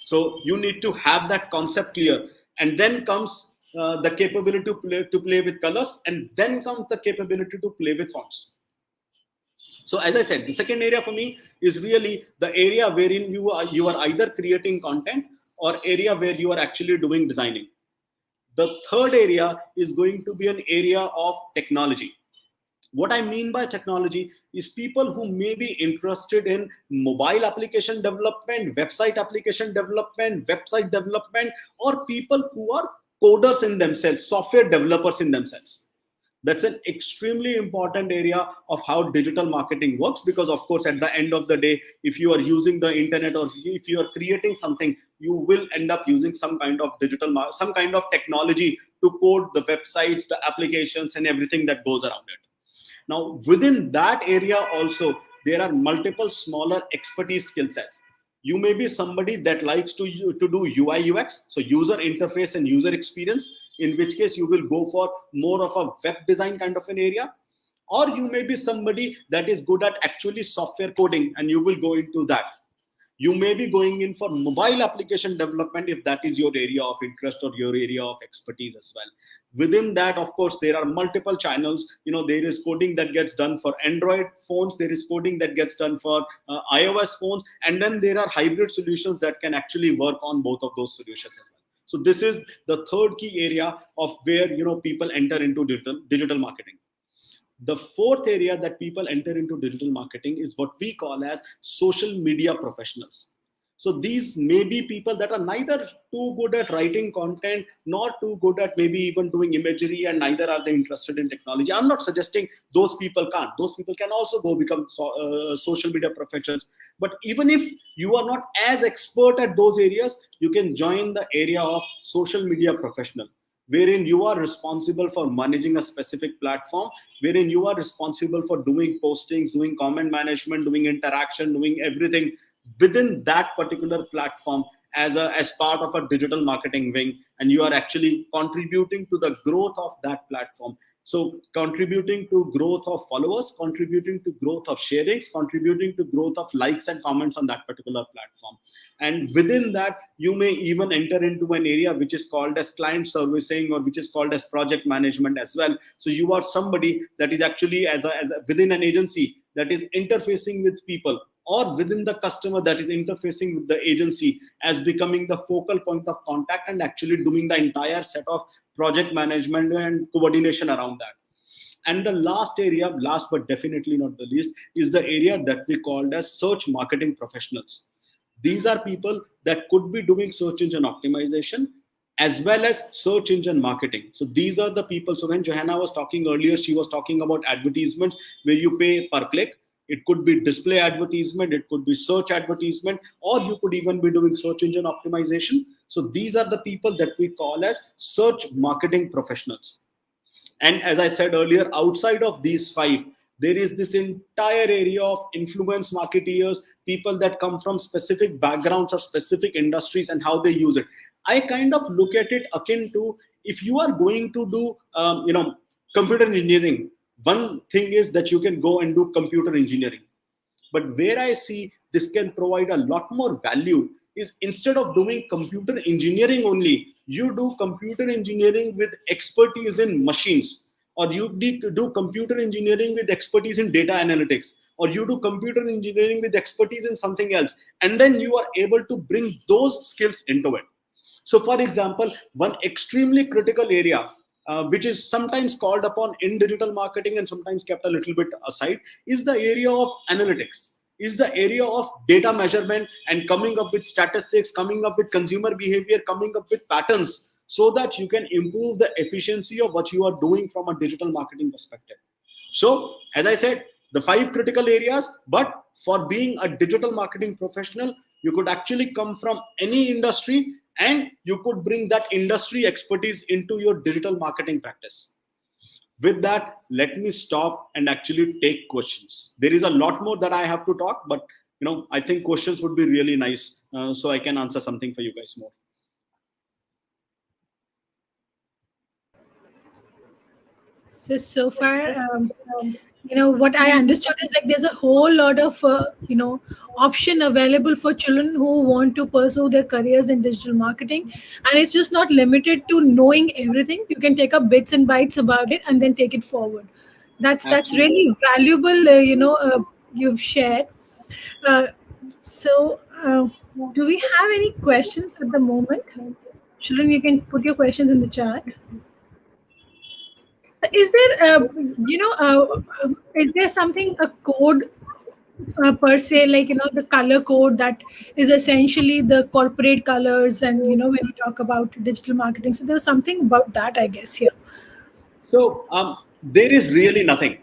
So you need to have that concept clear. And then comes the capability to play with colors. And then comes the capability to play with fonts. So as I said, the second area for me is really the area wherein you are either creating content or area where you are actually doing designing. The third area is going to be an area of technology. What I mean by technology is people who may be interested in mobile application development, website application development, website development, or people who are coders in themselves, software developers in themselves. That's an extremely important area of how digital marketing works, because of course, at the end of the day, if you are using the internet or if you are creating something, you will end up using some kind of some kind of technology to code the websites, the applications, and everything that goes around it. Now, within that area also, there are multiple smaller expertise skill sets. You may be somebody that likes to do UI UX, so user interface and user experience, in which case you will go for more of a web design kind of an area. Or you may be somebody that is good at actually software coding, and you will go into that. You may be going in for mobile application development if that is your area of interest or your area of expertise as well. Within that, of course, there are multiple channels. There is coding that gets done for Android phones, there is coding that gets done for iOS phones, and then there are hybrid solutions that can actually work on both of those solutions as well. So this is the third key area of where people enter into digital marketing. The fourth area that people enter into digital marketing is what we call as social media professionals. So these may be people that are neither too good at writing content, nor too good at maybe even doing imagery, and neither are they interested in technology. I'm not suggesting those people can't. Those people can also go become social media professionals. But even if you are not as expert at those areas, you can join the area of social media professional, wherein you are responsible for managing a specific platform, wherein you are responsible for doing postings, doing comment management, doing interaction, doing everything within that particular platform as part of a digital marketing wing, and you are actually contributing to the growth of that platform. So contributing to growth of followers, contributing to growth of sharings, contributing to growth of likes and comments on that particular platform. And within that, you may even enter into an area which is called as client servicing, or which is called as project management as well. So you are somebody that is actually within an agency that is interfacing with people, or within the customer that is interfacing with the agency, as becoming the focal point of contact and actually doing the entire set of project management and coordination around that. And the last area, last but definitely not the least, is the area that we called as search marketing professionals. These are people that could be doing search engine optimization as well as search engine marketing. So these are the people. So when Johanna was talking earlier, she was talking about advertisements where you pay per click. It could be display advertisement, it could be search advertisement, or you could even be doing search engine optimization. So these are the people that we call as search marketing professionals. And as I said earlier, outside of these five, there is this entire area of influence marketeers, people that come from specific backgrounds or specific industries and how they use it. I kind of look at it akin to, if you are going to do, computer engineering, one thing is that you can go and do computer engineering. But where I see this can provide a lot more value is, instead of doing computer engineering only, you do computer engineering with expertise in machines, or you do computer engineering with expertise in data analytics, or you do computer engineering with expertise in something else, and then you are able to bring those skills into it. So, for example, one extremely critical area, which is sometimes called upon in digital marketing and sometimes kept a little bit aside, is the area of analytics, is the area of data measurement and coming up with statistics, coming up with consumer behavior, coming up with patterns, so that you can improve the efficiency of what you are doing from a digital marketing perspective. So, as I said, the 5 critical areas, but for being a digital marketing professional, you could actually come from any industry and you could bring that industry expertise into your digital marketing practice. With that, let me stop and actually take questions. There is a lot more that I have to talk, but I think questions would be really nice, so I can answer something for you guys more. So far, what I understood is like there's a whole lot of option available for children who want to pursue their careers in digital marketing, and it's just not limited to knowing everything. You can take up bits and bytes about it and then take it forward. That's really valuable. You've shared. Uh, so, do we have any questions at the moment? Children, you can put your questions in the chat. Is there, is there something, a code per se, like, the color code that is essentially the corporate colors, and, when you talk about digital marketing, so there's something about that, I guess, here. So there is really nothing.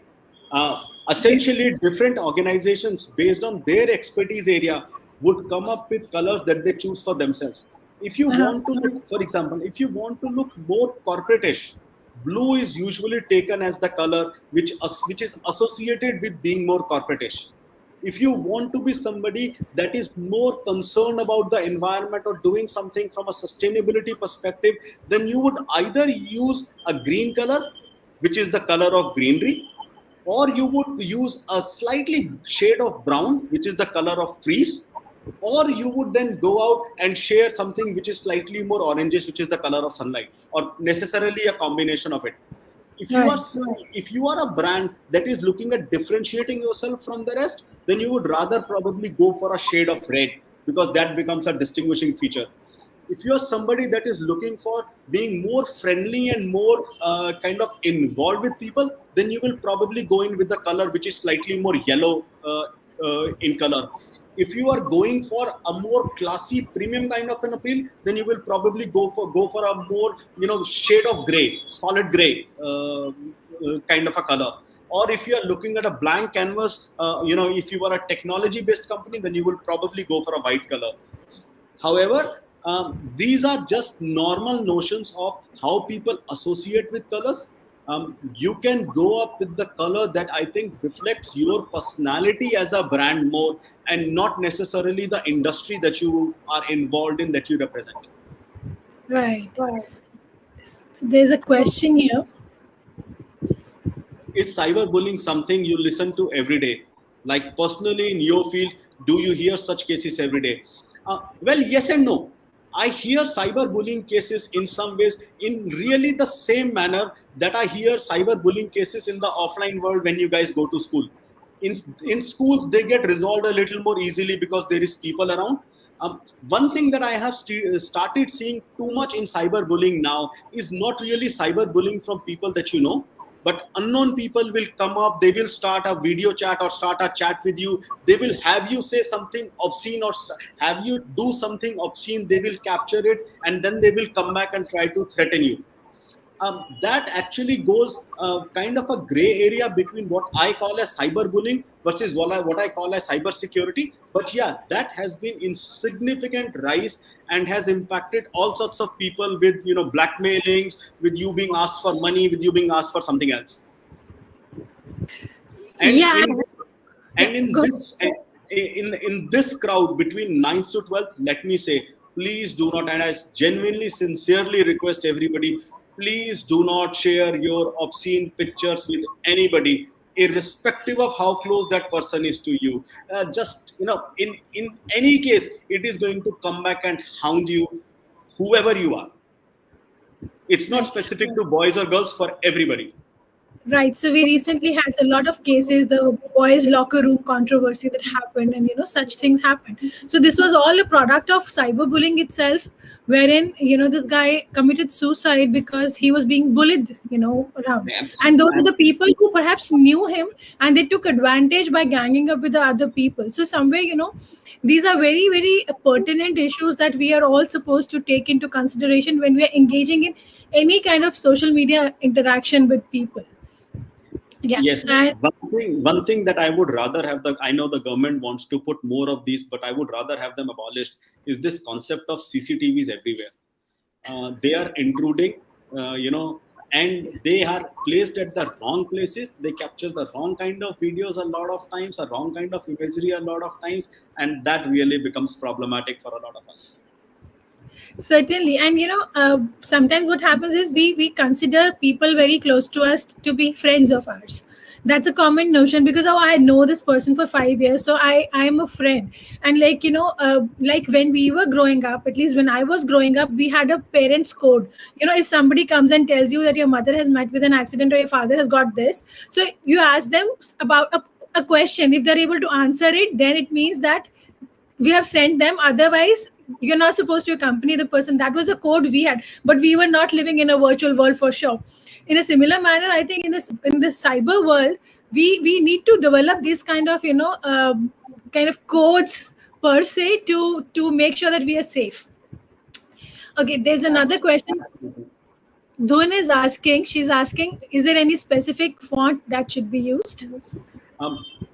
Essentially, different organizations, based on their expertise area, would come up with colors that they choose for themselves. If you want to look, for example, if you want to look more corporate-ish, blue is usually taken as the color which is associated with being more corporate-ish. If you want to be somebody that is more concerned about the environment or doing something from a sustainability perspective, then you would either use a green color, which is the color of greenery, or you would use a slightly shade of brown, which is the color of trees, or you would then go out and share something which is slightly more orangish, which is the color of sunlight, or necessarily a combination of it. If you are a brand that is looking at differentiating yourself from the rest, then you would rather probably go for a shade of red, because that becomes a distinguishing feature. If you're somebody that is looking for being more friendly and more kind of involved with people, then you will probably go in with the color which is slightly more yellow in color. If you are going for a more classy premium kind of an appeal, then you will probably go for a more shade of gray, solid gray kind of a color. Or if you are looking at a blank canvas, if you are a technology based company, then you will probably go for a white color. However, these are just normal notions of how people associate with colors. You can go up with the color that I think reflects your personality as a brand more, and not necessarily the industry that you are involved in, that you represent. Right. So there's a question here. Is cyberbullying something you listen to every day? Like personally in your field, do you hear such cases every day? Well, yes and no. I hear cyberbullying cases in some ways in really the same manner that I hear cyberbullying cases in the offline world when you guys go to school. In schools, they get resolved a little more easily because there is people around. One thing that I have started seeing too much in cyberbullying now is not really cyberbullying from people that you know, but unknown people will come up, they will start a video chat or start a chat with you, they will have you say something obscene or have you do something obscene, they will capture it, and then they will come back and try to threaten you. That actually goes kind of a gray area between what I call as cyberbullying versus what I call as cybersecurity. But yeah, that has been in significant rise and has impacted all sorts of people with blackmailings, with you being asked for money, with you being asked for something else. And in this crowd between 9th to 12th, let me say, please do not, and I genuinely, sincerely request everybody, please do not share your obscene pictures with anybody, irrespective of how close that person is to you. Just in any case, it is going to come back and hound you, whoever you are. It's not specific to boys or girls, for everybody. Right. So we recently had a lot of cases, the boys' locker room controversy that happened, and such things happened. So this was all a product of cyberbullying itself, wherein this guy committed suicide because he was being bullied, around. And those are the people who perhaps knew him, and they took advantage by ganging up with the other people. So somewhere, these are very, very pertinent issues that we are all supposed to take into consideration when we are engaging in any kind of social media interaction with people. Yeah. Yes, And one thing that I would rather have, I know the government wants to put more of these, but I would rather have them abolished, is this concept of CCTVs everywhere. They are intruding, and they are placed at the wrong places. They capture the wrong kind of videos a lot of times, a wrong kind of imagery a lot of times, and that really becomes problematic for a lot of us. certainly, and sometimes what happens is we consider people very close to us to be friends of ours. That's a common notion because, oh, I know this person for 5 years, so I am a friend. And like when we were growing up, at least when I was growing up, we had a parents code. If somebody comes and tells you that your mother has met with an accident or your father has got this, so you ask them about a question. If they're able to answer it, then it means that we have sent them. Otherwise, you're not supposed to accompany the person. That was the code we had, but we were not living in a virtual world, for sure. In a similar manner, I think in this cyber world, we need to develop these kind of kind of codes per se to make sure that we are safe. Okay, there's another question. Absolutely. Dhun is asking, she's asking, is there any specific font that should be used?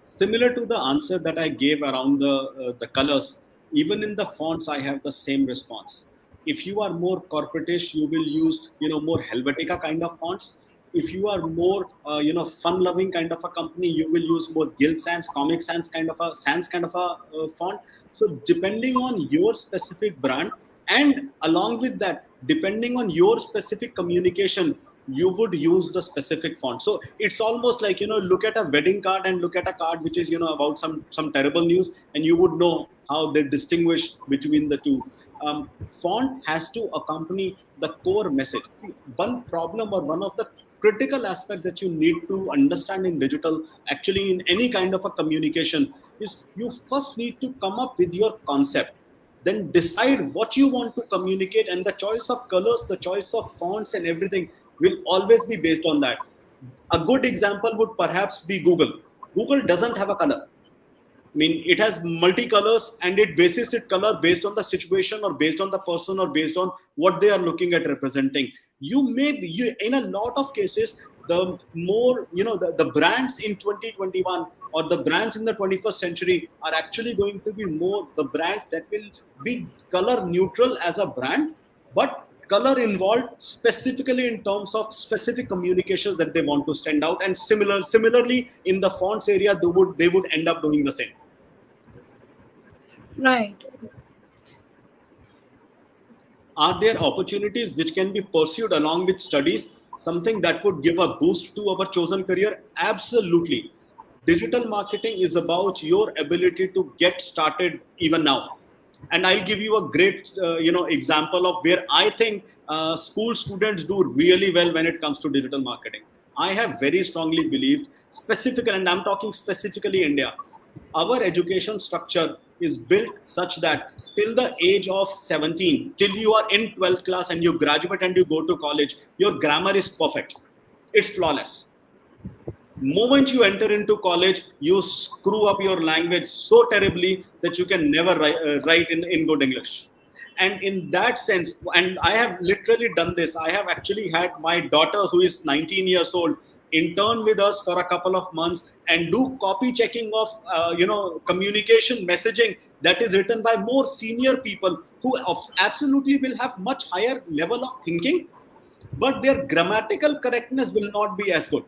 Similar to the answer that I gave around the colors, even in the fonts, I have the same response. If you are more corporatish, you will use more Helvetica kind of fonts. If you are more fun-loving kind of a company, you will use more Gill Sans, Comic Sans kind of a font. So depending on your specific brand, and along with that, depending on your specific communication, you would use the specific font. So it's almost like look at a wedding card and look at a card which is about some terrible news, and you would know how they distinguish between the two. Font has to accompany the core message. See, one problem or one of the critical aspects that you need to understand in digital, actually in any kind of a communication, is you first need to come up with your concept, then decide what you want to communicate, and the choice of colors, the choice of fonts and everything will always be based on that. A good example would perhaps be Google. Google doesn't have a color. I mean, it has multicolors, and it bases its color based on the situation or based on the person or based on what they are looking at representing. In a lot of cases, the more, the brands in 2021 or the brands in the 21st century are actually going to be more the brands that will be color neutral as a brand, but color involved specifically in terms of specific communications that they want to stand out. And similarly in the fonts area, they would end up doing the same. Right. Are there opportunities which can be pursued along with studies, something that would give a boost to our chosen career? Absolutely. Digital marketing is about your ability to get started even now. And I'll give you a great example of where I think school students do really well when it comes to digital marketing. I have very strongly believed, specifically, and I'm talking specifically India, our education structure is built such that till the age of 17, till you are in 12th class and you graduate and you go to college, your grammar is perfect. It's flawless. Moment you enter into college, you screw up your language so terribly that you can never write in good English. And in that sense, and I have literally done this, I have actually had my daughter who is 19 years old intern with us for a couple of months and do copy checking of communication messaging that is written by more senior people who absolutely will have much higher level of thinking, but their grammatical correctness will not be as good.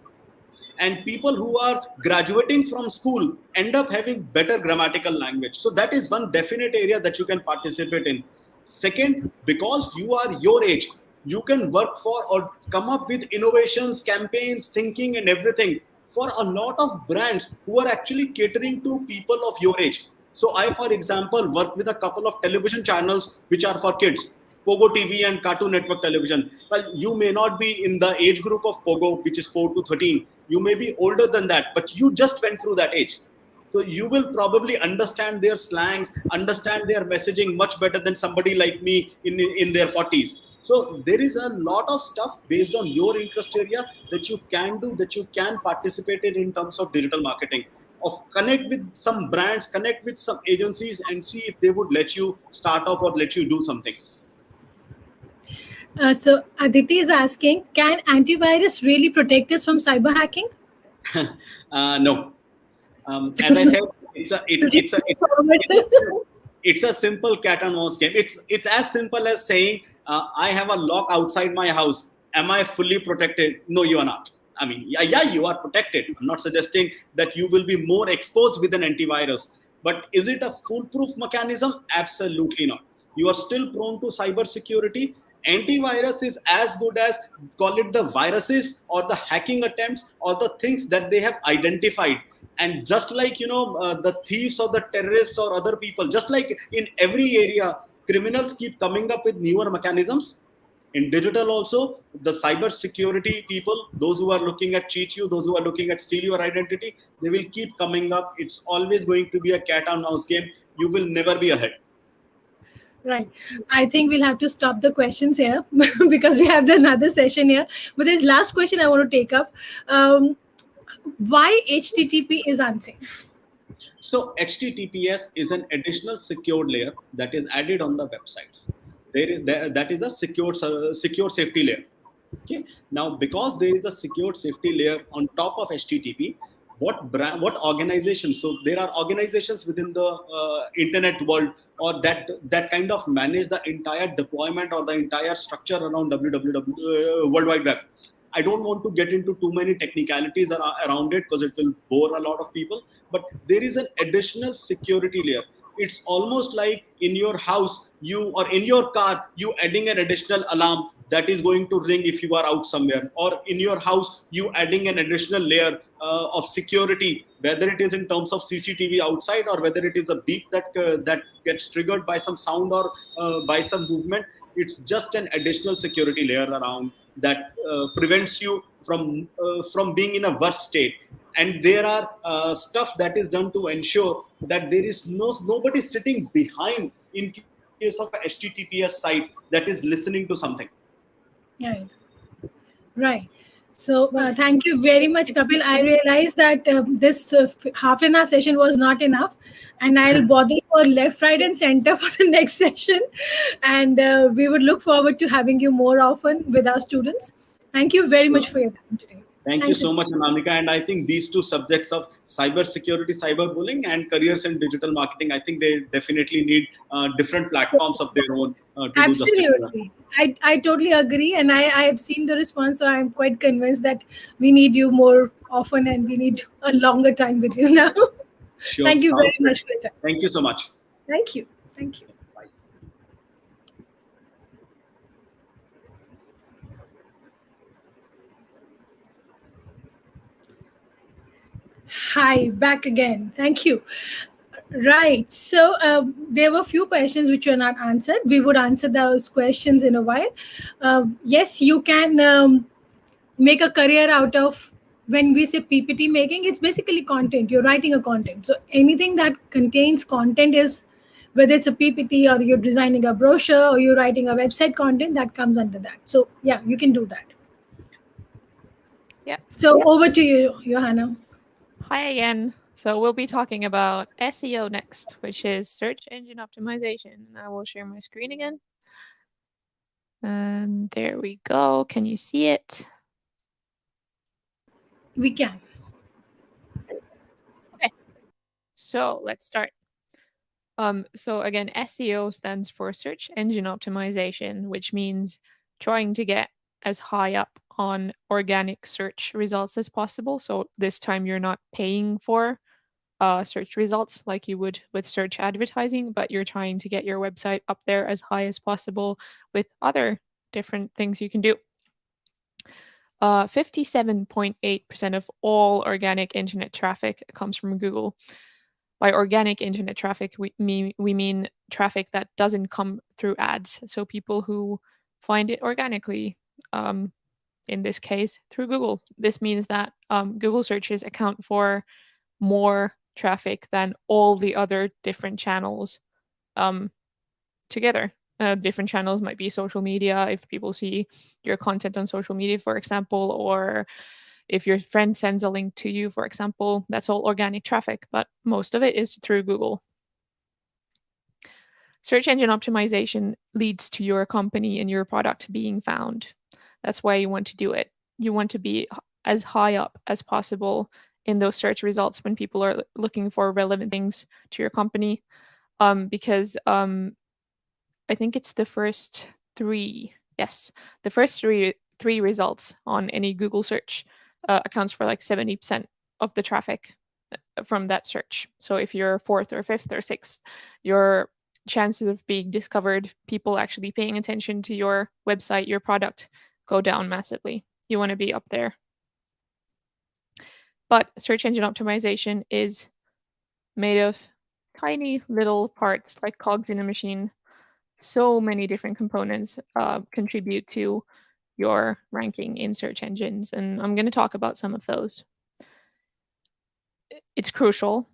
And people who are graduating from school end up having better grammatical language. So that is one definite area that you can participate in. Second, because you are your age, you can work for or come up with innovations, campaigns, thinking and everything for a lot of brands who are actually catering to people of your age. So I, for example, work with a couple of television channels which are for kids, Pogo TV and Cartoon Network Television. Well, you may not be in the age group of Pogo, which is 4 to 13. You may be older than that, but you just went through that age. So you will probably understand their slangs, understand their messaging much better than somebody like me in their 40s. So there is a lot of stuff based on your interest area that you can do, that you can participate in terms of digital marketing. Of connect with some brands, connect with some agencies, and see if they would let you start off or let you do something. So Aditi is asking, can antivirus really protect us from cyber hacking? No. As I said, it's a simple cat and mouse game. It's as simple as saying, I have a lock outside my house. Am I fully protected? No, you are not. I mean, yeah, you are protected. I'm not suggesting that you will be more exposed with an antivirus. But is it a foolproof mechanism? Absolutely not. You are still prone to cyber security. Antivirus is as good as, call it, the viruses or the hacking attempts or the things that they have identified. And just like the thieves or the terrorists or other people, just like in every area, criminals keep coming up with newer mechanisms. In digital also, the cyber security people, those who are looking at cheat you, those who are looking at steal your identity, they will keep coming up. It's always going to be a cat and mouse game. You will never be ahead. Right. I think we'll have to stop the questions here because we have another session here. But this last question I want to take up. Why HTTP is unsafe? So HTTPS is an additional secured layer that is added on the websites. That is a secure safety layer. Okay. Now, because there is a secured safety layer on top of HTTP, what organizations? So there are organizations within the internet world, or that kind of manage the entire deployment or the entire structure around www World Wide Web. I don't want to get into too many technicalities around it because it will bore a lot of people. But there is an additional security layer. It's almost like in your house, or in your car, you adding an additional alarm that is going to ring if you are out somewhere, or in your house, you adding an additional layer of security, whether it is in terms of CCTV outside or whether it is a beep that gets triggered by some sound or by some movement. It's just an additional security layer around that prevents you from being in a worse state. And there are stuff that is done to ensure that there is nobody sitting behind in case of a HTTPS site that is listening to something. Right. Right. So thank you very much, Kapil. I realized that this half an hour session was not enough, and I'll bother for left, right, and center for the next session. And we would look forward to having you more often with our students. Thank you very much for your time today. Thank you so much, Anamika. And I think these two subjects of cyber security, cyberbullying, and careers in digital marketing, I think they definitely need different platforms of their own to do justice. Absolutely. I totally agree. And I have seen the response. So I'm quite convinced that we need you more often and we need a longer time with you now. Sure. Thank you very much for your time. Thank you so much. Thank you. Thank you. Bye. Hi, back again. Thank you. Right. So there were a few questions which were not answered. We would answer those questions in a while. Yes, you can make a career out of, when we say PPT making, it's basically content. You're writing a content. So anything that contains content is, whether it's a PPT or you're designing a brochure or you're writing a website content, that comes under that. So yeah, you can do that. Yeah. So over to you, Johanna. Hi again. So we'll be talking about SEO next, which is search engine optimization. I will share my screen again. And there we go. Can you see it? We can. Okay. So let's start. So again, SEO stands for search engine optimization, which means trying to get as high up on organic search results as possible. So this time you're not paying for search results like you would with search advertising, but you're trying to get your website up there as high as possible with other different things you can do. 57.8% of all organic internet traffic comes from Google. By organic internet traffic, we mean traffic that doesn't come through ads. So people who find it organically, in this case, through Google. This means that Google searches account for more traffic than all the other different channels together. Different channels might be social media, if people see your content on social media, for example, or if your friend sends a link to you, for example, that's all organic traffic, but most of it is through Google. Search engine optimization leads to your company and your product being found. That's why you want to do it. You want to be as high up as possible in those search results when people are looking for relevant things to your company, because I think it's the first three. Yes, the first three results on any Google search accounts for like 70% of the traffic from that search. So if you're fourth or fifth or sixth, your chances of being discovered, people actually paying attention to your website, your product, go down massively. You want to be up there. But search engine optimization is made of tiny little parts like cogs in a machine. So many different components contribute to your ranking in search engines, and I'm going to talk about some of those. It's crucial.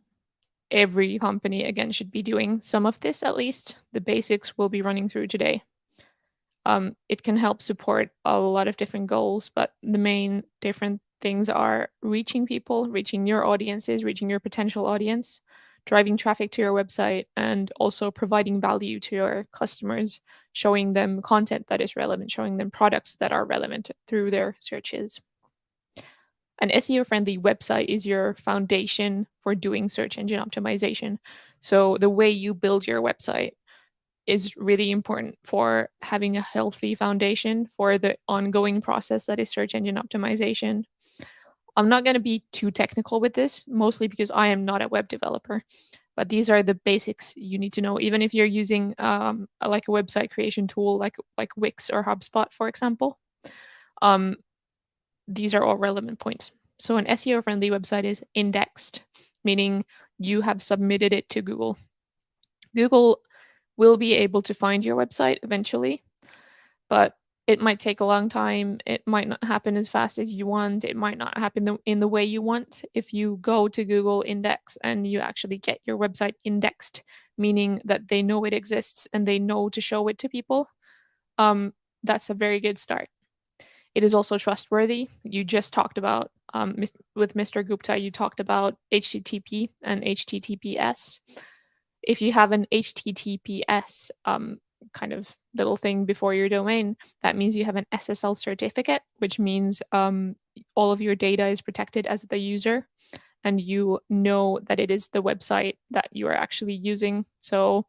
Every company, again, should be doing some of this at least. The basics we'll be running through today. It can help support a lot of different goals, but the main different things are reaching people, reaching your audiences, reaching your potential audience, driving traffic to your website, and also providing value to your customers, showing them content that is relevant, showing them products that are relevant through their searches. An SEO-friendly website is your foundation for doing search engine optimization. So the way you build your website is really important for having a healthy foundation for the ongoing process that is search engine optimization. I'm not going to be too technical with this, mostly because I am not a web developer, but these are the basics you need to know. Even if you're using like a website creation tool like Wix or HubSpot, for example, these are all relevant points. So an SEO-friendly website is indexed, meaning you have submitted it to Google. Google will be able to find your website eventually, but it might take a long time. It might not happen as fast as you want. It might not happen in the way you want. If you go to Google Index and you actually get your website indexed, meaning that they know it exists and they know to show it to people, that's a very good start. It is also trustworthy. You just talked about, with Mr. Gupta, you talked about HTTP and HTTPS. If you have an HTTPS kind of little thing before your domain, that means you have an SSL certificate, which means all of your data is protected as the user, and you know that it is the website that you are actually using. So,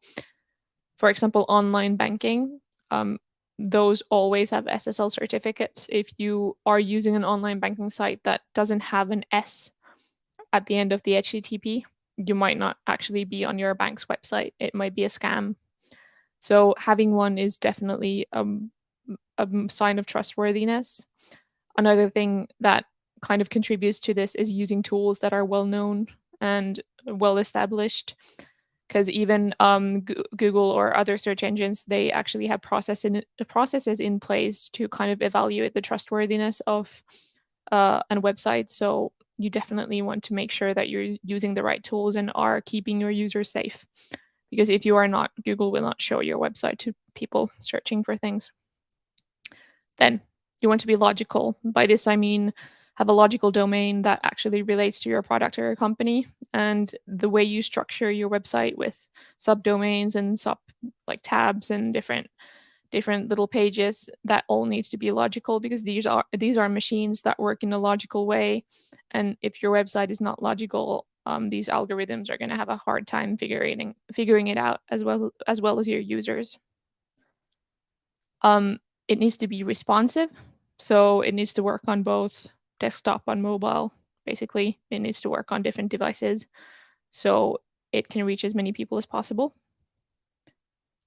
for example, online banking, those always have SSL certificates. If you are using an online banking site that doesn't have an S at the end of the HTTP, you might not actually be on your bank's website. It might be a scam. So having one is definitely a sign of trustworthiness. Another thing that kind of contributes to this is using tools that are well known and well established, because even Google or other search engines, they actually have processes in place to kind of evaluate the trustworthiness of a website. So you definitely want to make sure that you're using the right tools and are keeping your users safe. Because if you are not, Google will not show your website to people searching for things. Then you want to be logical. By this, I mean have a logical domain that actually relates to your product or your company. And the way you structure your website with subdomains and like tabs and different little pages, that all needs to be logical, because these are machines that work in a logical way. And if your website is not logical, these algorithms are going to have a hard time figuring it out, as well as your users. It needs to be responsive, so it needs to work on both desktop and mobile. Basically, it needs to work on different devices, so it can reach as many people as possible.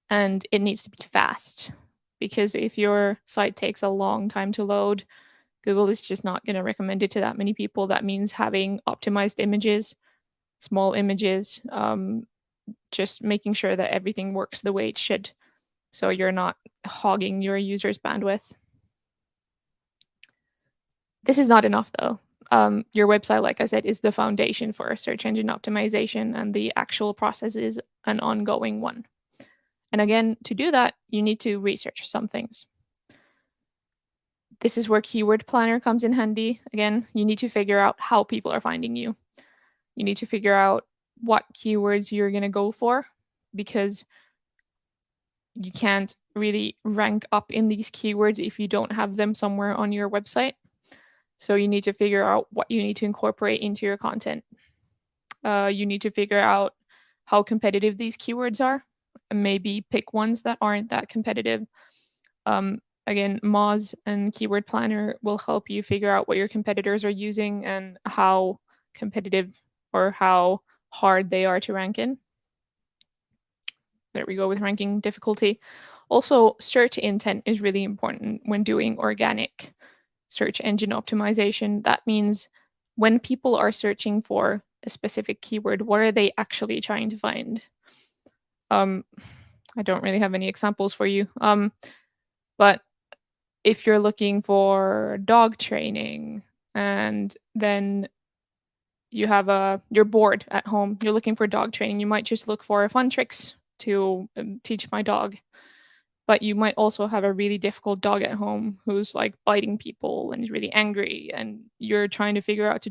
And it needs to be fast, because if your site takes a long time to load, Google is just not going to recommend it to that many people. That means having optimized images small images, just making sure that everything works the way it should, so you're not hogging your users' bandwidth. This is not enough, though. Your website, like I said, is the foundation for search engine optimization, and the actual process is an ongoing one. And again, to do that, you need to research some things. This is where Keyword Planner comes in handy. Again, you need to figure out how people are finding you. You need to figure out what keywords you're going to go for, because you can't really rank up in these keywords if you don't have them somewhere on your website. So you need to figure out what you need to incorporate into your content. You need to figure out how competitive these keywords are, and maybe pick ones that aren't that competitive. Again, Moz and Keyword Planner will help you figure out what your competitors are using and how competitive or how hard they are to rank in. There we go with ranking difficulty. Also, search intent is really important when doing organic search engine optimization. That means when people are searching for a specific keyword, what are they actually trying to find? I don't really have any examples for you, but if you're looking for dog training and then you're bored at home, you're looking for dog training, you might just look for fun tricks to teach my dog. But you might also have a really difficult dog at home who's like biting people and is really angry, and you're trying to figure out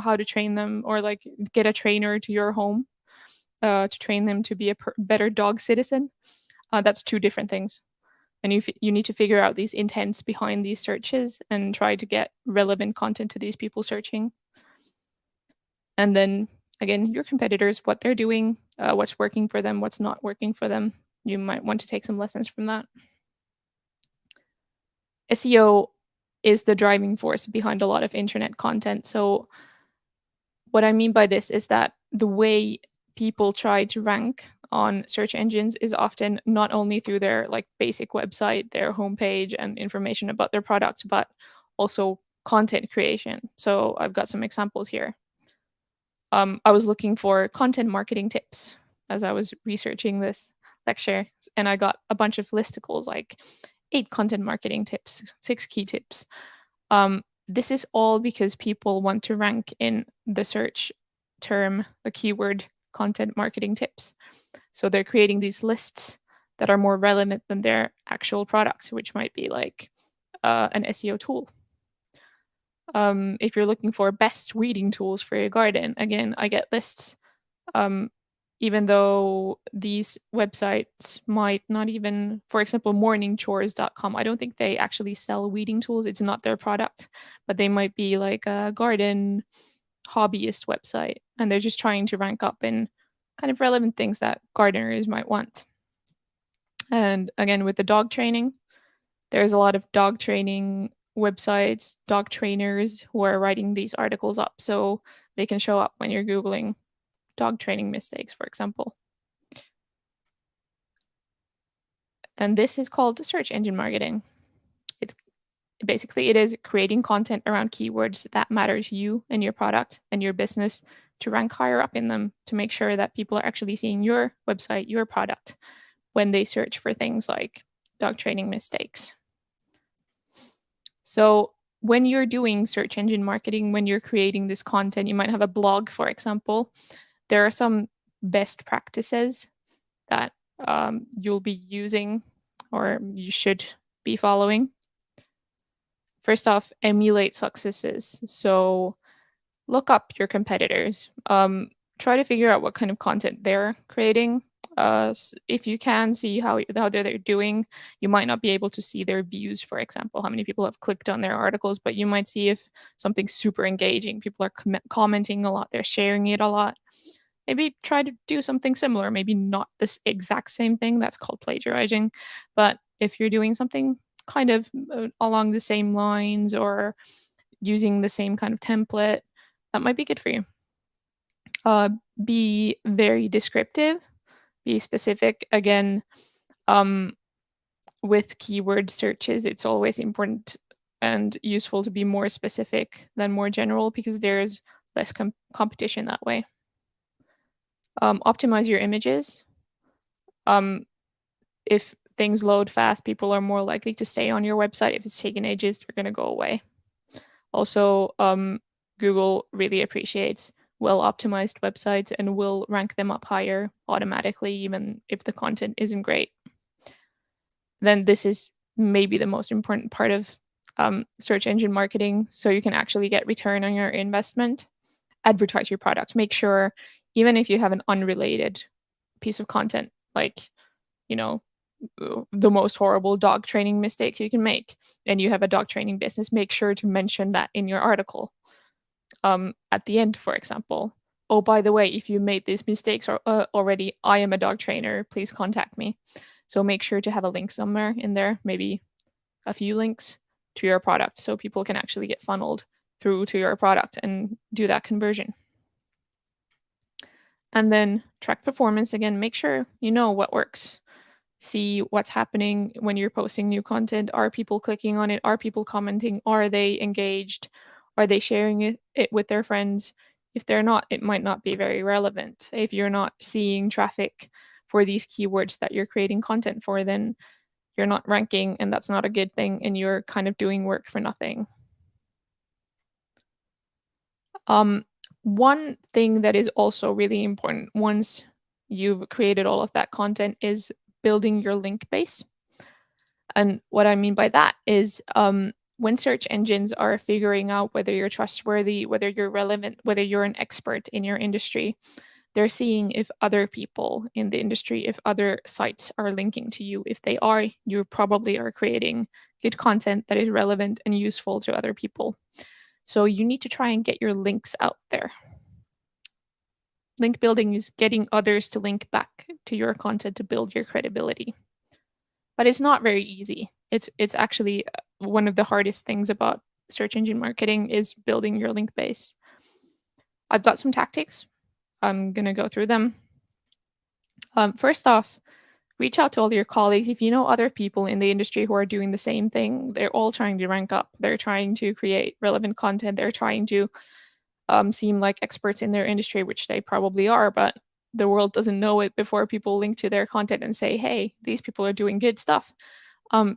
how to train them, or like get a trainer to your home to train them to be a better dog citizen. That's two different things. And you need to figure out these intents behind these searches and try to get relevant content to these people searching. And then again, your competitors, what they're doing, what's working for them, what's not working for them. You might want to take some lessons from that. SEO is the driving force behind a lot of internet content. So what I mean by this is that the way people try to rank on search engines is often not only through their like basic website, their homepage and information about their product, but also content creation. So I've got some examples here. I was looking for content marketing tips as I was researching this lecture, and I got a bunch of listicles like 8 content marketing tips, 6 key tips. This is all because people want to rank in the search term, the keyword content marketing tips. So they're creating these lists that are more relevant than their actual products, which might be like an SEO tool. If you're looking for best weeding tools for your garden, again, I get lists. Even though these websites might not even, for example, morningchores.com, I don't think they actually sell weeding tools. It's not their product, but they might be like a garden hobbyist website, and they're just trying to rank up in kind of relevant things that gardeners might want. And again, with the dog training, there's a lot of dog training websites, dog trainers who are writing these articles up so they can show up when you're Googling dog training mistakes, for example. And this is called search engine marketing. It is creating content around keywords that matter to you and your product and your business to rank higher up in them, to make sure that people are actually seeing your website, your product, when they search for things like dog training mistakes. So when you're doing search engine marketing, when you're creating this content, you might have a blog, for example. There are some best practices that you'll be using or you should be following. First off, emulate successes. So look up your competitors. Try to figure out what kind of content they're creating. If you can see how they're doing, you might not be able to see their views, for example, how many people have clicked on their articles, but you might see if something's super engaging, people are commenting a lot, they're sharing it a lot. Maybe try to do something similar, maybe not this exact same thing, that's called plagiarizing, but if you're doing something kind of along the same lines or using the same kind of template, that might be good for you. Be very descriptive, be specific. Again, with keyword searches, it's always important and useful to be more specific than more general because there's less competition that way. Optimize your images. If things load fast, people are more likely to stay on your website. If it's taking ages, they're going to go away. Also, Google really appreciates well-optimized websites and will rank them up higher automatically, even if the content isn't great. Then this is maybe the most important part of search engine marketing, so you can actually get return on your investment. Advertise your product. Make sure, even if you have an unrelated piece of content, like, you know, the most horrible dog training mistakes you can make, and you have a dog training business, make sure to mention that in your article. At the end, for example, oh, by the way, if you made these mistakes already, I am a dog trainer, please contact me. So make sure to have a link somewhere in there, maybe a few links to your product, so people can actually get funneled through to your product and do that conversion. And then track performance again, make sure you know what works. See what's happening when you're posting new content. Are people clicking on it? Are people commenting? Are they engaged? Are they sharing it with their friends? If they're not, it might not be very relevant. If you're not seeing traffic for these keywords that you're creating content for, then you're not ranking, and that's not a good thing, and you're kind of doing work for nothing. One thing that is also really important once you've created all of that content is building your link base. And what I mean by that is when search engines are figuring out whether you're trustworthy, whether you're relevant, whether you're an expert in your industry, they're seeing if other people in the industry, if other sites are linking to you. If they are, you probably are creating good content that is relevant and useful to other people. So you need to try and get your links out there. Link building is getting others to link back to your content to build your credibility. But it's not very easy. It's actually one of the hardest things about search engine marketing is building your link base. I've got some tactics. I'm going to go through them. First off, reach out to all your colleagues. If you know other people in the industry who are doing the same thing, they're all trying to rank up. They're trying to create relevant content. They're trying to seem like experts in their industry, which they probably are, but the world doesn't know it before people link to their content and say, hey, these people are doing good stuff.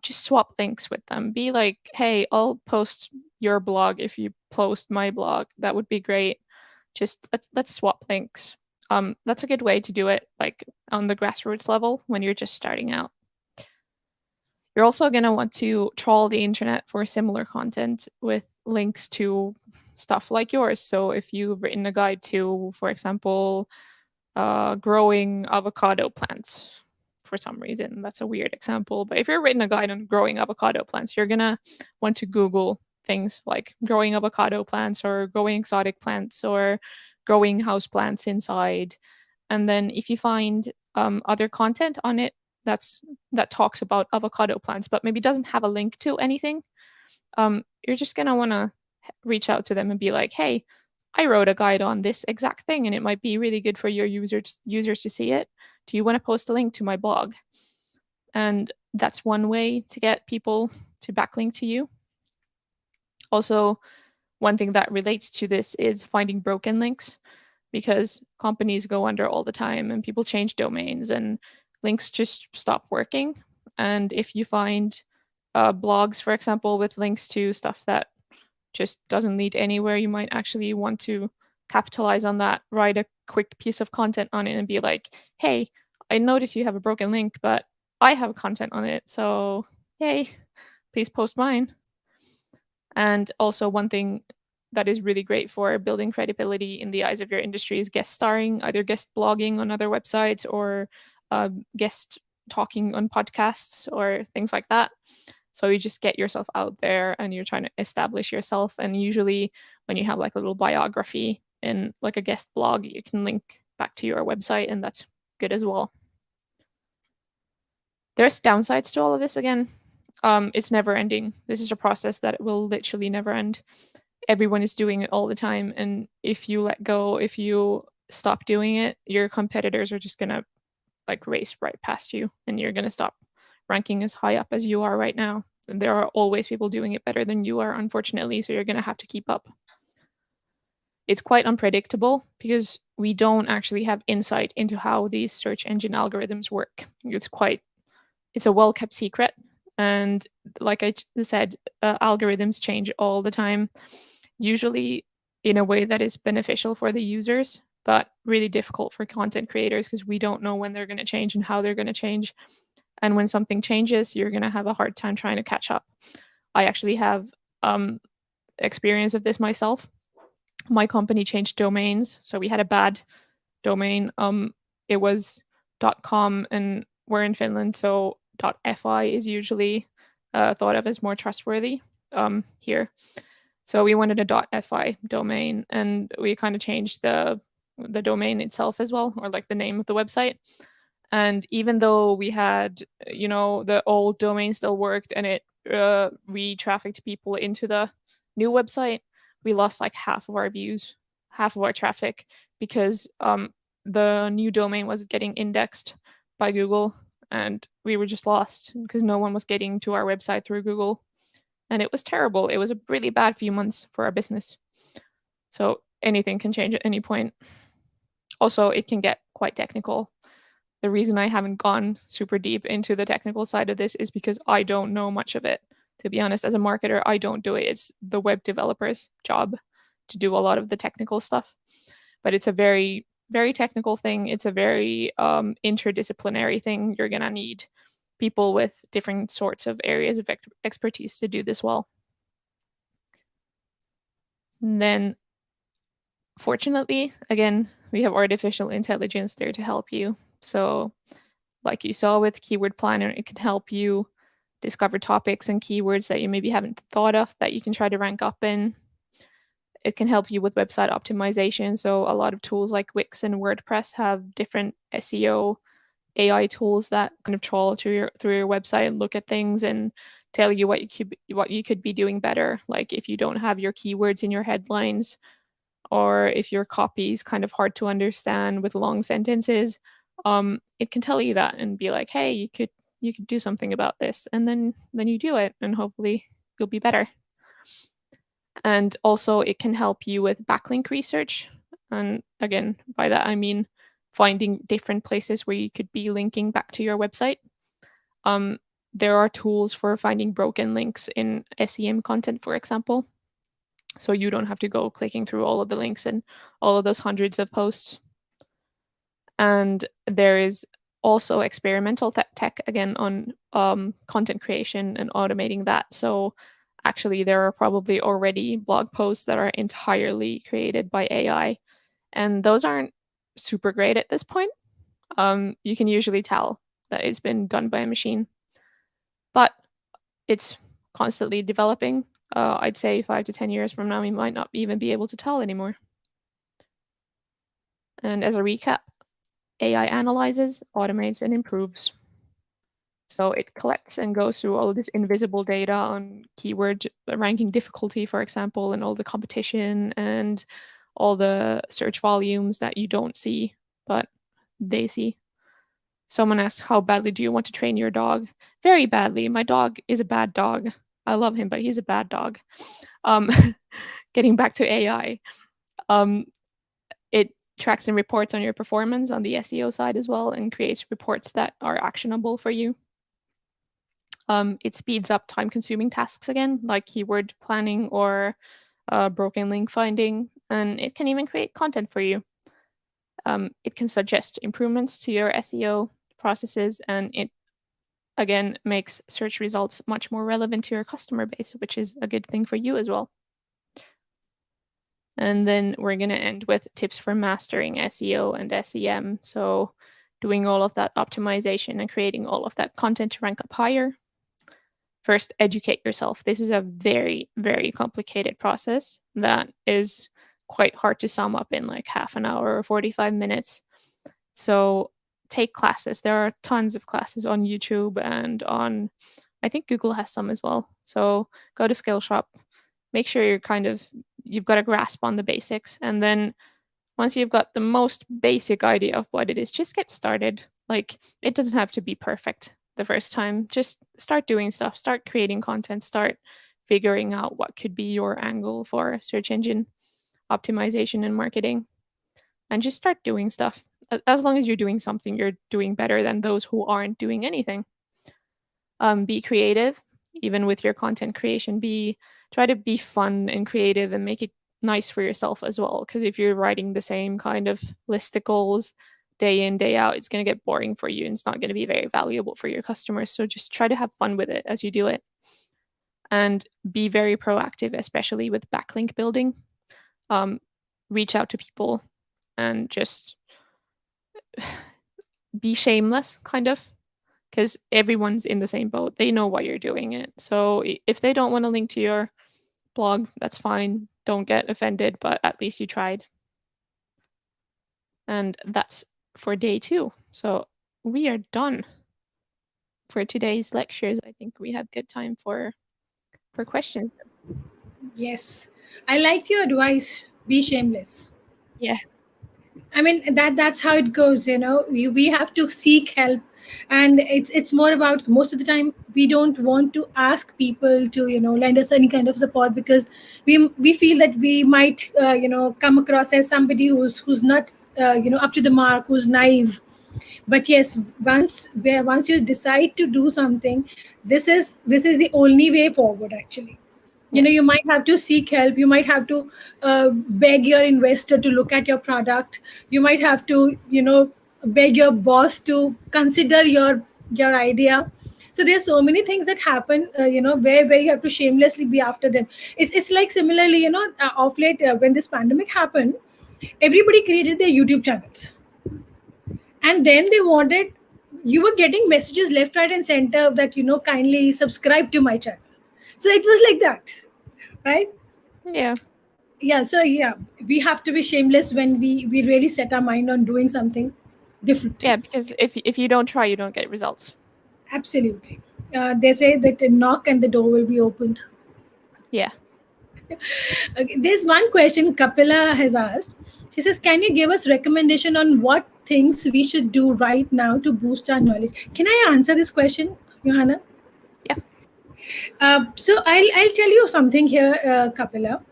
Just swap links with them. Be like, hey, I'll post your blog if you post my blog. That would be great. Just let's swap links. That's a good way to do it, like on the grassroots level when you're just starting out. You're also going to want to trawl the internet for similar content with links to stuff like yours. So if you've written a guide to, for example, growing avocado plants for some reason, that's a weird example, but if you're written a guide on growing avocado plants, you're going to want to Google things like growing avocado plants or growing exotic plants or growing house plants inside. And then if you find other content on it that talks about avocado plants, but maybe doesn't have a link to anything, you're just going to want to reach out to them and be like, hey, I wrote a guide on this exact thing, and it might be really good for your users to see it. Do you want to post a link to my blog? And that's one way to get people to backlink to you. Also, one thing that relates to this is finding broken links, because companies go under all the time and people change domains and links just stop working. And if you find blogs, for example, with links to stuff that just doesn't lead anywhere, you might actually want to capitalize on that, write a quick piece of content on it and be like, hey, I noticed you have a broken link, but I have content on it, so yay, please post mine. And also one thing that is really great for building credibility in the eyes of your industry is guest starring, either guest blogging on other websites or guest talking on podcasts or things like that. So you just get yourself out there and you're trying to establish yourself. And usually when you have like a little biography in like a guest blog, you can link back to your website, and that's good as well. There's downsides to all of this again. It's never ending. This is a process that will literally never end. Everyone is doing it all the time. And if you let go, if you stop doing it, your competitors are just going to like race right past you, and you're going to stop ranking as high up as you are right now. And there are always people doing it better than you are, unfortunately, so you're going to have to keep up. it's quite unpredictable because we don't actually have insight into how these search engine algorithms work. It's a well-kept secret. And like I said, algorithms change all the time, usually in a way that is beneficial for the users, but really difficult for content creators because we don't know when they're going to change and how they're going to change. And when something changes, you're going to have a hard time trying to catch up. I actually have experience of this myself. My company changed domains, so we had a bad domain. It was .com, and we're in Finland, so .fi is usually thought of as more trustworthy here. So we wanted a .fi domain, and we kind of changed the domain itself as well, or like the name of the website. And even though we had, the old domain still worked and it re-trafficked people into the new website, we lost like half of our views, half of our traffic, because the new domain was getting indexed by Google, and we were just lost because no one was getting to our website through Google. And it was terrible. It was a really bad few months for our business. So anything can change at any point. Also, it can get quite technical. The reason I haven't gone super deep into the technical side of this is because I don't know much of it. To be honest, as a marketer, I don't do it. It's the web developer's job to do a lot of the technical stuff. But it's a very, very technical thing. It's a very interdisciplinary thing. You're going to need people with different sorts of areas of expertise to do this well. And then, fortunately, again, we have artificial intelligence there to help you. So like you saw with Keyword Planner, it can help you discover topics and keywords that you maybe haven't thought of that you can try to rank up in. It can help you with website optimization. So a lot of tools like Wix and WordPress have different SEO AI tools that kind of trawl through your website and look at things and tell you what you could be doing better. Like if you don't have your keywords in your headlines, or if your copy is kind of hard to understand with long sentences, it can tell you that and be like, hey, you could do something about this, and then you do it, and hopefully you'll be better. And also it can help you with backlink research. And again, by that I mean finding different places where you could be linking back to your website. There are tools for finding broken links in SEM content, for example. So you don't have to go clicking through all of the links and all of those hundreds of posts. And there is also experimental tech, again, on content creation and automating that. So actually, there are probably already blog posts that are entirely created by AI. And those aren't super great at this point. You can usually tell that it's been done by a machine. But it's constantly developing. I'd say 5 to 10 years from now, we might not even be able to tell anymore. And as a recap, AI analyzes, automates, and improves. So it collects and goes through all of this invisible data on keyword ranking difficulty, for example, and all the competition and all the search volumes that you don't see, but they see. Someone asked, how badly do you want to train your dog? Very badly. My dog is a bad dog. I love him, but he's a bad dog. Getting back to AI, it tracks and reports on your performance on the SEO side as well and creates reports that are actionable for you. It speeds up time-consuming tasks again, like keyword planning or broken link finding, and it can even create content for you. It can suggest improvements to your SEO processes, and it, again, makes search results much more relevant to your customer base, which is a good thing for you as well. And then we're going to end with tips for mastering SEO and SEM. So doing all of that optimization and creating all of that content to rank up higher. First, educate yourself. This is a very, very complicated process that is quite hard to sum up in like half an hour or 45 minutes. So take classes. There are tons of classes on YouTube and on, I think Google has some as well. So go to Skillshop, make sure you've got a grasp on the basics. And then once you've got the most basic idea of what it is, just get started. Like, it doesn't have to be perfect the first time. Just start doing stuff, start creating content, start figuring out what could be your angle for a search engine. optimization and marketing, and just start doing stuff. As long as you're doing something, you're doing better than those who aren't doing anything. Be creative, even with your content creation. Try to be fun and creative and make it nice for yourself as well. Because if you're writing the same kind of listicles day in, day out, it's going to get boring for you and it's not going to be very valuable for your customers. So just try to have fun with it as you do it. And be very proactive, especially with backlink building. Reach out to people and just be shameless, kind of, because everyone's in the same boat. They know why you're doing it. So if they don't want to link to your blog, that's fine. Don't get offended, but at least you tried. And that's for day 2. So we are done for today's lectures. I think we have good time for questions. Yes, I like your advice. Be shameless. Yeah. I mean that's how it goes. We have to seek help, and it's more about, most of the time we don't want to ask people to lend us any kind of support, because we feel that we might come across as somebody who's not up to the mark, who's naive. But yes, once you decide to do something, this is the only way forward, actually. Yes. You might have to seek help. You might have to beg your investor to look at your product. You might have to beg your boss to consider your idea. So there's so many things that happen where you have to shamelessly be after them. It's like, similarly, of late, when this pandemic happened, everybody created their YouTube channels, and then they wanted, you were getting messages left, right, and center that kindly subscribe to my channel. So it was like that, right? Yeah. Yeah, so yeah, we have to be shameless when we really set our mind on doing something different. Yeah, because if you don't try, you don't get results. Absolutely. They say that a knock and the door will be opened. Yeah. Okay, there's one question Kapila has asked. She says, can you give us recommendation on what things we should do right now to boost our knowledge? Can I answer this question, Johanna? Yeah. So I'll tell you something here, Kapila.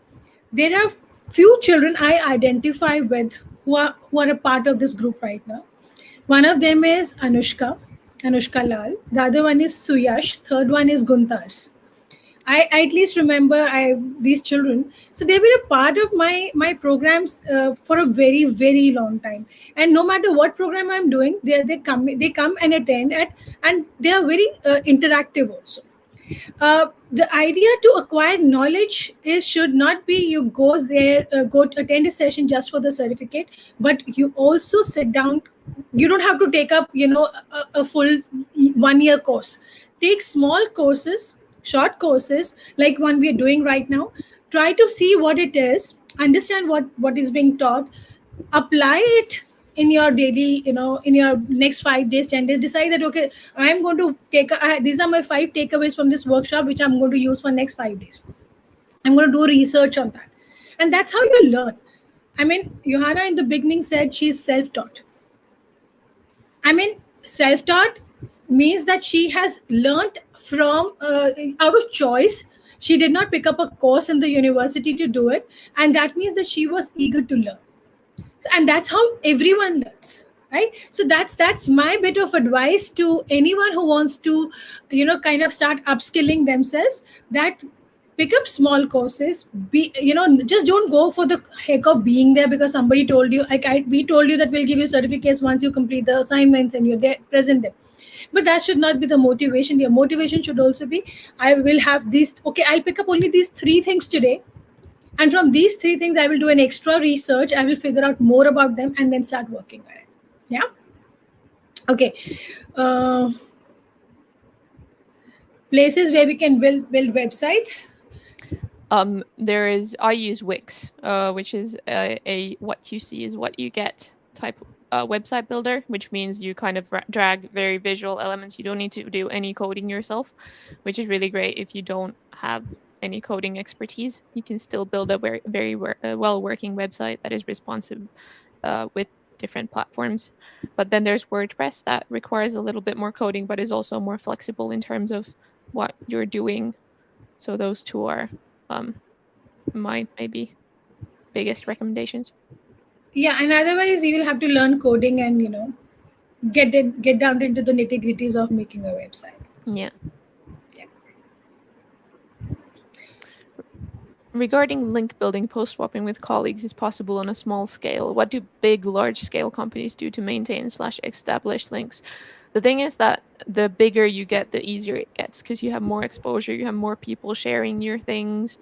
There are few children I identify with who are a part of this group right now. One of them is Anushka Lal. The other one is Suyash. Third one is Guntars. I at least remember these children. So they've been a part of my programs for a very, very long time. And no matter what program I'm doing, they come and attend and they are very interactive also. The idea to acquire knowledge is should not be you go there, go to attend a session just for the certificate, but you also sit down. You don't have to take up a full 1 year course. Take small courses, short courses like one we are doing right now. Try to see what it is, understand what is being taught, apply it in your daily, in your next 5 days, 10 days. Decide that, okay, I'm going to these are my 5 takeaways from this workshop which I'm going to use for next 5 days. I'm going to do research on that, and that's how you learn. I mean, Johanna in the beginning said she's self-taught. I mean, self-taught means that she has learned from out of choice. She did not pick up a course in the university to do it, and that means that she was eager to learn. And that's how everyone learns, right? So that's my bit of advice to anyone who wants to kind of start upskilling themselves, that pick up small courses. Be just don't go for the heck of being there because somebody told you, like we told you that we'll give you certificates once you complete the assignments and you're there present there. But that should not be the motivation. Your motivation should also be, I will have these, okay, I'll pick up only these 3 things today, and from these 3 things, I will do an extra research. I will figure out more about them and then start working on it. Yeah. Okay. Places where we can build websites. I use Wix, which is a what you see is what you get type website builder, which means you kind of drag very visual elements. You don't need to do any coding yourself, which is really great if you don't have any coding expertise. You can still build a very well working website that is responsive with different platforms. But then there's WordPress that requires a little bit more coding, but is also more flexible in terms of what you're doing. So those two are my maybe biggest recommendations. Yeah, and otherwise you will have to learn coding and get down into the nitty gritties of making a website. Yeah. Yeah. Regarding link building, post swapping with colleagues is possible on a small scale. What do big, large scale companies do to maintain / establish links? The thing is that the bigger you get, the easier it gets because you have more exposure, you have more people sharing your things,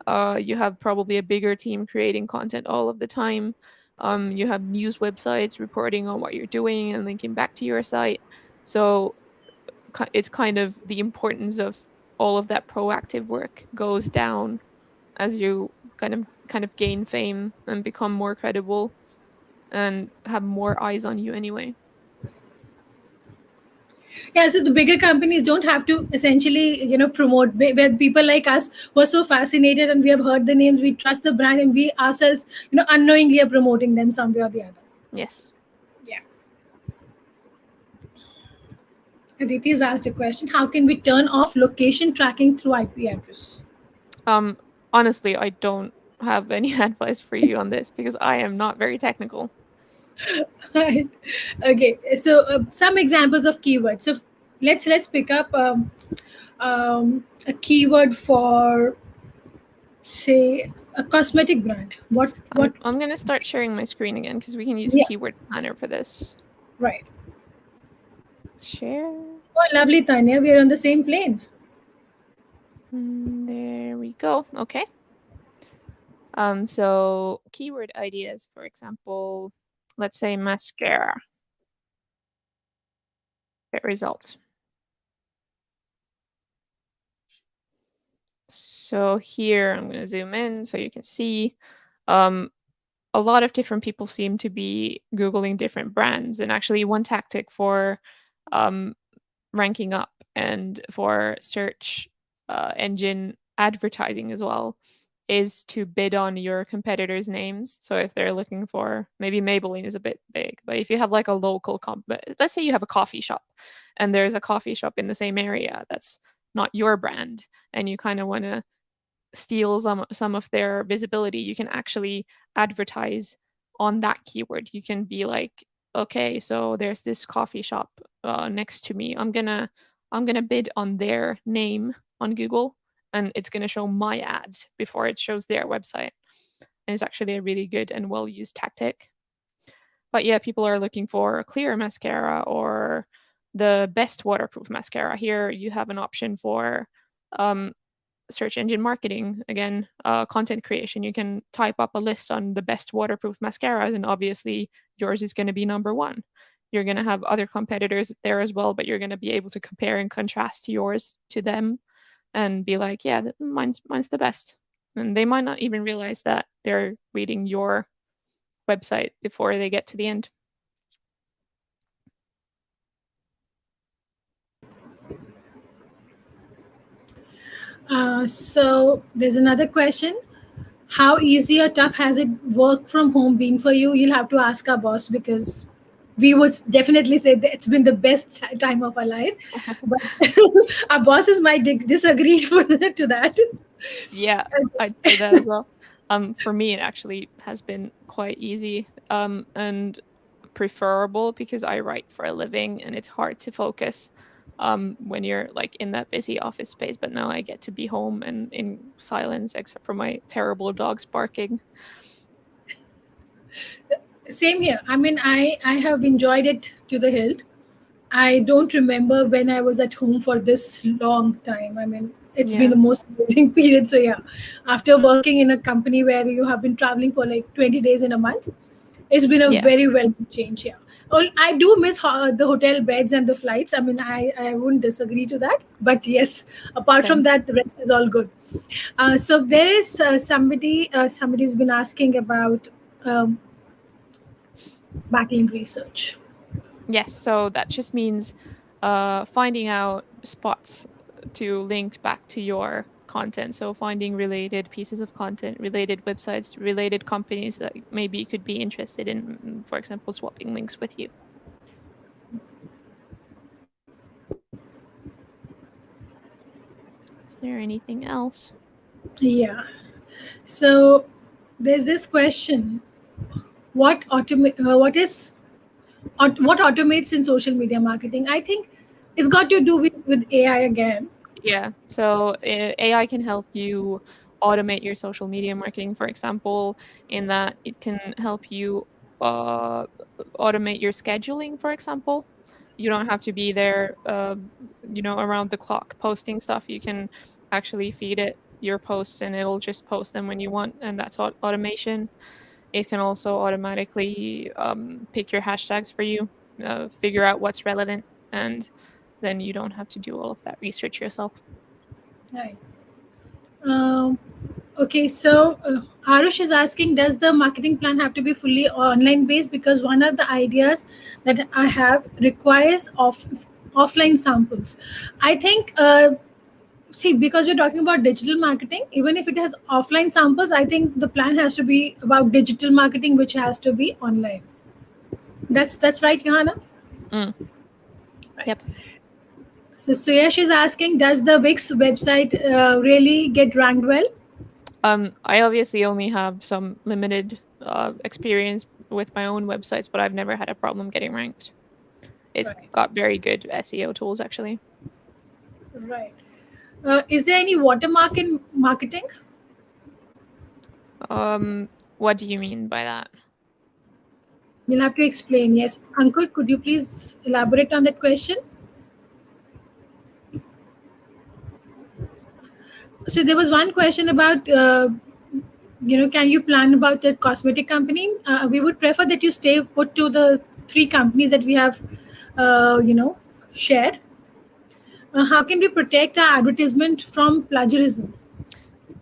you have probably a bigger team creating content all of the time. You have news websites reporting on what you're doing and linking back to your site. So it's kind of the importance of all of that proactive work goes down as you kind of gain fame and become more credible and have more eyes on you anyway. Yeah, so the bigger companies don't have to essentially, promote. Where people like us who are so fascinated and we have heard the names, we trust the brand, and we ourselves, unknowingly are promoting them some way or the other. Yes. Yeah. Aditi has asked a question: how can we turn off location tracking through IP address? Honestly, I don't have any advice for you on this because I am not very technical. Right. Okay, so some examples of keywords. So let's pick up a keyword for, say, a cosmetic brand. What? I'm going to start sharing my screen again because we can use Yeah, Keyword Planner for this. right. Share. Oh, lovely, Tanya. We are on the same plane. There we go. Okay. So keyword ideas, for example, let's say mascara. Get results. So here I'm going to zoom in so you can see a lot of different people seem to be Googling different brands. And actually, one tactic for um, ranking up and for search engine advertising as well is to bid on your competitors' names. So if they're looking for, maybe Maybelline is a bit big, but if you have like a local let's say you have a coffee shop and there's a coffee shop in the same area that's not your brand and you kind of want to steal some of their visibility, you can actually advertise on that keyword. You can be like, okay, so there's this coffee shop next to me. I'm gonna bid on their name on Google, and it's gonna show my ads before it shows their website. And it's actually a really good and well used tactic. But yeah, people are looking for a clear mascara or the best waterproof mascara. Here you have an option for um, search engine marketing, again, content creation. You can type up a list on the best waterproof mascaras, and obviously yours is going to be number one. You're going to have other competitors there as well, but you're going to be able to compare and contrast yours to them and be like, yeah, mine's the best. And they might not even realize that they're reading your website before they get to the end. So there's another question: how easy or tough has it work from home been for you? You'll have to ask our boss, because we would definitely say that it's been the best time of our life, but our bosses might disagree to that. Yeah, I'd say that as well. For me, it actually has been quite easy and preferable because I write for a living and it's hard to focus when you're like in that busy office space. But now I get to be home and in silence, except for my terrible dogs barking. Same here. I mean, I have enjoyed it to the hilt. I don't remember when I was at home for this long time. I mean, it's been Yeah, the most amazing period. So yeah, after working in a company where you have been traveling for like 20 days in a month, it's been a yeah, very welcome change. Yeah. Well, I do miss the hotel beds and the flights. I mean, I wouldn't disagree to that. But yes, apart from same. that, the rest is all good. So there is somebody's been asking about um, backlink research. Yes, so that just means finding out spots to link back to your content. So finding related pieces of content, related websites, related companies that maybe could be interested in, for example, swapping links with you. Is there anything else? Yeah. So there's this question: what automates in social media marketing? I think it's got to do with AI again. Yeah, so AI can help you automate your social media marketing, for example, in that it can help you uh, automate your scheduling, for example. You don't have to be there, around the clock posting stuff. You can actually feed it your posts and it'll just post them when you want, and that's automation. It can also automatically pick your hashtags for you, figure out what's relevant, and then you don't have to do all of that research yourself. Right. Um, okay, so Arush is asking, does the marketing plan have to be fully online based? Because one of the ideas that I have requires offline samples. I think, see, because we're talking about digital marketing, even if it has offline samples, I think the plan has to be about digital marketing, which has to be online. That's right, Johanna. Mm, yep. So Suyash is asking, does the Wix website really get ranked well? I obviously only have some limited experience with my own websites, but I've never had a problem getting ranked. It's Right. got very good SEO tools, actually. Right. Is there any watermark in marketing? What do you mean by that? You'll have to explain. Yes. Ankur, could you please elaborate on that question? So there was one question about, can you plan about the cosmetic company? We would prefer that you stay put to the three companies that we have, shared. How can we protect our advertisement from plagiarism?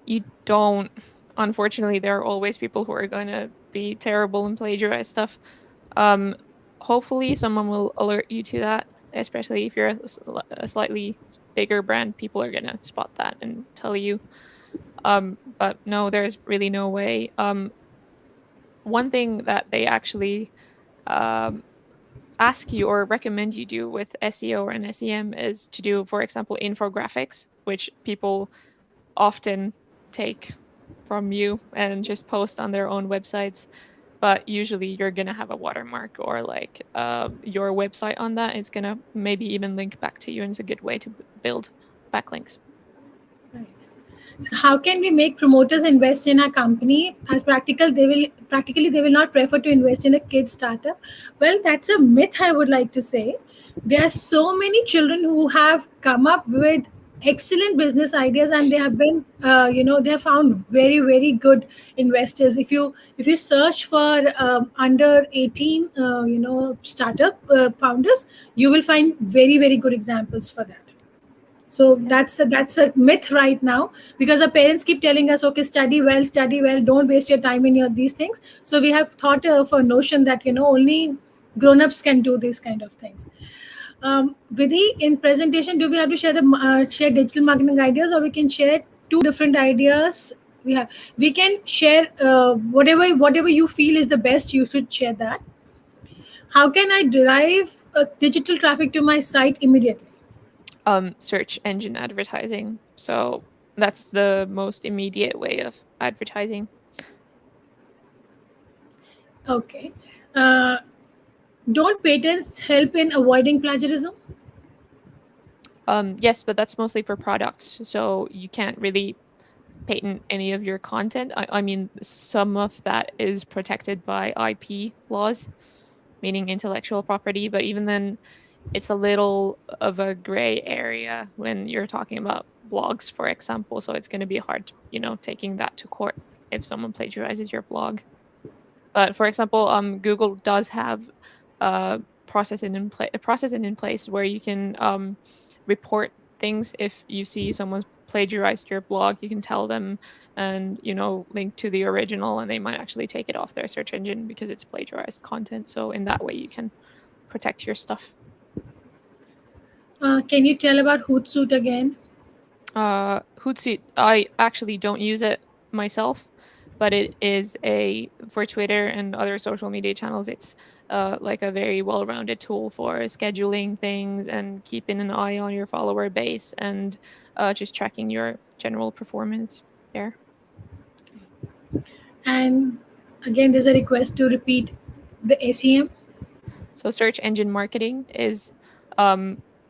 You don't. Unfortunately, there are always people who are going to be terrible and plagiarize stuff. Um, Hopefully, someone will alert you to that, especially if you're a slightly bigger brand. People are going to spot that and tell you. But no, there's really no way. One thing that they actually um, ask you or recommend you do with SEO or an SEM is to do, for example, infographics, which people often take from you and just post on their own websites. But usually you're going to have a watermark or like your website on that. It's going to maybe even link back to you, and it's a good way to build backlinks. Right. So how can we make promoters invest in a company? As practically they will not prefer to invest in a kid startup. Well, that's a myth, I would like to say. There are so many children who have come up with excellent business ideas, and they have been, they have found very very good investors. If you search for under 18, startup founders, you will find very very good examples for that. So Yeah. that's a myth right now, because our parents keep telling us, okay, study well, don't waste your time in your these things. So we have thought of a notion that only grown-ups can do these kind of things. Vidhi, in presentation, do we have to share digital marketing ideas, or we can share two different ideas? We can share whatever you feel is the best. You should share that. How can I derive digital traffic to my site immediately? Search engine advertising. So that's the most immediate way of advertising. Okay. Uh, don't patents help in avoiding plagiarism? Yes, but that's mostly for products. So you can't really patent any of your content. I mean, some of that is protected by IP laws, meaning intellectual property, but even then, it's a little of a gray area when you're talking about blogs, for example. So it's going to be hard, taking that to court if someone plagiarizes your blog. But for example, Google does have a processing in place where you can report things if you see someone's plagiarized your blog. You can tell them and link to the original, and they might actually take it off their search engine because it's plagiarized content. So in that way, you can protect your stuff. Can you tell about Hootsuite again? Hootsuite, I actually don't use it myself, but it is for Twitter and other social media channels. It's like a very well-rounded tool for scheduling things and keeping an eye on your follower base and just tracking your general performance there. And again, there's a request to repeat the SEM. So search engine marketing is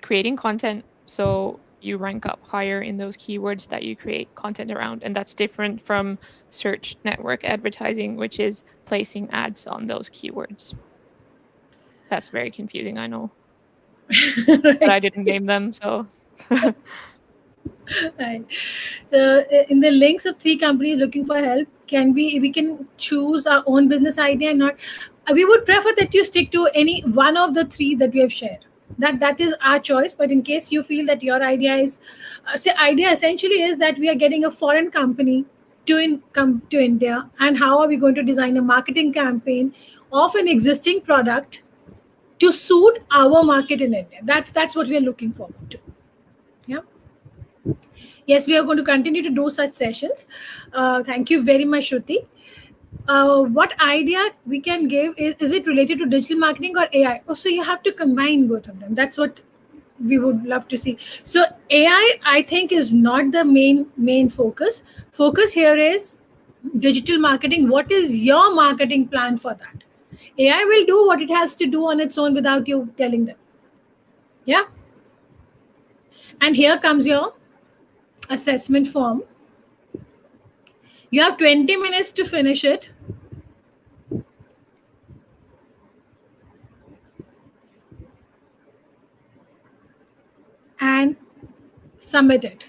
creating content so you rank up higher in those keywords that you create content around. And that's different from search network advertising, which is placing ads on those keywords. That's very confusing, I know. But I didn't name them, so. Right. In the links of 3 companies looking for help, we can choose our own business idea and not. We would prefer that you stick to any one of the 3 that we have shared. That is our choice. But in case you feel that your idea is, idea essentially is that we are getting a foreign company come to India, and how are we going to design a marketing campaign of an existing product to suit our market in India. That's what we are looking forward to. Yeah. Yes, we are going to continue to do such sessions. Thank you very much, Shruti. What idea we can give is it related to digital marketing or AI? Oh, so you have to combine both of them. That's what we would love to see. So AI, I think, is not the main focus. Focus here is digital marketing. What is your marketing plan for that? AI will do what it has to do on its own without you telling them. Yeah. And here comes your assessment form. You have 20 minutes to finish it. And submit it.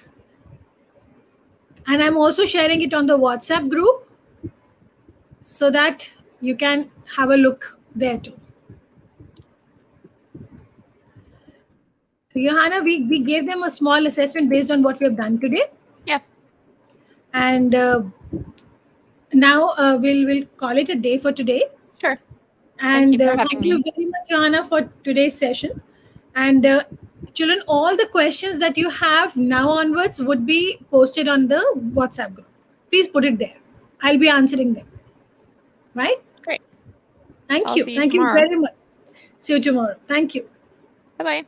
And I'm also sharing it on the WhatsApp group so that you can have a look there too. So Johanna, we gave them a small assessment based on what we have done today. Yeah. And now we'll call it a day for today. Sure. And thank you very much, Johanna, for today's session. And children, all the questions that you have now onwards would be posted on the WhatsApp group. Please put it there. I'll be answering them. Right? Great. Thank I'll you. see you Thank tomorrow. you very much. See you tomorrow. Thank you. Bye-bye.